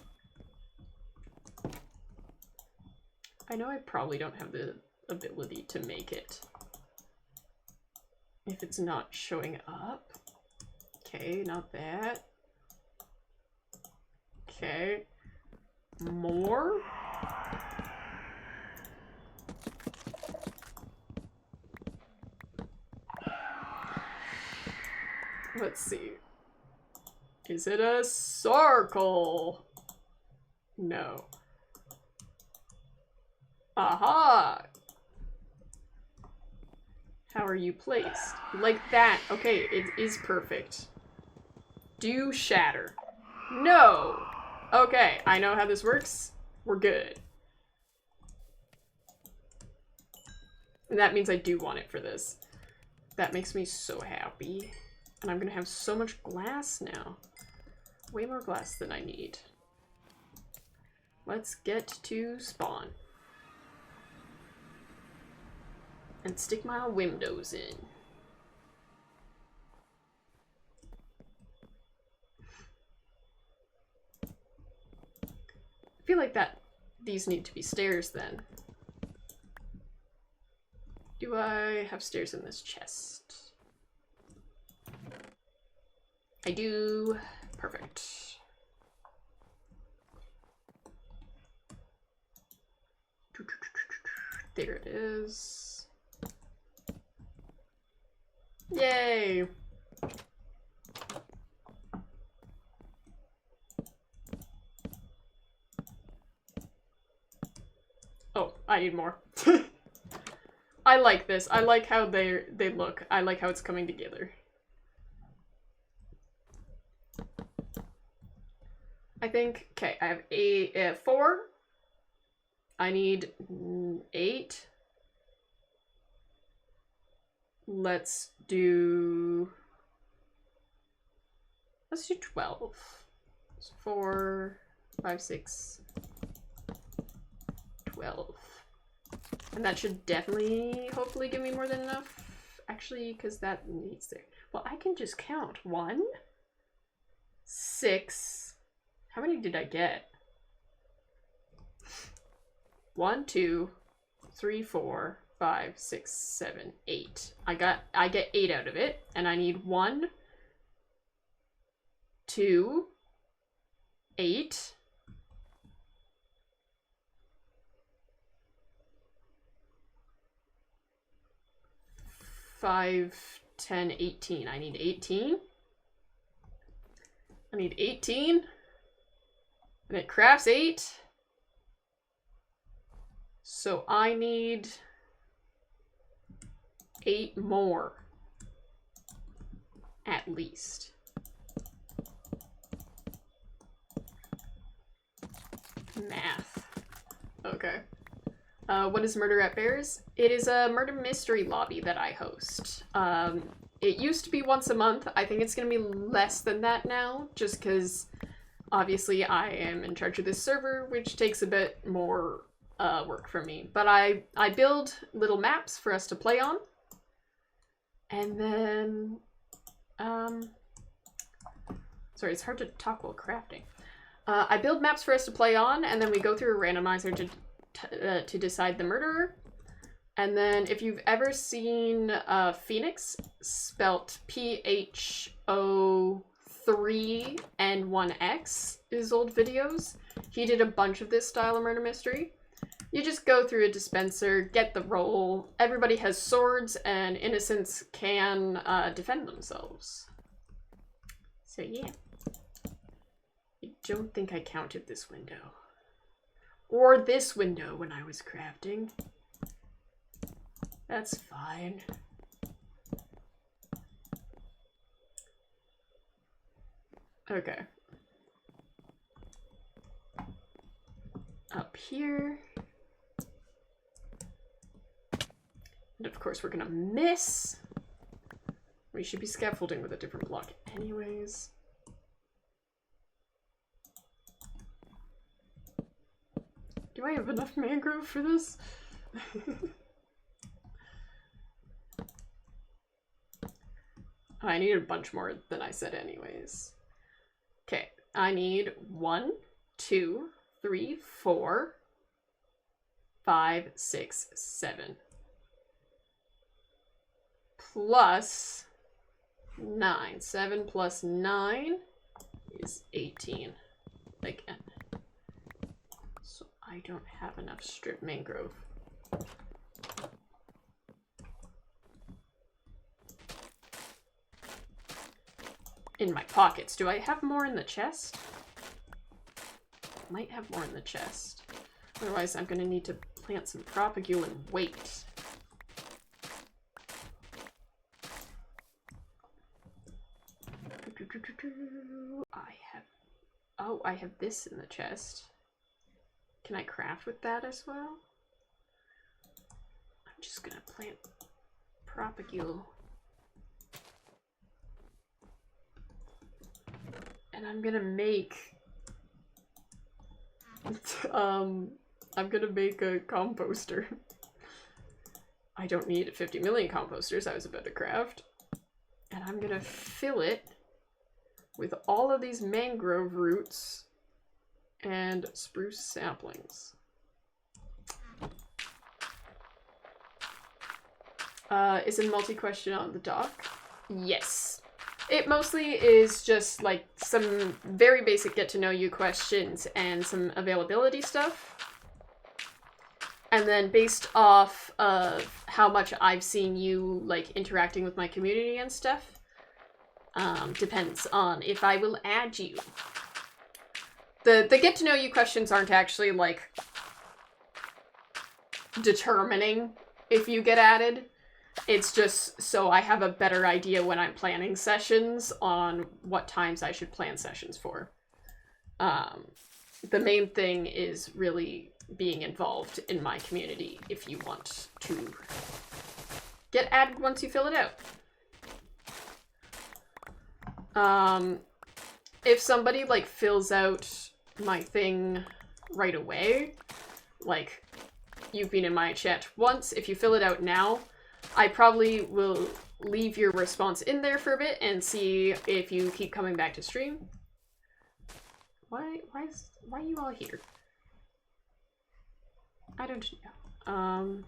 I know I probably don't have the ability to make it. If it's not showing up. Okay, not that. Okay. More? Let's see. Is it a circle? No. Aha! How are you placed? Like that. Okay, it is perfect. Do shatter. No! Okay, I know how this works. We're good. And that means I do want it for this. That makes me so happy. And I'm gonna have so much glass now. Way more glass than I need. Let's get to spawn. And stick my windows in. I feel like these need to be stairs then. Do I have stairs in this chest? I do. Perfect. There it is. Yay! Oh, I need more. I like this. I like how they look. I like how it's coming together. I think, okay, I have 4. I need 8. Let's do 12. So 4, 5, 6, 12. And that should definitely, hopefully, give me more than enough. Actually, because that needs there. Well, I can just count. 1, 6. How many did I get? 1, 2, 3, 4, 5, 6, 7, 8. I get 8 out of it, and I need 1, 2, 8. 5, 10, 18. I need 18. I need 18. And it crafts 8. So I need 8 more. At least. Math. Okay. What is Murder at Bears? It is a murder mystery lobby that I host. It used to be once a month. I think it's gonna be less than that now, just because obviously I am in charge of this server, which takes a bit more work from me. But I build little maps for us to play on. And then, sorry, it's hard to talk while crafting. I build maps for us to play on, and then we go through a randomizer to decide the murderer. And then if you've ever seen Phoenix, spelt PHO3 and 1X, his old videos, he did a bunch of this style of murder mystery. You just go through a dispenser, get the roll, everybody has swords, and innocents can defend themselves. So yeah. I don't think I counted this window. Or this window when I was crafting. That's fine. Okay. Up here. And of course we're gonna miss. We should be scaffolding with a different block anyways. Do I have enough mangrove for this? I need a bunch more than I said anyways. Okay, I need 1, 2, 3, 4, 5, 6, 7. Plus 9. 7 plus 9 is 18 again. So I don't have enough strip mangrove. In my pockets. Do I have more in the chest? Might have more in the chest. Otherwise I'm gonna need to plant some propagule and wait. I have this in the chest. Can I craft with that as well? I'm just gonna plant propagule. And I'm gonna make I'm gonna make a composter. I don't need 50 million composters I was about to craft. And I'm gonna fill it with all of these mangrove roots and spruce saplings. Is it multi-question on the dock? Yes. It mostly is just like some very basic get to know you questions and some availability stuff. And then based off of how much I've seen you like interacting with my community and stuff, depends on if I will add you. The get to know you questions aren't actually like determining if you get added. It's just so I have a better idea when I'm planning sessions on what times I should plan sessions for. The main thing is really being involved in my community if you want to get added once you fill it out. If somebody like fills out my thing right away, like you've been in my chat once, if you fill it out now, I probably will leave your response in there for a bit and see if you keep coming back to stream. Why are you all here? I don't know.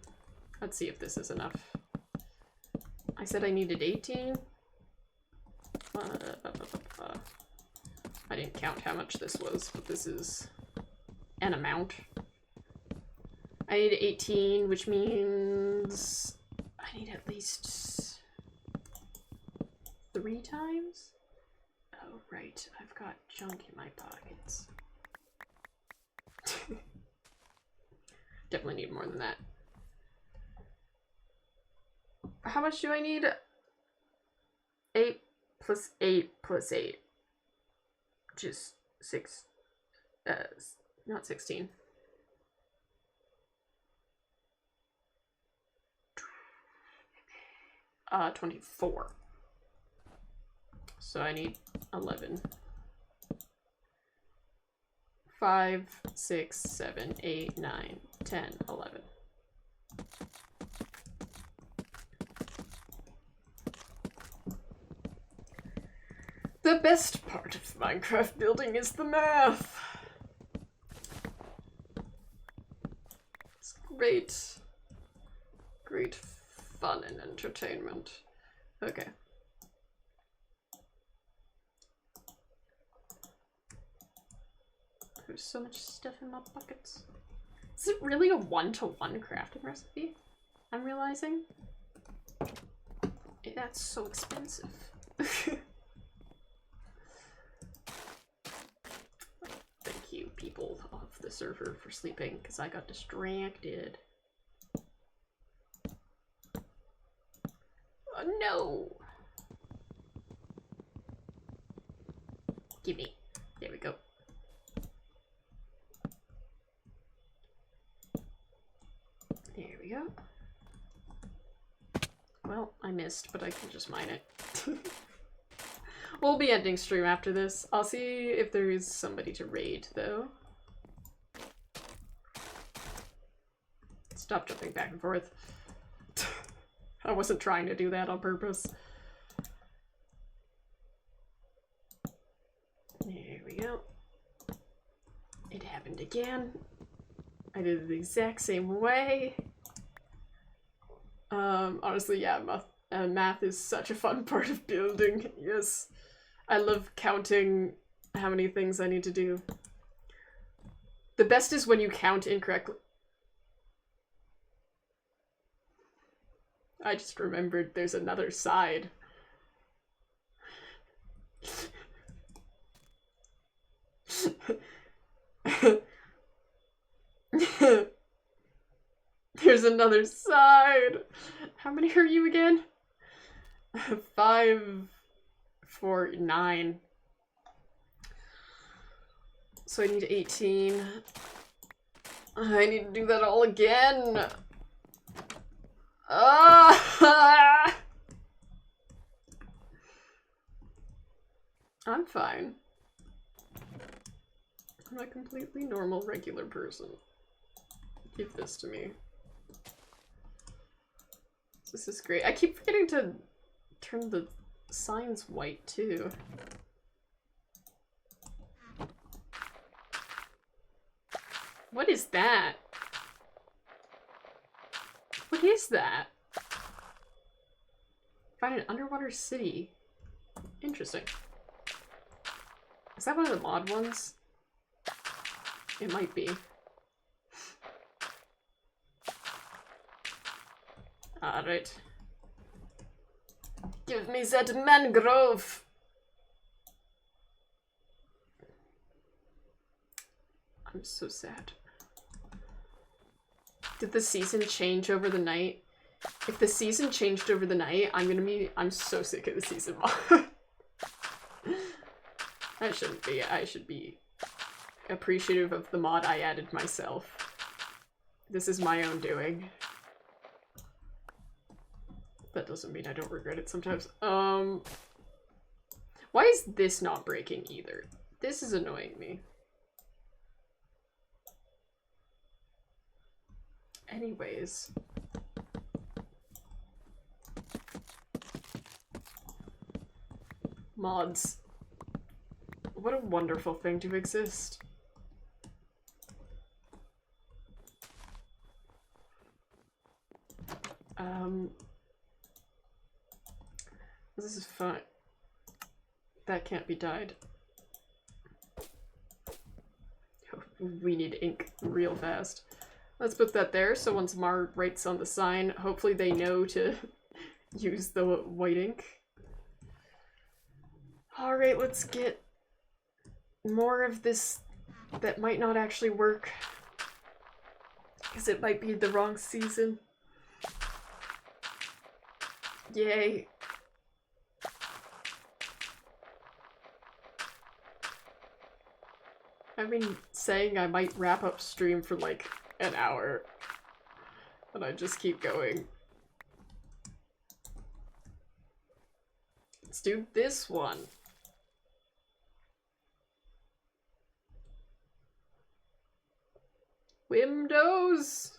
Let's see if this is enough. I said I needed 18. I didn't count how much this was, but this is an amount. I need 18, which means I need at least 3 times? Oh, right. I've got junk in my pockets. Definitely need more than that. How much do I need? 8 plus 8 plus 8. Which is 6. Not 16. Uh, 24. So I need 11. 5, 6, 7, 8, 9, 10, 11. The best part of Minecraft building is the math. It's great. Great fun and entertainment. Okay. There's so much stuff in my buckets. Is it really a one-to-one crafting recipe? I'm realizing. That's so expensive. Thank you, people of the server, for sleeping, because I got distracted. Oh, no! Gimme. There we go. There we go. Well, I missed, but I can just mine it. We'll be ending stream after this. I'll see if there is somebody to raid, though. Stop jumping back and forth. I wasn't trying to do that on purpose. There we go. It happened again. I did it the exact same way. Honestly, yeah, math is such a fun part of building. Yes. I love counting how many things I need to do. The best is when you count incorrectly. I just remembered there's another side. There's another side. How many are you again? 5, 4, 9. So I need 18. I need to do that all again. Ah! I'm fine. I'm a completely normal, regular person. Give this to me. This is great. I keep forgetting to turn the signs white, too. What is that? What is that? Find an underwater city. Interesting. Is that one of the mod ones? It might be. Alright. Give me that mangrove! I'm so sad. Did the season change over the night? If the season changed over the night, I'm so sick of the season mod. I shouldn't be. I should be appreciative of the mod I added myself. This is my own doing. That doesn't mean I don't regret it sometimes. Why is this not breaking either? This is annoying me. Anyways. Mods. What a wonderful thing to exist. This is fine. That can't be dyed. We need ink real fast. Let's put that there, so once Mar writes on the sign, hopefully they know to use the white ink. Alright, let's get more of this that might not actually work. Because it might be the wrong season. Yay. I've been saying I might wrap up stream for like an hour. And I just keep going. Let's do this one. Windows!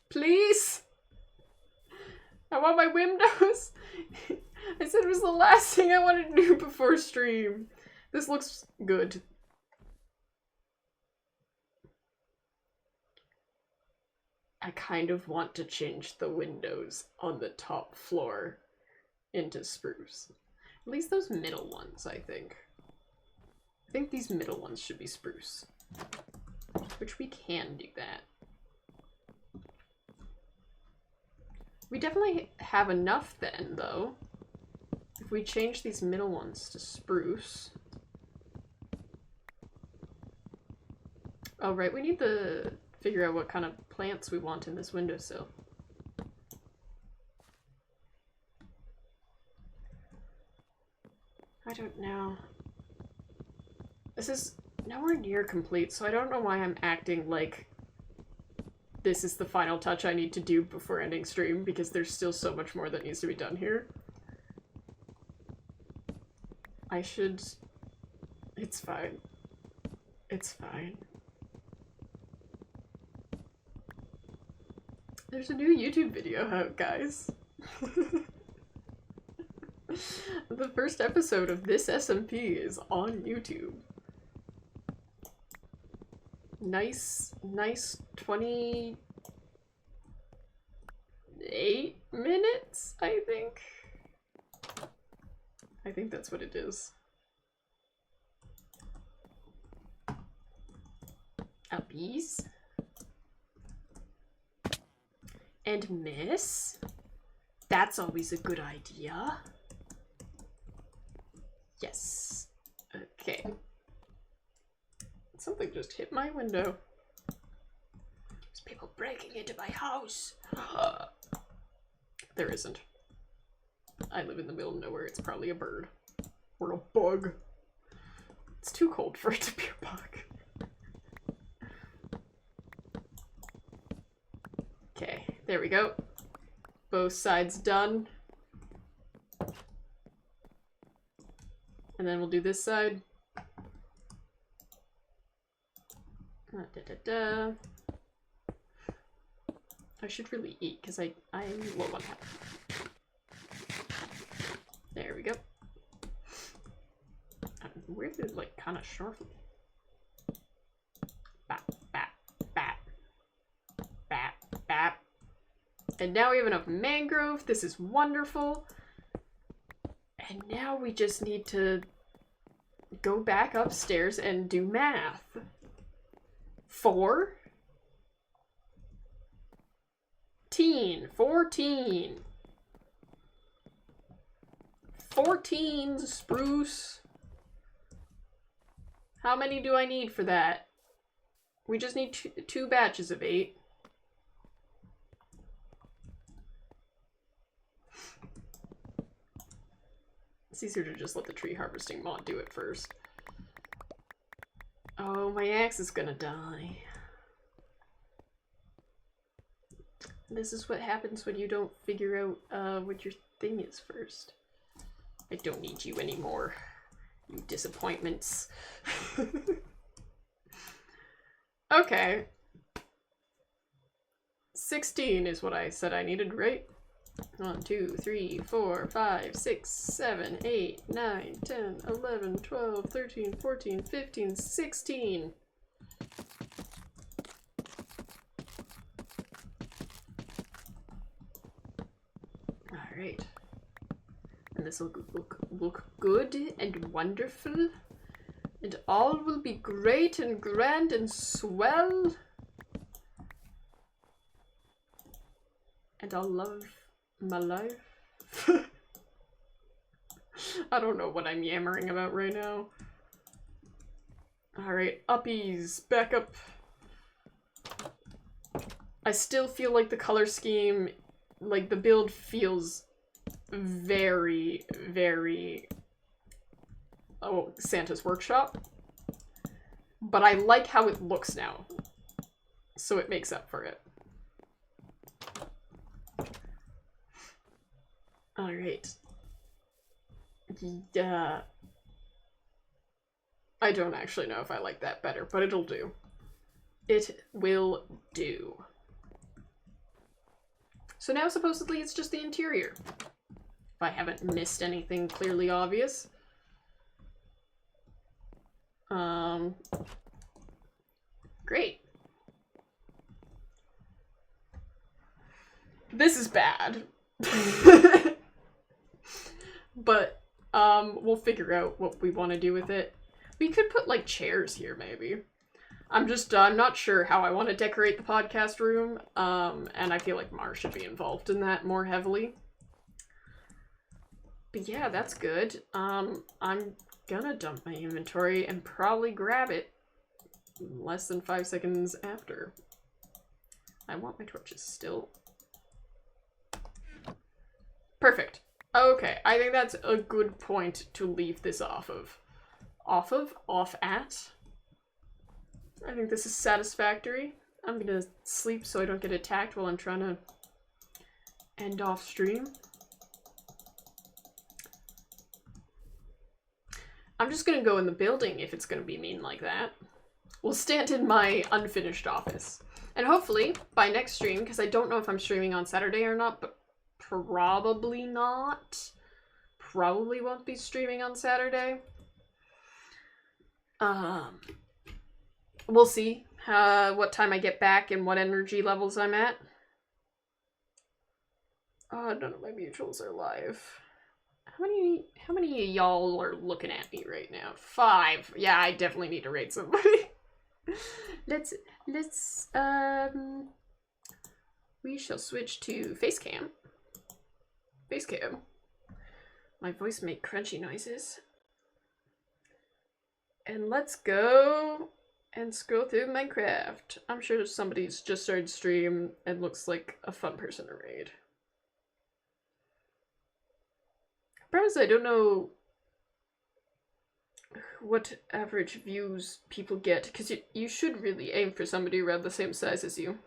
Please! I want my windows! I said it was the last thing I wanted to do before stream. This looks good. I kind of want to change the windows on the top floor into spruce. At least those middle ones, I think. I think these middle ones should be spruce. Which we can do that. We definitely have enough then, though. If we change these middle ones to spruce. Oh, right, we need to figure out what kind of plants we want in this windowsill. I don't know. This is nowhere near complete, so I don't know why I'm acting like this is the final touch I need to do before ending stream, because there's still so much more that needs to be done here. I should... It's fine. It's fine. There's a new YouTube video out, guys. The first episode of this SMP is on YouTube. Nice 28 minutes, I think. I think that's what it is. Uppies. And miss. That's always a good idea. Yes. Okay. Something just hit my window. There's people breaking into my house. There isn't. I live in the middle of nowhere. It's probably a bird. Or a bug. It's too cold for it to be a bug. Okay, there we go. Both sides done. And then we'll do this side. I should really eat because I'm low on health. There we go. Weirdly, like, kind of sharply. Bap, bap, bap. Bap, bap. And now we have enough mangrove. This is wonderful. And now we just need to go back upstairs and do math. 4? 14. 14 spruce. How many do I need for that? We just need two batches of 8. It's easier to just let the tree harvesting mod do it first. Oh, my axe is gonna die. This is what happens when you don't figure out what your thing is first. I don't need you anymore. You disappointments. Okay. 16 is what I said I needed, right? 1, 2, 3, 4, 5, 6, 7, 8, 9, 10, 11, 12, 13, 14, 15, 16. Alright. And this will look good and wonderful. And all will be great and grand and swell. And I'll love my life. I don't know what I'm yammering about right now. Alright, uppies, back up. I still feel like the color scheme, like the build feels very, very Santa's Workshop. But I like how it looks now. So it makes up for it. Alright. Yeah. I don't actually know if I like that better, but it'll do. It will do. So now supposedly it's just the interior. If I haven't missed anything clearly obvious. Great. This is bad. But, we'll figure out what we want to do with it. We could put, like, chairs here, maybe. I'm not sure how I want to decorate the podcast room, and I feel like Mars should be involved in that more heavily. But yeah, that's good. I'm gonna dump my inventory and probably grab it less than 5 seconds after. I want my torches still. Perfect. Okay, I think that's a good point to leave this off at. I think this is satisfactory. I'm gonna sleep so I don't get attacked while I'm trying to end off stream. I'm just gonna go in the building if it's gonna be mean like that. We'll stand in my unfinished office. And hopefully, by next stream, because I don't know if I'm streaming on Saturday or not, but probably not. Probably won't be streaming on Saturday. We'll see what time I get back and what energy levels I'm at. None of my mutuals are live. How many of y'all are looking at me right now? 5. Yeah, I definitely need to raid somebody. let's we shall switch to Facecam. Facecam. My voice made crunchy noises. And let's go and scroll through Minecraft. I'm sure somebody's just started stream and looks like a fun person to raid. Perhaps I don't know what average views people get, because you should really aim for somebody around the same size as you.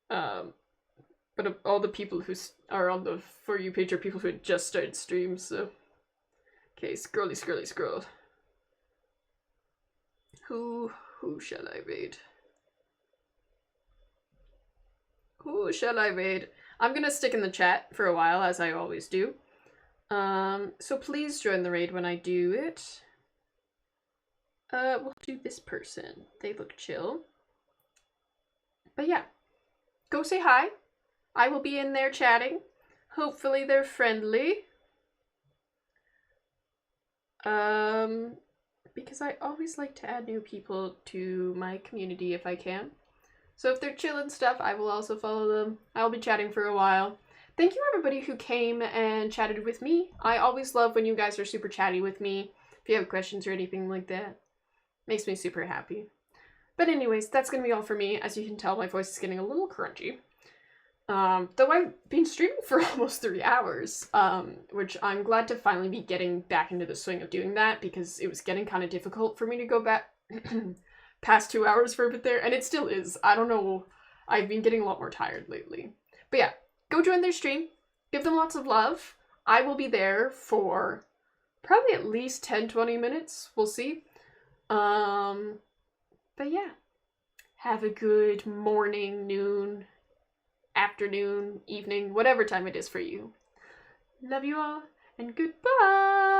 But all the people who are on the For You page are people who had just started streams, so... Okay, scrolly, scrolly, scroll. Who shall I raid? Who shall I raid? I'm gonna stick in the chat for a while, as I always do. So please join the raid when I do it. We'll do this person. They look chill. But yeah, go say hi. I will be in there chatting. Hopefully they're friendly. Because I always like to add new people to my community if I can. So if they're chill and stuff, I will also follow them. I'll be chatting for a while. Thank you everybody who came and chatted with me. I always love when you guys are super chatty with me. If you have questions or anything like that. Makes me super happy. But anyways, that's gonna be all for me. As you can tell, my voice is getting a little crunchy. Though I've been streaming for almost 3 hours, which I'm glad to finally be getting back into the swing of doing that, because it was getting kind of difficult for me to go back past 2 hours for a bit there, and it still is. I don't know, I've been getting a lot more tired lately. But yeah, go join their stream, give them lots of love. I will be there for probably at least 10-20 minutes, we'll see. But yeah, have a good morning, noon, afternoon, evening, whatever time it is for you. Love you all, and goodbye!